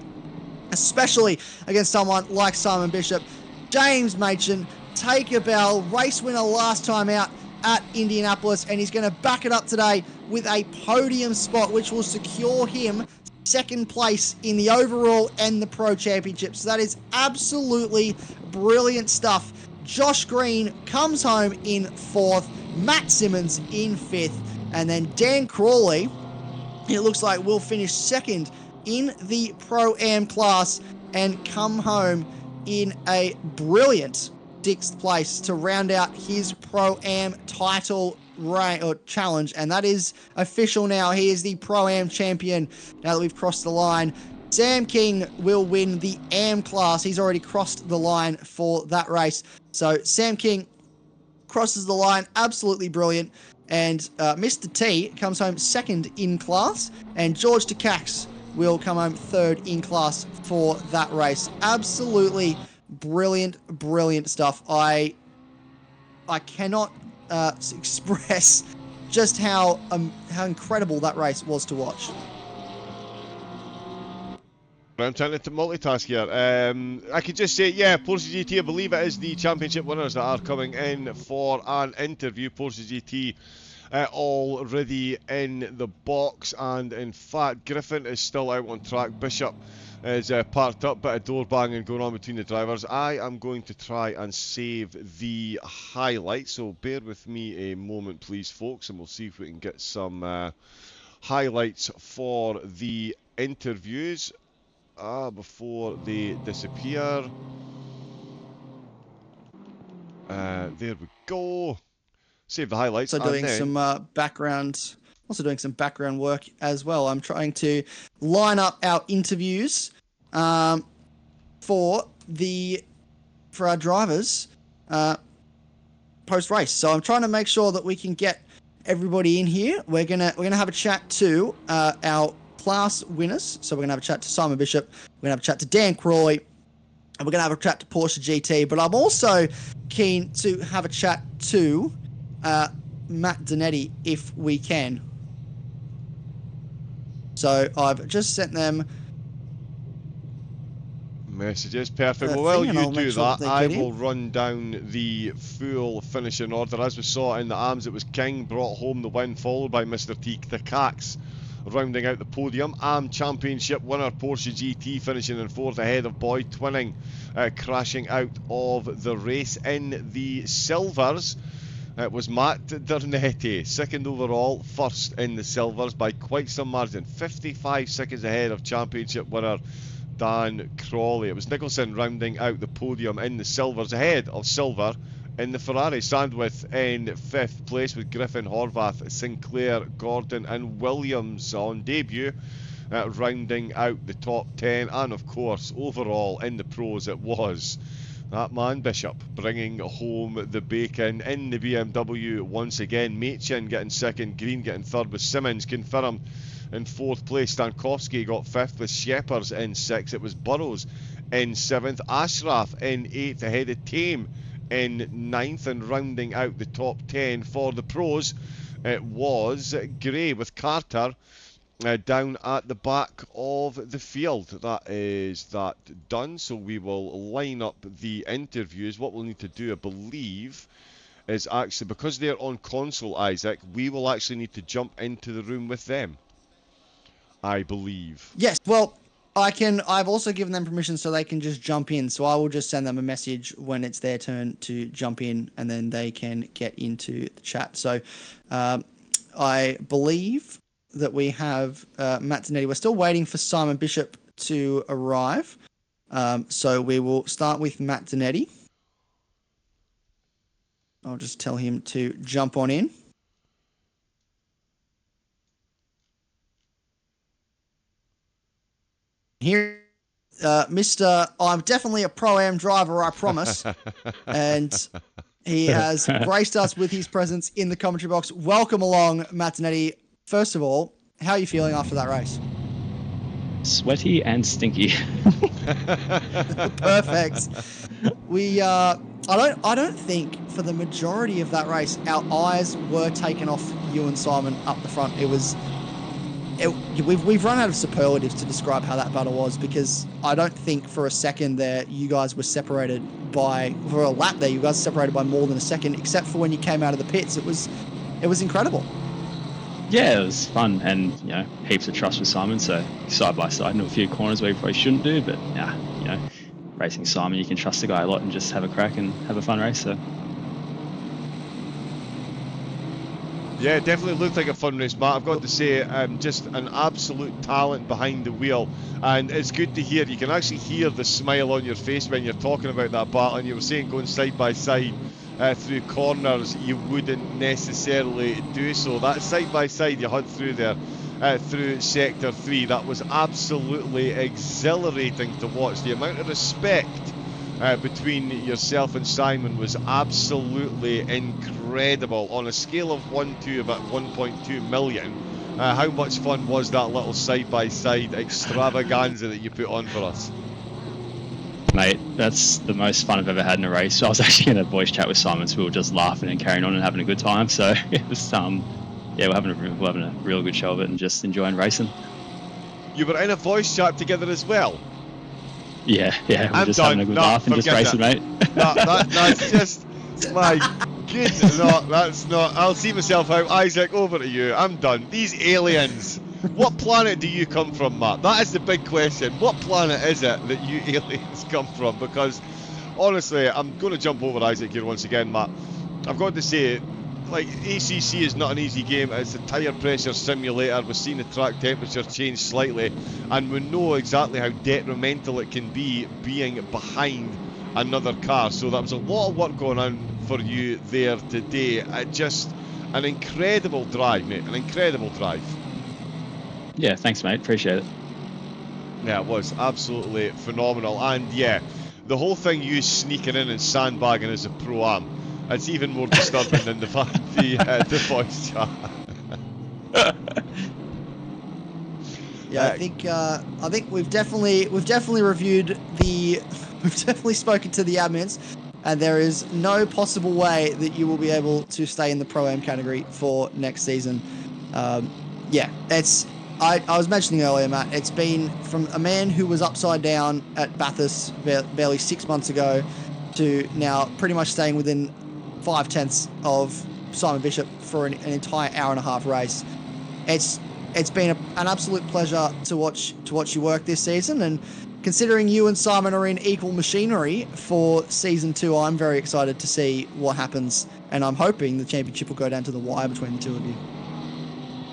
especially against someone like Simon Bishop. James Machen, take a bell, race winner last time out at Indianapolis, and he's going to back it up today with a podium spot, which will secure him second place in the overall and the Pro Championship. So that is absolutely brilliant stuff. Josh Green comes home in 4th, Matt Simmons in 5th, and then Dan Crawley, it looks like, will finish 2nd in the Pro-Am class and come home in a brilliant 6th place to round out his Pro-Am title challenge. And that is official now. He is the Pro-Am champion now that we've crossed the line. Sam King will win the Am class. He's already crossed the line for that race. So Sam King crosses the line. Absolutely brilliant. And Mr. T comes home 2nd in class, and George Takacs will come home 3rd in class for that race. Absolutely brilliant, brilliant stuff. I cannot express just how incredible that race was to watch. I'm trying to multitask here. I could just say, yeah, Porsche GT, I believe it is the championship winners that are coming in for an interview. Porsche GT already in the box, and in fact, Griffin is still out on track. Bishop is parked up, bit of door banging going on between the drivers. I am going to try and save the highlights, so bear with me a moment, please, folks, and we'll see if we can get some highlights for the interviews before they disappear. There we go. Save the highlights. So doing some background, also doing some background work as well. I'm trying to line up our interviews for our drivers post race. So I'm trying to make sure that we can get everybody in here. We're gonna have a chat to our class winners. So we're gonna have a chat to Simon Bishop. We're gonna have a chat to Dan Crawley, and we're gonna have a chat to Porsche GT. But I'm also keen to have a chat to Matt Donetti if we can. So I've just sent them messages. Perfect. Well, while you do that, I will run down the full finishing order. As we saw in the AMs, it was King brought home the win, followed by Mr. T. Takacs rounding out the podium. AM Championship winner Porsche GT finishing in 4th ahead of Boyd Twinning, crashing out of the race. In the silvers, it was Matt Donetti, 2nd overall, 1st in the silvers by quite some margin, 55 seconds ahead of championship winner Dan Crawley. It was Nicholson rounding out the podium in the silvers, ahead of silver in the Ferrari. Sandwith in 5th place with Griffin, Horvath, Sinclair, Gordon and Williams on debut, rounding out the top 10. And of course, overall in the pros, it was that man Bishop bringing home the bacon in the BMW once again. Machin getting 2nd, Green getting 3rd with Simmons confirmed in 4th place. Stankowski got 5th with Sheppers in 6th. It was Burrows in 7th, Ashraf in 8th ahead of Tame in 9th, and rounding out the top 10 for the pros, it was Gray with Carter down at the back of the field. That is that done, so we will line up the interviews. What we'll need to do, I believe, is actually, because they're on console, Isaac, we will actually need to jump into the room with them, I believe. Yes, well, I've also given them permission so they can just jump in. So I will just send them a message when it's their turn to jump in, and then they can get into the chat. So I believe that we have Matt Zanetti. We're still waiting for Simon Bishop to arrive. So we will start with Matt Zanetti. I'll just tell him to jump on in. Here, Mr. I'm definitely a Pro-Am driver, I promise. And he has graced us with his presence in the commentary box. Welcome along, Matt Zanetti. First of all, how are you feeling after that race? Sweaty and stinky. Perfect. I don't think for the majority of that race, our eyes were taken off you and Simon up the front. We've run out of superlatives to describe how that battle was, because I don't think for a second there you guys were separated for a lap there, you guys were separated by more than a second, except for when you came out of the pits. It was incredible. Yeah, it was fun, and heaps of trust with Simon. So side by side, into a few corners where you probably shouldn't do, but racing Simon, you can trust the guy a lot and just have a crack and have a fun race. So. Yeah, it definitely looked like a fun race, Matt. I've got to say, just an absolute talent behind the wheel, and it's good to hear. You can actually hear the smile on your face when you're talking about that battle, and you were saying going side by side through corners, you wouldn't necessarily do so. That side by side you had through there, through Sector 3, that was absolutely exhilarating to watch. The amount of respect between yourself and Simon was absolutely incredible. On a scale of 1 to about 1.2 million, how much fun was that little side-by-side extravaganza that you put on for us? Mate, that's the most fun I've ever had in a race. I was actually in a voice chat with Simon, so we were just laughing and carrying on and having a good time. So it was, we're having a real good show of it and just enjoying racing. You were in a voice chat together as well? Yeah, we're just having a good laugh and just racing, mate. That's just, my goodness, no, that's not, I'll see myself out. Isaac, over to you, I'm done. These aliens, what planet do you come from, Matt? That is the big question. What planet is it that you aliens come from? Because, honestly, I'm going to jump over Isaac here once again, Matt. I've got to say, like, ACC is not an easy game. It's a tyre pressure simulator. We've seen the track temperature change slightly, and we know exactly how detrimental it can be being behind another car. So there was a lot of work going on for you there today. Just an incredible drive, mate. An incredible drive. Yeah, thanks, mate. Appreciate it. Yeah, it was absolutely phenomenal. And yeah, the whole thing, you sneaking in and sandbagging as a pro-am, it's even more disturbing than the voice chat. Yeah, I think we've definitely reviewed we've definitely spoken to the admins, and there is no possible way that you will be able to stay in the Pro-Am category for next season. I was mentioning earlier, Matt, it's been from a man who was upside down at Bathurst barely 6 months ago to now pretty much staying within 5/10 of Simon Bishop for an entire hour and a half race. It's been an absolute pleasure to watch you work this season, and considering you and Simon are in equal machinery for season 2, I'm very excited to see what happens, and I'm hoping the championship will go down to the wire between the two of you.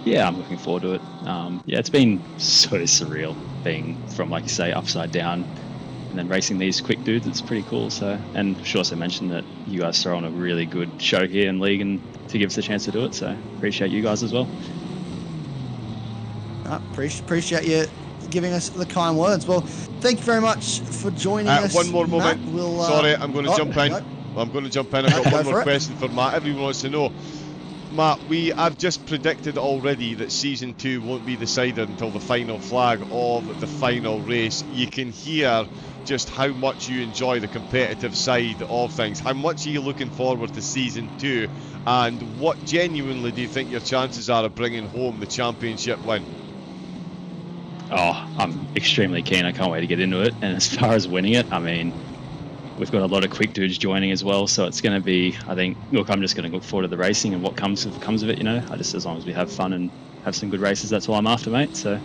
Yeah, I'm looking forward to it. It's been so surreal being from, like you say, upside down and then racing these quick dudes. It's pretty cool. So, and should also mention that you guys throw on a really good show here in league and to give us a chance to do it. So appreciate you guys as well. Appreciate you giving us the kind words. Well, thank you very much for joining us. One more moment. Sorry, I'm going to jump in. No. I'm going to jump in. I've got one more question for Matt. Everyone wants to know. Matt, I've just predicted already that Season 2 won't be decided until the final flag of the final race. You can hear just how much you enjoy the competitive side of things. How much are you looking forward to Season 2? And what genuinely do you think your chances are of bringing home the championship win? Oh, I'm extremely keen. I can't wait to get into it. And as far as winning it, I mean, we've got a lot of quick dudes joining as well, so it's going to be, I think, look, I'm just going to look forward to the racing and what comes of it, you know. As long as we have fun and have some good races, that's all I'm after, mate. So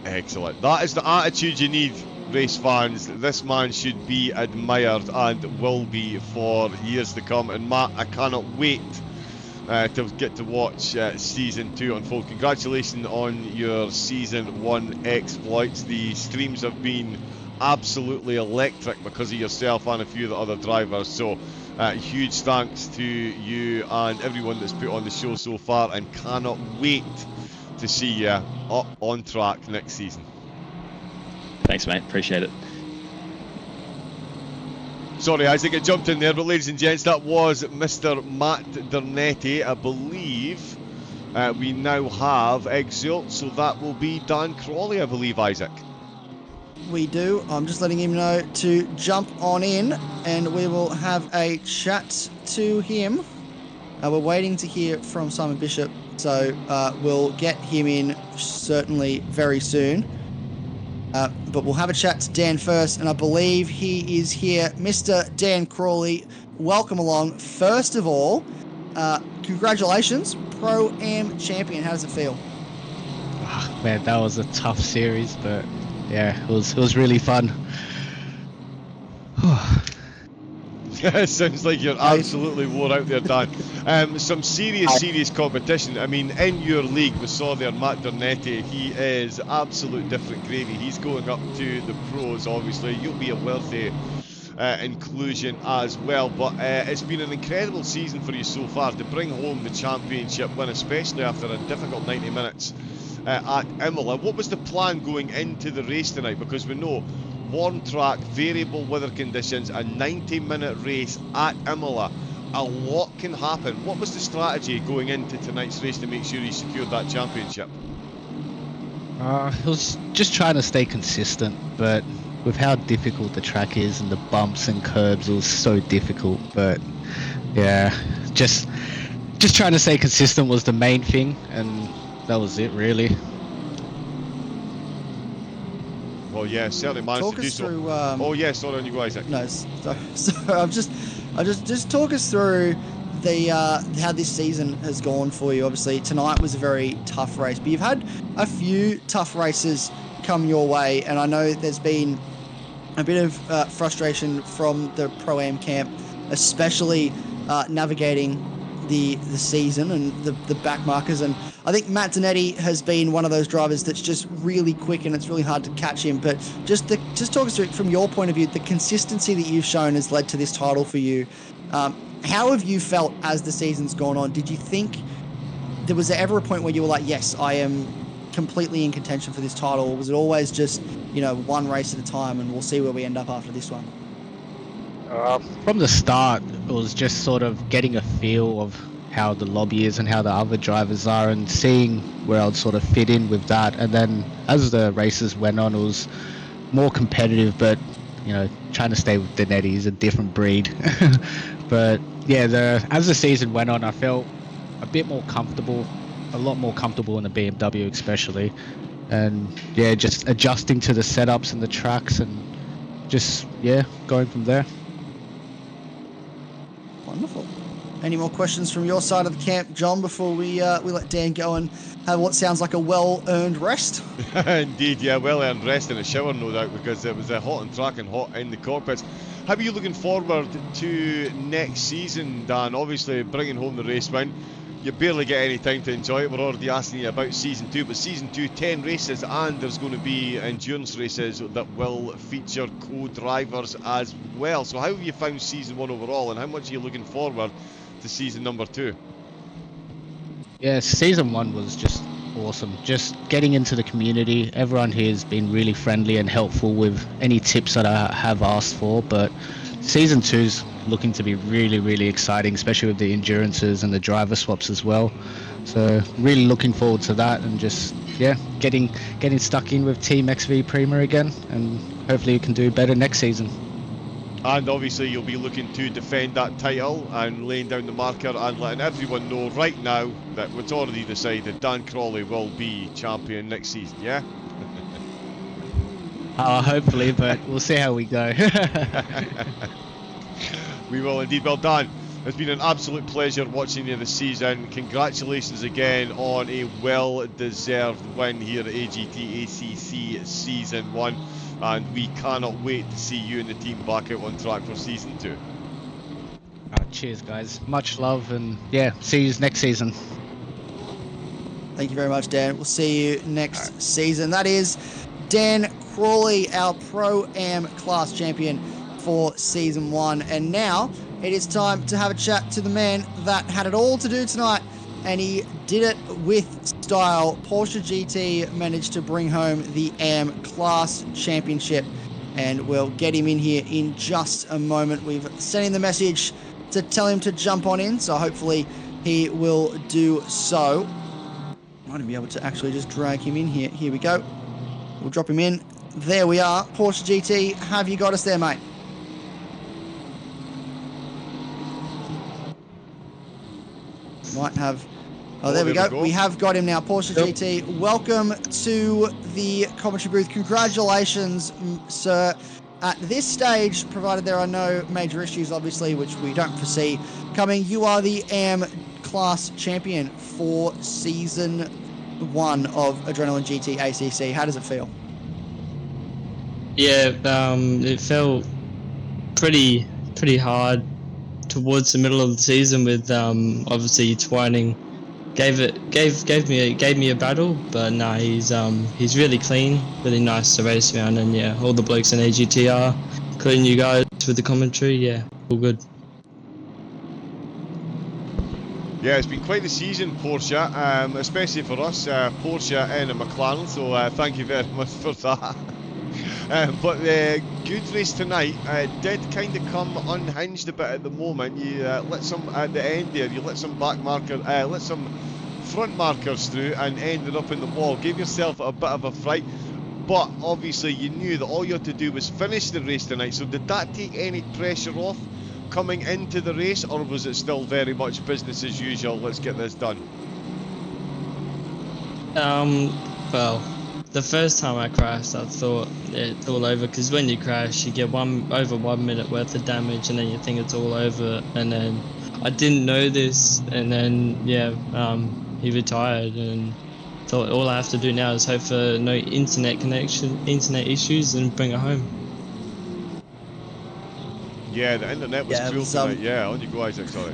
excellent. That is the attitude you need, race fans. This man should be admired and will be for years to come. And Matt, I cannot wait to get to watch season 2 unfold. Congratulations on your season 1 exploits. The streams have been absolutely electric because of yourself and a few of the other drivers, so huge thanks to you and everyone that's put on the show so far, and cannot wait to see you up on track next season. Thanks, mate, appreciate it. Sorry, Isaac, I jumped in there, but ladies and gents, that was Mr. Matt Dernetti. I believe we now have Exult, so that will be Dan Crawley, I believe, Isaac. We do. I'm just letting him know to jump on in, and we will have a chat to him. We're waiting to hear from Simon Bishop, so we'll get him in certainly very soon. But we'll have a chat to Dan first, and I believe he is here. Mr. Dan Crawley, welcome along. First of all, congratulations, Pro-Am champion. How does it feel? Oh, man, that was a tough series, but yeah, it was really fun. Sounds like you're absolutely wore out there, Dan. Some serious competition. I mean, in your league, we saw there Matt Dernetti. He is absolute different gravy. He's going up to the pros, obviously. You'll be a worthy inclusion as well. But it's been an incredible season for you so far to bring home the championship win, especially after a difficult 90 minutes at Imola. What was the plan going into the race tonight? Because we know warm track, variable weather conditions, a 90-minute race at Imola. A lot can happen. What was the strategy going into tonight's race to make sure you secured that championship? It was just trying to stay consistent, but with how difficult the track is and the bumps and curbs, it was so difficult. But yeah, just trying to stay consistent was the main thing, and that was it, really. Well, yeah, certainly managed to do so. Through, oh, yeah, sorry, on you go, Isaac. No, so I'm just talk us through the how this season has gone for you. Obviously, tonight was a very tough race, but you've had a few tough races come your way, and I know there's been a bit of frustration from the Pro-Am camp, especially navigating the season and the back markers. And I think Matt Zanetti has been one of those drivers that's just really quick, and it's really hard to catch him. But just talk us through, from your point of view, the consistency that you've shown has led to this title for you. How have you felt as the season's gone on? Did you think there was ever a point where you were like, yes, I am completely in contention for this title? Or was it always just, one race at a time and we'll see where we end up after this one? From the start, it was just sort of getting a feel of how the lobby is and how the other drivers are, and seeing where I'd sort of fit in with that. And then as the races went on, it was more competitive, but trying to stay with Zanetti. He's a different breed. But yeah, as the season went on, I felt a bit more comfortable, a lot more comfortable in the BMW especially, and yeah, just adjusting to the setups and the tracks, and just going from there. Wonderful. Any more questions from your side of the camp, John, before we let Dan go and have what sounds like a well-earned rest? Indeed, yeah, well-earned rest in a shower, no doubt, because it was hot on track and hot in the cockpits. How are you looking forward to next season, Dan? Obviously, bringing home the race win. You barely get any time to enjoy it. We're already asking you about Season 2, but Season 2, 10 races, and there's going to be endurance races that will feature co-drivers as well. So how have you found Season 1 overall, and how much are you looking forward to Season number 2? Yeah, Season 1 was just awesome. Just getting into the community. Everyone here has been really friendly and helpful with any tips that I have asked for, but Season 2's looking to be really, really exciting, especially with the endurances and the driver swaps as well. So really looking forward to that, and just getting stuck in with Team XV Prima again, and hopefully we can do better next season. And obviously you'll be looking to defend that title and laying down the marker and letting everyone know right now that it's already decided Dan Crawley will be champion next season, yeah? Hopefully, but we'll see how we go. We will indeed. Well done. It's been an absolute pleasure watching you this season. Congratulations again on a well-deserved win here at AGT ACC Season 1. And we cannot wait to see you and the team back out on track for Season 2. Cheers, guys. Much love, and yeah, see you next season. Thank you very much, Dan. We'll see you next season. That is Dan Crawley, our Pro-Am class champion for Season 1. And now it is time to have a chat to the man that had it all to do tonight, and he did it with style. Porsche GT managed to bring home the AM class championship, and we'll get him in here in just a moment. We've sent him the message to tell him to jump on in, so hopefully he will do so. Might be able to actually just drag him in here. Here we go. We'll drop him in. There we are. Porsche GT, have you got us there, mate? Might have. Oh, there we go. We have got him now. Porsche GT, welcome to the commentary booth. Congratulations, sir. At this stage, provided there are no major issues, obviously, which we don't foresee coming, you are the AM class champion for Season 1 of Adrenaline GT ACC. How does it feel? Yeah, it felt pretty hard towards the middle of the season with obviously Twining gave me a battle, but no, he's really clean, really nice to race around, and yeah, all the blokes in AGT are, including you guys with the commentary, yeah, all good. Yeah, it's been quite the season, Porsche, especially for us, Porsche and a McLaren, so thank you very much for that. But the good race tonight did kind of come unhinged a bit at the moment. You let some at the end there. You let some let some front markers through and ended up in the wall. Gave yourself a bit of a fright, but obviously you knew that all you had to do was finish the race tonight. So did that take any pressure off coming into the race, or was it still very much business as usual? Let's get this done. Well, the first time I crashed, I thought it's all over, because when you crash, you get over 1 minute worth of damage, and then you think it's all over. And then I didn't know this, and then yeah, he retired, and thought all I have to do now is hope for no internet issues, and bring it home. Yeah, the internet was cool tonight. Yeah, on you go, Isaac. Sorry.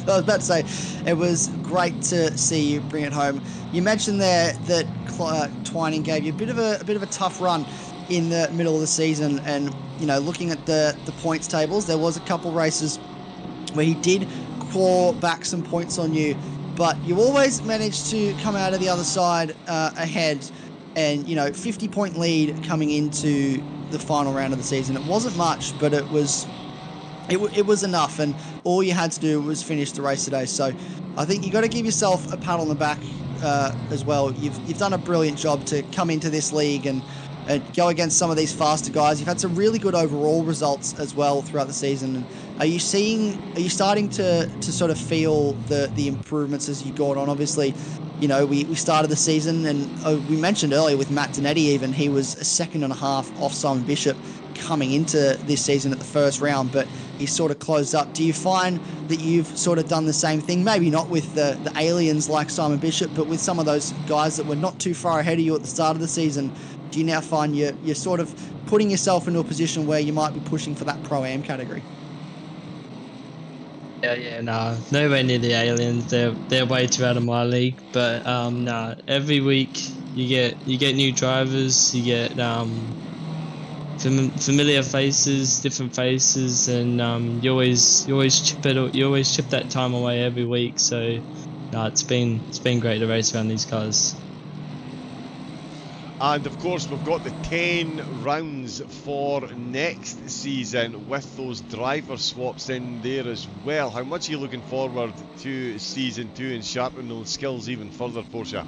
I was about to say, it was great to see you bring it home. You mentioned there that Twining gave you a bit of a tough run in the middle of the season, and you know, looking at the points tables, there was a couple races where he did claw back some points on you, but you always managed to come out of the other side ahead, and you know, 50-point lead coming into the final round of the season. It wasn't much, but it was enough, and all you had to do was finish the race today. So I think you got to give yourself a pat on the back as well. You've done a brilliant job to come into this league and go against some of these faster guys. You've had some really good overall results as well throughout the season. Are you starting to sort of feel the improvements as you got on? Obviously, you know, we started the season, and we mentioned earlier with Matt Donetti, even he was a second and a half off Simon Bishop coming into this season at the first round, but he sort of closed up. Do you find that you've sort of done the same thing? Maybe not with the aliens like Simon Bishop, but with some of those guys that were not too far ahead of you at the start of the season. Do you now find you're sort of putting yourself into a position where you might be pushing for that Pro-Am category? Yeah, no, nowhere near the aliens. They're way too out of my league. But no, every week you get new drivers, you get familiar faces, different faces, and you always chip that time away every week. So no, it's been great to race around these cars. And of course, we've got the 10 rounds for next season with those driver swaps in there as well. How much are you looking forward to Season 2 and sharpening those skills even further, Porsche?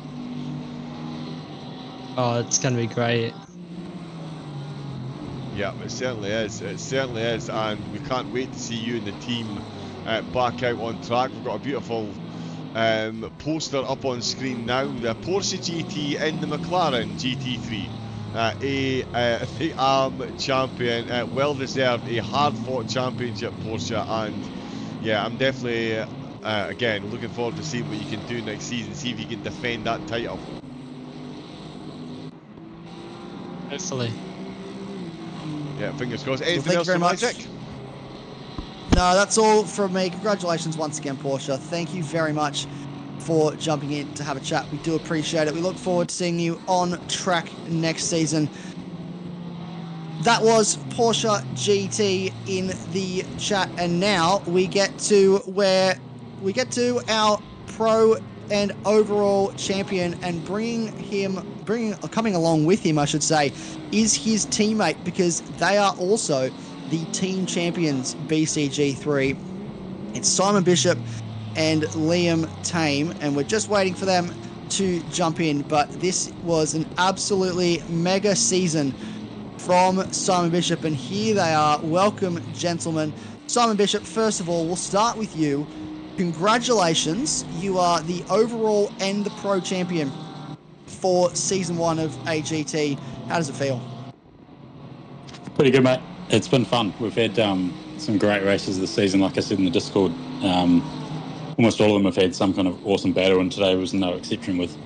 Oh, it's going to be great. Yeah, it certainly is. It certainly is. And we can't wait to see you and the team back out on track. We've got a beautiful poster up on screen now. The Porsche GT in the McLaren GT3. the ARM champion, well deserved, a hard fought championship, Porsche, and yeah, I'm definitely again looking forward to seeing what you can do next season, see if you can defend that title. Hopefully. Yeah, fingers crossed. Anything Thank you else very from much. Jack? No, that's all from me. Congratulations once again, Porsche. Thank you very much for jumping in to have a chat. We do appreciate it. We look forward to seeing you on track next season. That was Porsche GT in the chat, and now we get to our pro and overall champion, and coming along with him, I should say, is his teammate, because they are also the team champions, BCG3. It's Simon Bishop and Liam Tame, and we're just waiting for them to jump in, but this was an absolutely mega season from Simon Bishop, and here they are. Welcome, gentlemen. Simon Bishop, first of all, we'll start with you. Congratulations, you are the overall and the pro champion for season 1 of AGT. How does it feel? Pretty good, mate. It's been fun. We've had some great races this season, like I said in the Discord. Almost all of them have had some kind of awesome battle, and today was no exception with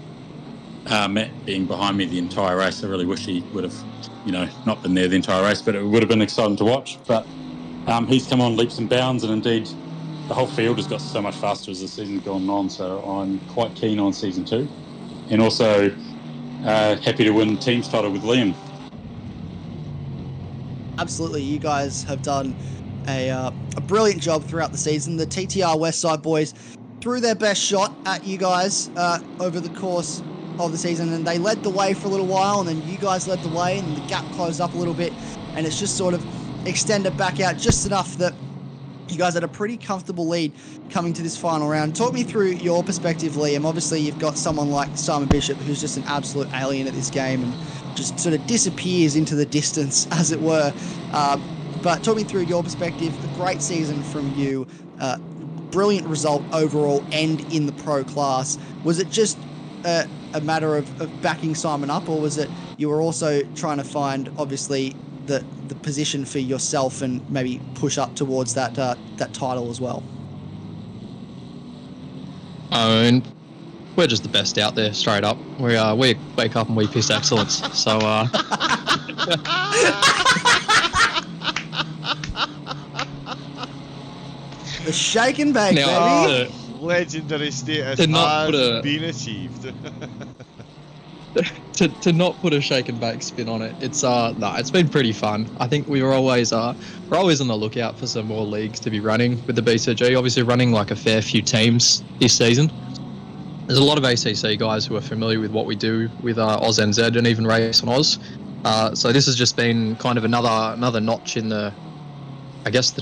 Matt being behind me the entire race. I really wish he would have, not been there the entire race, but it would have been exciting to watch. But he's come on leaps and bounds, and indeed the whole field has got so much faster as the season's gone on, so I'm quite keen on season 2. And also happy to win team's title with Liam. Absolutely, you guys have done a brilliant job throughout the season. The TTR Westside boys threw their best shot at you guys over the course of the season, and they led the way for a little while, and then you guys led the way, and the gap closed up a little bit, and it's just sort of extended back out just enough that you guys had a pretty comfortable lead coming to this final round. Talk me through your perspective, Liam. Obviously, you've got someone like Simon Bishop, who's just an absolute alien at this game and just sort of disappears into the distance, as it were. But talk me through your perspective. A great season from you. Brilliant result overall and in the pro class. Was it just a matter of backing Simon up, or was it you were also trying to find, obviously, the position for yourself and maybe push up towards that title as well? I mean, we're just the best out there, straight up. We wake up and we piss excellence. So the shake and bake, now, baby. Legendary status to not has been achieved. to not put a shake and bake spin on it, it's been pretty fun. I think we're always on the lookout for some more leagues to be running with the BCG. Obviously, running like a fair few teams this season. There's a lot of ACC guys who are familiar with what we do with Oz NZ and even Race on Oz. So this has just been kind of another notch in the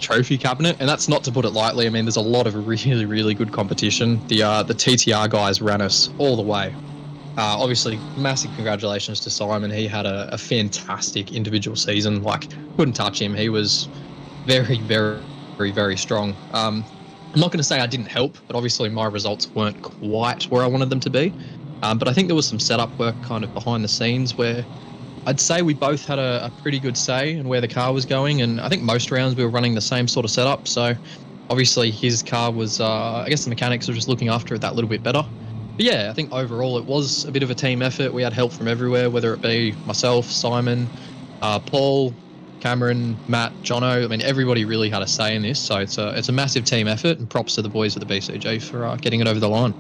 trophy cabinet, and that's not to put it lightly. I mean, there's a lot of really, really good competition. The TTR guys ran us all the way. Obviously, massive congratulations to Simon. He had a fantastic individual season. Like, couldn't touch him. He was very, very, very, very strong. I'm not going to say I didn't help, but obviously my results weren't quite where I wanted them to be. But I think there was some setup work kind of behind the scenes where I'd say we both had a pretty good say in where the car was going, and I think most rounds we were running the same sort of setup. So obviously his car was, I guess the mechanics were just looking after it that little bit better. But yeah, I think overall it was a bit of a team effort. We had help from everywhere, whether it be myself, Simon, Paul, Cameron, Matt, Jono. I mean, everybody really had a say in this. So it's a massive team effort, and props to the boys at the BCG for getting it over the line.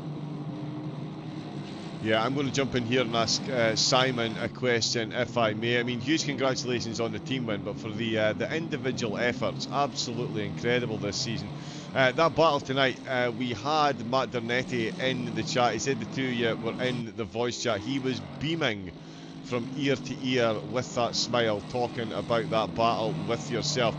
Yeah, I'm going to jump in here and ask Simon a question, if I may. I mean, huge congratulations on the team win, but for the individual efforts, absolutely incredible this season. That battle tonight, we had Matt Dernetti in the chat. He said the two of you were in the voice chat. He was beaming from ear to ear with that smile, talking about that battle with yourself.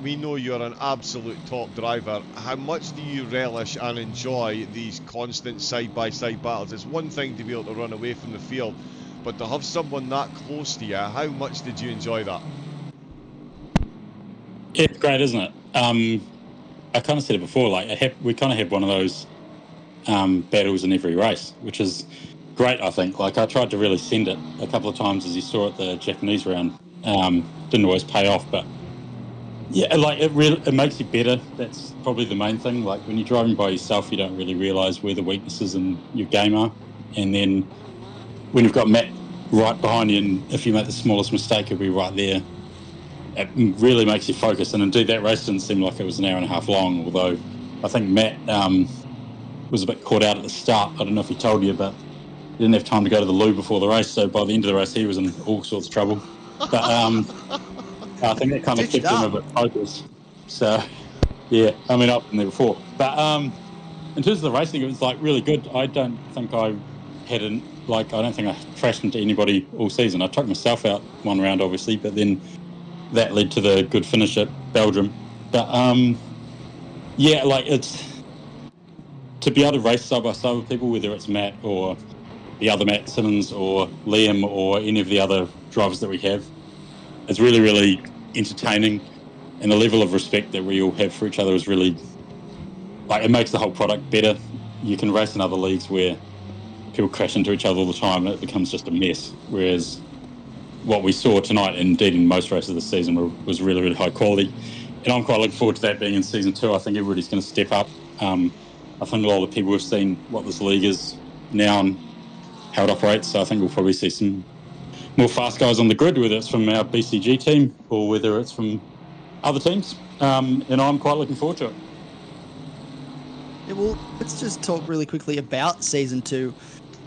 We know you're an absolute top driver. How much do you relish and enjoy these constant side-by-side battles? It's one thing to be able to run away from the field, but to have someone that close to you, how much did you enjoy that? Yeah, it's great, isn't it? I kind of said it before, like we kind of had one of those battles in every race, which is great, I think. Like, I tried to really send it a couple of times, as you saw at the Japanese round. Didn't always pay off, but yeah, like it makes you better. That's probably the main thing. Like, when you're driving by yourself, you don't really realise where the weaknesses in your game are. And then when you've got Matt right behind you, and if you make the smallest mistake, he'll be right there. It really makes you focus. And indeed, that race didn't seem like it was an hour and a half long, although I think Matt was a bit caught out at the start. I don't know if he told you, but he didn't have time to go to the loo before the race, so by the end of the race, he was in all sorts of trouble. But I think that kind of kept him a bit focused. So, yeah, I mean, I've been there before. But in terms of the racing, it was, like, really good. I don't think I crashed into anybody all season. I took myself out one round, obviously, but then that led to the good finish at Belgium. But, yeah, like, it's to be able to race side by side with people, whether it's Matt or the other Matt Simmons or Liam or any of the other drivers that we have, it's really, really entertaining, and the level of respect that we all have for each other is really, like, it makes the whole product better. You can race in other leagues where people crash into each other all the time and it becomes just a mess, whereas what we saw tonight, and indeed in most races this season, was really, really high quality. And I'm quite looking forward to that being in season 2. I think everybody's going to step up. I think a lot of the people have seen what this league is now and how it operates, so I think we'll probably see some more fast guys on the grid, whether it's from our BCG team or whether it's from other teams. And I'm quite looking forward to it. Yeah, well, let's just talk really quickly about season 2.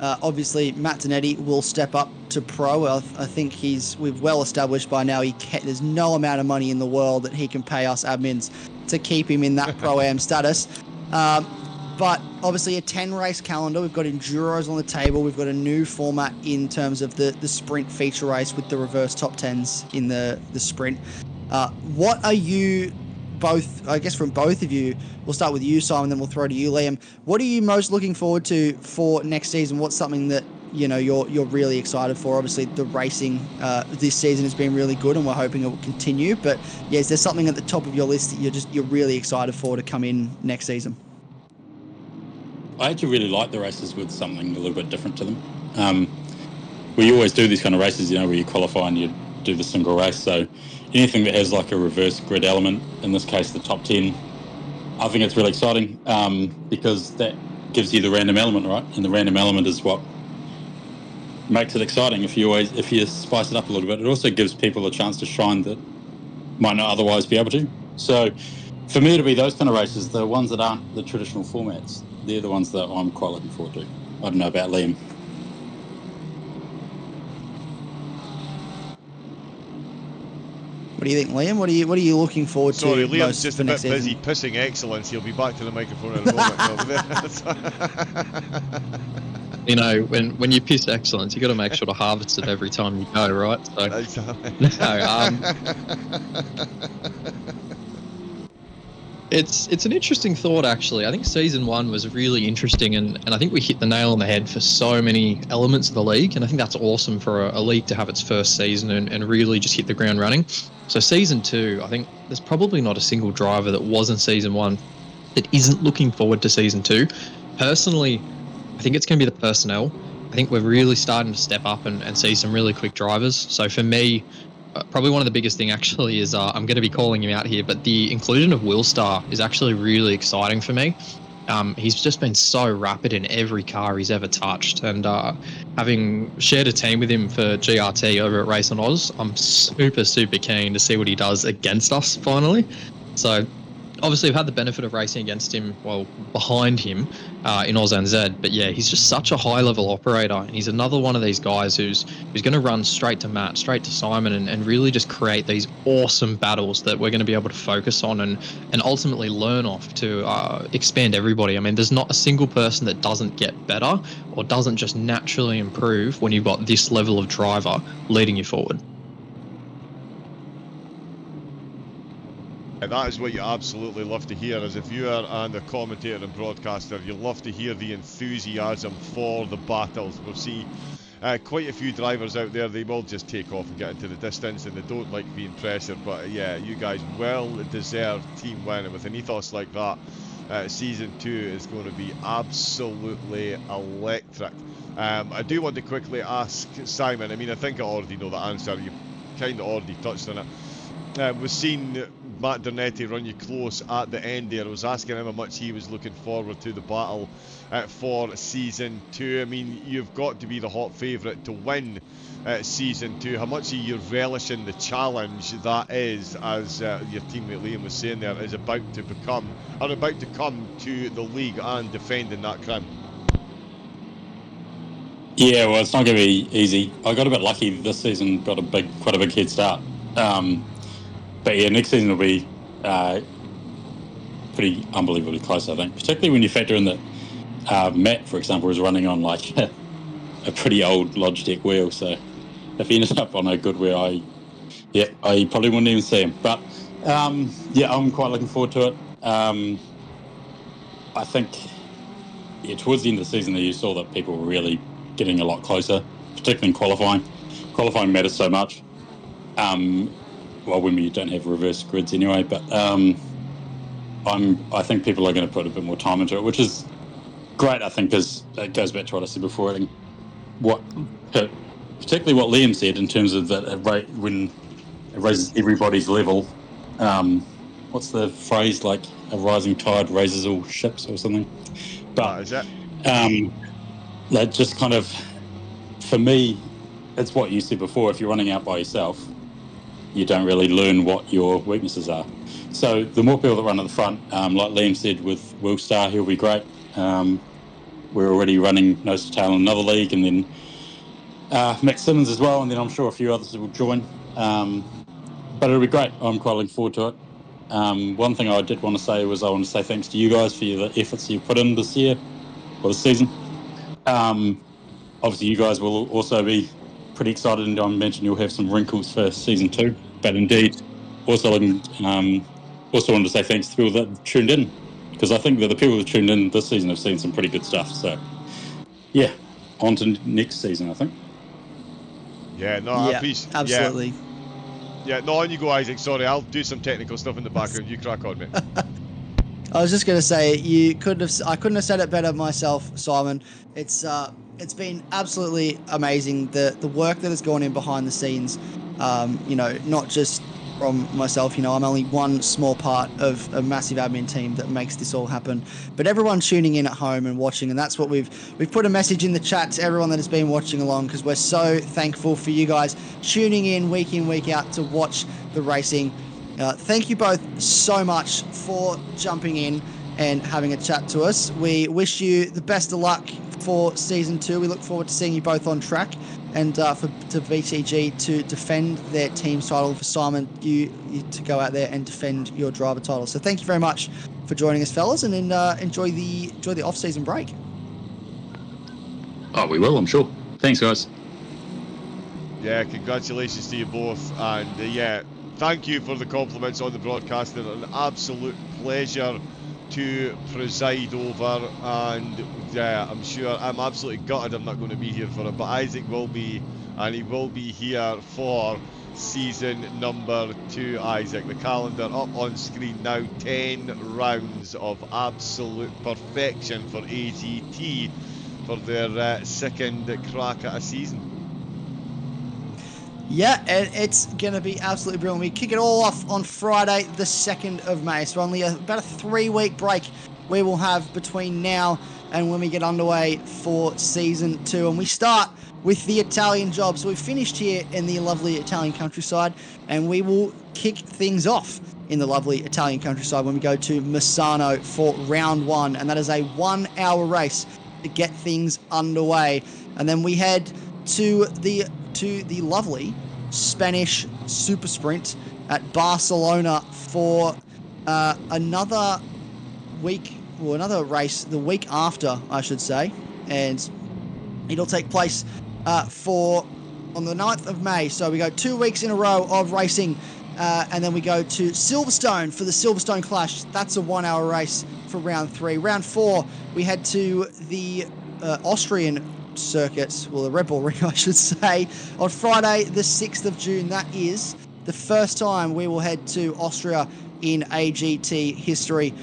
Obviously, Matt Zanetti will step up to pro. I think we've well established by now there's no amount of money in the world that he can pay us admins to keep him in that Pro-Am status. But obviously a 10-race calendar. We've got Enduros on the table. We've got a new format in terms of the sprint feature race with the reverse top 10s in the sprint. What are you both, I guess from both of you, we'll start with you, Simon, then we'll throw to you, Liam. What are you most looking forward to for next season? What's something that you're really excited for? Obviously, the racing this season has been really good, and we're hoping it will continue. But yeah, is there something at the top of your list that you're really excited for to come in next season? I actually really like the races with something a little bit different to them. We always do these kind of races, where you qualify and you do the single race. So anything that has like a reverse grid element, in this case the top 10, I think it's really exciting because that gives you the random element, right? And the random element is what makes it exciting if you spice it up a little bit. It also gives people a chance to shine that might not otherwise be able to. So for me, to be those kind of races, the ones that aren't the traditional formats, they're the ones that I'm quite looking forward to. I don't know about Liam. What do you think, Liam? What are you looking forward to? Sorry, Liam's just for a bit next busy season? pissing excellence. He'll be back to the microphone in a moment. When you piss excellence, you got to make sure to harvest it every time you go, right? It's an interesting thought, actually. I think season 1 was really interesting, and I think we hit the nail on the head for so many elements of the league, and I think that's awesome for a league to have its first season and really just hit the ground running. So season 2, I think there's probably not a single driver that was in season 1 that isn't looking forward to season 2. Personally, I think it's going to be the personnel. I think we're really starting to step up and see some really quick drivers. So for me, probably one of the biggest thing actually is I'm going to be calling him out here, but the inclusion of Willstar is actually really exciting for me. He's just been so rapid in every car he's ever touched, and having shared a team with him for GRT over at Race on Oz, I'm super keen to see what he does against us finally. So obviously we've had the benefit of racing against him, behind him in Oz and Z, but yeah, he's just such a high level operator, and he's another one of these guys who's going to run straight to Matt, straight to Simon, and really just create these awesome battles that we're going to be able to focus on and ultimately learn off to expand everybody. I mean, there's not a single person that doesn't get better or doesn't just naturally improve when you've got this level of driver leading you forward. And that is what you absolutely love to hear as a viewer and a commentator and broadcaster. You love to hear the enthusiasm for the battles. We'll see quite a few drivers out there, they will just take off and get into the distance, and they don't like being pressured. But yeah, you guys well deserved team win, and with an ethos like that, season 2 is going to be absolutely electric. I do want to quickly ask Simon, I mean, I think I already know the answer, you kind of already touched on it. We've seen Matt Dernetti run you close at the end there. I was asking him how much he was looking forward to the battle for Season 2. I mean, you've got to be the hot favourite to win Season 2. How much are you relishing the challenge that is, as your teammate Liam was saying there, is about to come to the league and defending that crown? Yeah, well, it's not going to be easy. I got a bit lucky this season, got quite a big head start. But yeah, next season will be pretty unbelievably close, I think. Particularly when you factor in that Matt, for example, is running on like a pretty old Logitech wheel. So if he ended up on a good wheel, I probably wouldn't even see him. But yeah, I'm quite looking forward to it. I think towards the end of the season, you saw that people were really getting a lot closer, particularly in qualifying. Qualifying matters so much. Well, when you don't have reverse grids anyway, but I think people are going to put a bit more time into it, which is great. I think because it goes back to what I said before. I think particularly what Liam said in terms of that when it raises everybody's level. What's the phrase, like a rising tide raises all ships or something? But is that? That just kind of, for me, it's what you said before. If you're running out by yourself, you don't really learn what your weaknesses are. So the more people that run at the front, like Liam said with Will Star, he'll be great. We're already running nose to tail in another league, and then Max Simmons as well, and then I'm sure a few others will join. But it'll be great. I'm quite looking forward to it. One thing I did want to say was I want to say thanks to you guys for the efforts you've put in this year, or this season. Obviously, you guys will also be pretty excited, and I imagine you'll have some wrinkles for Season 2. But indeed, also wanted to say thanks to people that tuned in, because I think that the people that tuned in this season have seen some pretty good stuff. So, yeah, on to next season, I think. Yeah, no, yeah, absolutely. Yeah, no, on you go, Isaac. Sorry, I'll do some technical stuff in the background. You crack on, mate. I was just going to say, I couldn't have said it better myself, Simon. It's been absolutely amazing, the work that has gone in behind the scenes. Not just from myself. I'm only one small part of a massive admin team that makes this all happen. But everyone tuning in at home and watching, and that's what we've put a message in the chat to everyone that has been watching along, because we're so thankful for you guys tuning in, week out to watch the racing. Thank you both so much for jumping in and having a chat to us. We wish you the best of luck for Season 2. We look forward to seeing you both on track, and to VTG to defend their team's title, for Simon, you to go out there and defend your driver title. So thank you very much for joining us, fellas, and enjoy the off-season break. Oh, we will, I'm sure. Thanks, guys. Yeah, congratulations to you both, and thank you for the compliments on the broadcast. They're an absolute pleasure to preside over, and I'm sure I'm absolutely gutted I'm not going to be here for it, but Isaac will be, and he will be here for season number 2. Isaac, the calendar up on screen now. 10 rounds of absolute perfection for AGT for their second crack at a season. Yeah, and it's going to be absolutely brilliant. We kick it all off on Friday, the 2nd of May. So only about a 3-week break we will have between now and when we get underway for Season 2. And we start with the Italian job. So we've finished here in the lovely Italian countryside, and we will kick things off in the lovely Italian countryside when we go to Misano for round 1. And that is a 1-hour race to get things underway. And then we head to the lovely Spanish Super Sprint at Barcelona for another race the week after, I should say, and it'll take place on the 9th of May. So we go 2 weeks in a row of racing, and then we go to Silverstone for the Silverstone Clash. That's a 1-hour race for round 3. Round 4, we head to the Austrian circuits, well, the Red Bull Ring, I should say, on Friday the 6th of June. That is the first time we will head to Austria in AGT history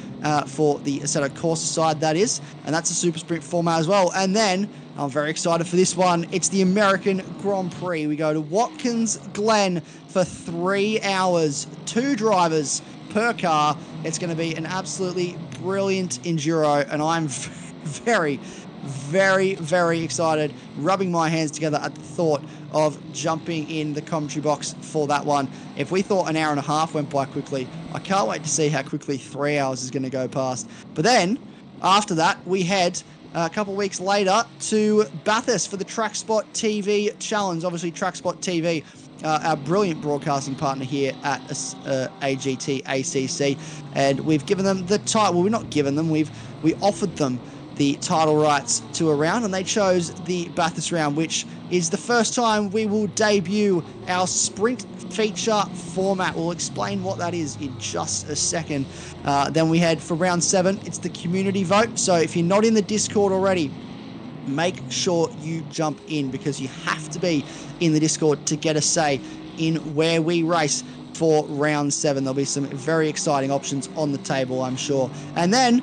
for the Assetto Corsa side, that is, and that's a super sprint format as well. And then I'm very excited for this one. It's the American Grand Prix. We go to Watkins Glen for 3 hours, 2 drivers per car. It's going to be an absolutely brilliant enduro, and I'm very, very, very excited, rubbing my hands together at the thought of jumping in the commentary box for that one. If we thought an hour and a half went by quickly, I can't wait to see how quickly 3 hours is going to go past. But then, after that, we head a couple of weeks later to Bathurst for the TrackSpotTV Challenge. Obviously, TrackSpotTV, our brilliant broadcasting partner here at AGT ACC, and we've given them the title. Well, we're not given them. We offered them the title rights to a round, and they chose the Bathurst round, which is the first time we will debut our sprint feature format. We'll explain what that is in just a second. Then we head for round 7. It's the community vote. So if you're not in the Discord already, make sure you jump in, because you have to be in the Discord to get a say in where we race for round 7. There'll be some very exciting options on the table, I'm sure. And then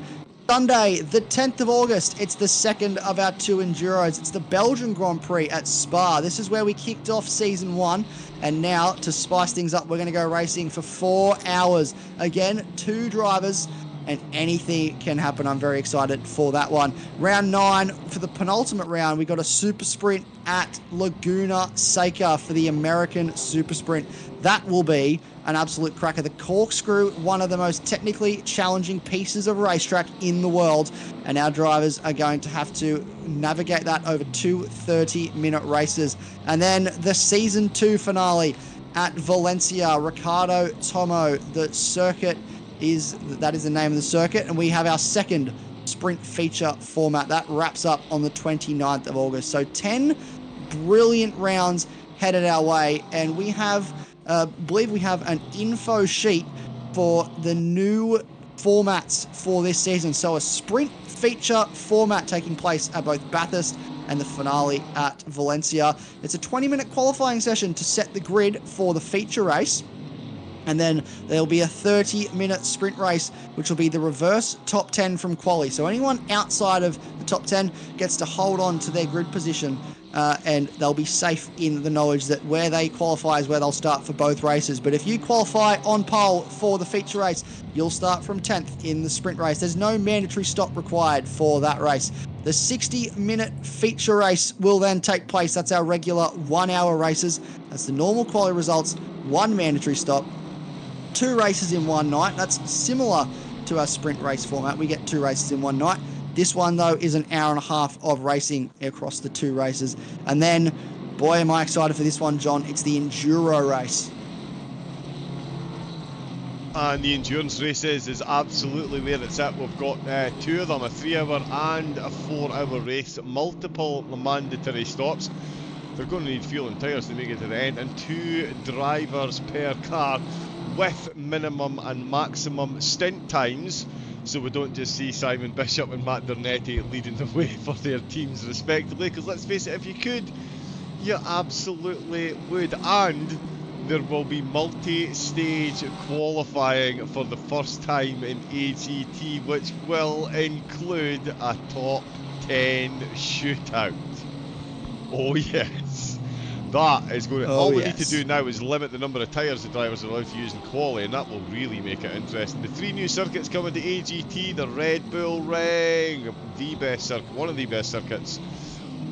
Sunday, the 10th of August, it's the second of our 2 enduros. It's the Belgian Grand Prix at Spa. This is where we kicked off season 1. And now, to spice things up, we're going to go racing for 4 hours. Again, 2 drivers, and anything can happen. I'm very excited for that one. Round 9, for the penultimate round, we got a super sprint at Laguna Seca for the American Super Sprint. That will be an absolute cracker. The Corkscrew, one of the most technically challenging pieces of racetrack in the world, and our drivers are going to have to navigate that over 2 30-minute races. And then the season 2 finale at Valencia, Ricardo Tomo. The circuit that is the name of the circuit, and we have our second sprint feature format that wraps up on the 29th of August. So 10 brilliant rounds headed our way, and we have believe we have an info sheet for the new formats for this season. So a sprint feature format taking place at both Bathurst and the finale at Valencia. It's a 20-minute qualifying session to set the grid for the feature race. And then there'll be a 30-minute sprint race, which will be the reverse top 10 from quali. So anyone outside of the top 10 gets to hold on to their grid position, and they'll be safe in the knowledge that where they qualify is where they'll start for both races. But if you qualify on pole for the feature race, you'll start from 10th in the sprint race. There's no mandatory stop required for that race. The 60-minute feature race will then take place. That's our regular 1-hour races. That's the normal quali results, 1 mandatory stop, 2 races in one night. That's similar to our sprint race format. We get 2 races in one night. This one, though, is an hour and a half of racing across the 2 races. And then, boy, am I excited for this one, John. It's the enduro race. And the endurance races is absolutely where it's at. We've got 2 of them, a 3-hour and a 4-hour race, multiple mandatory stops. They're going to need fuel and tyres to make it to the end, and 2 drivers per car with minimum and maximum stint times, so we don't just see Simon Bishop and Matt Dernetti leading the way for their teams respectively, because let's face it, if you could, you absolutely would. And there will be multi-stage qualifying for the first time in AGT, which will include a top 10 shootout. Oh yes, that is going to... all we need to do now is limit the number of tyres the drivers are allowed to use in quali, and that will really make it interesting. The 3 new circuits coming to AGT, the Red Bull Ring, the best circuit, one of the best circuits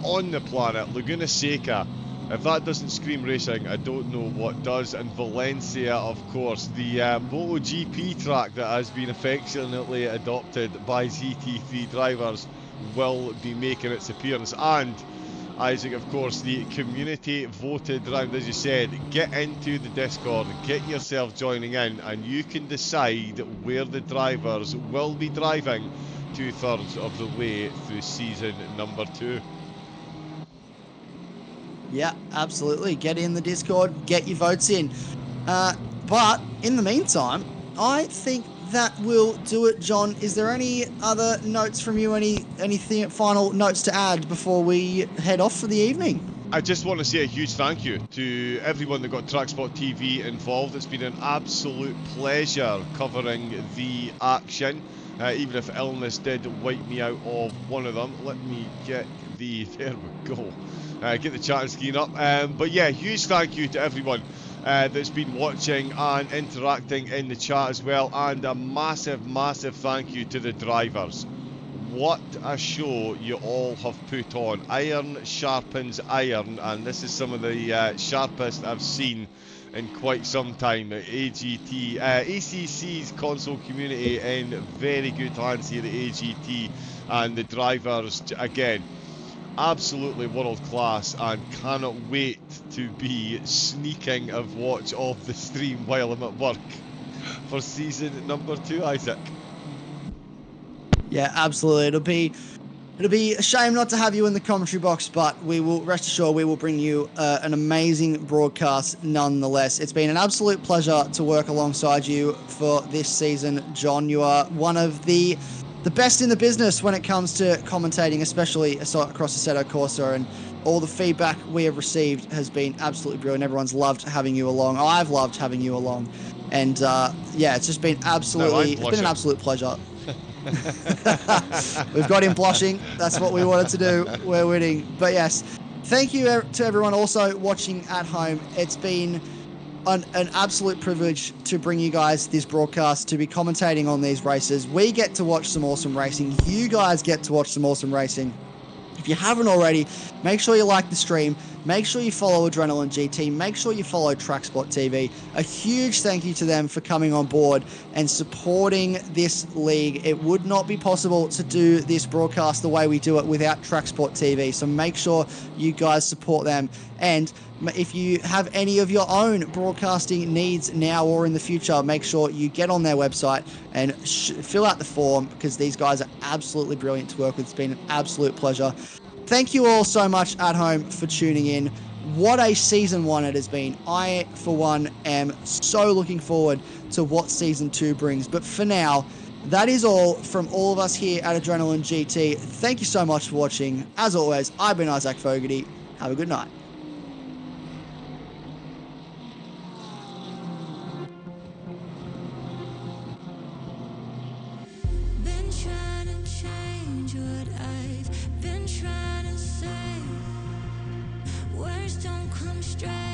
on the planet, Laguna Seca. If that doesn't scream racing, I don't know what does. And Valencia, of course, the MotoGP track that has been affectionately adopted by GT3 drivers, will be making its appearance. And Isaac, of course, the community voted round, as you said. Get into the Discord, get yourself joining in, and you can decide where the drivers will be driving 2/3 of the way through season number 2. Yeah, absolutely. Get in the Discord, get your votes in. But in the meantime, I think that will do it, John. Is there any other notes from you? Anything final notes to add before we head off for the evening? I just want to say a huge thank you to everyone that got TrackSpotTV involved. It's been an absolute pleasure covering the action, even if illness did wipe me out of one of them. Let me get TV. There we go. Get the chat screen up. But yeah, huge thank you to everyone that's been watching and interacting in the chat as well, and a massive thank you to the drivers. What a show you all have put on. Iron sharpens iron, and this is some of the sharpest I've seen in quite some time. AGT ACC's console community in very good hands here at AGT, and the drivers again absolutely world class, and cannot wait to be sneaking a watch of the stream while I'm at work for season number 2, Isaac. Yeah, absolutely. It'll be a shame not to have you in the commentary box, but we will rest assured we will bring you an amazing broadcast nonetheless. It's been an absolute pleasure to work alongside you for this season, John. You are one of the best in the business when it comes to commentating, especially across the Assetto Corsa, and all the feedback we have received has been absolutely brilliant. Everyone's loved having you along. I've loved having you along, and yeah, it's just been it's been an absolute pleasure. We've got him blushing. That's what we wanted to do. We're winning. But yes, thank you to everyone also watching at home. It's been an absolute privilege to bring you guys this broadcast, to be commentating on these races. We get to watch some awesome racing. You guys get to watch some awesome racing. If you haven't already, make sure you like the stream. Make sure you follow Adrenaline GT. Make sure you follow TrackSpotTV. A huge thank you to them for coming on board and supporting this league. It would not be possible to do this broadcast the way we do it without TrackSpotTV. So make sure you guys support them. And if you have any of your own broadcasting needs now or in the future, make sure you get on their website and fill out the form, because these guys are absolutely brilliant to work with. It's been an absolute pleasure. Thank you all so much at home for tuning in. What a season 1 it has been. I, for one, am so looking forward to what season 2 brings. But for now, that is all from all of us here at Adrenaline GT. Thank you so much for watching. As always, I've been Isaac Fogarty. Have a good night. Been trying to change what I've been trying to say. Words don't come straight.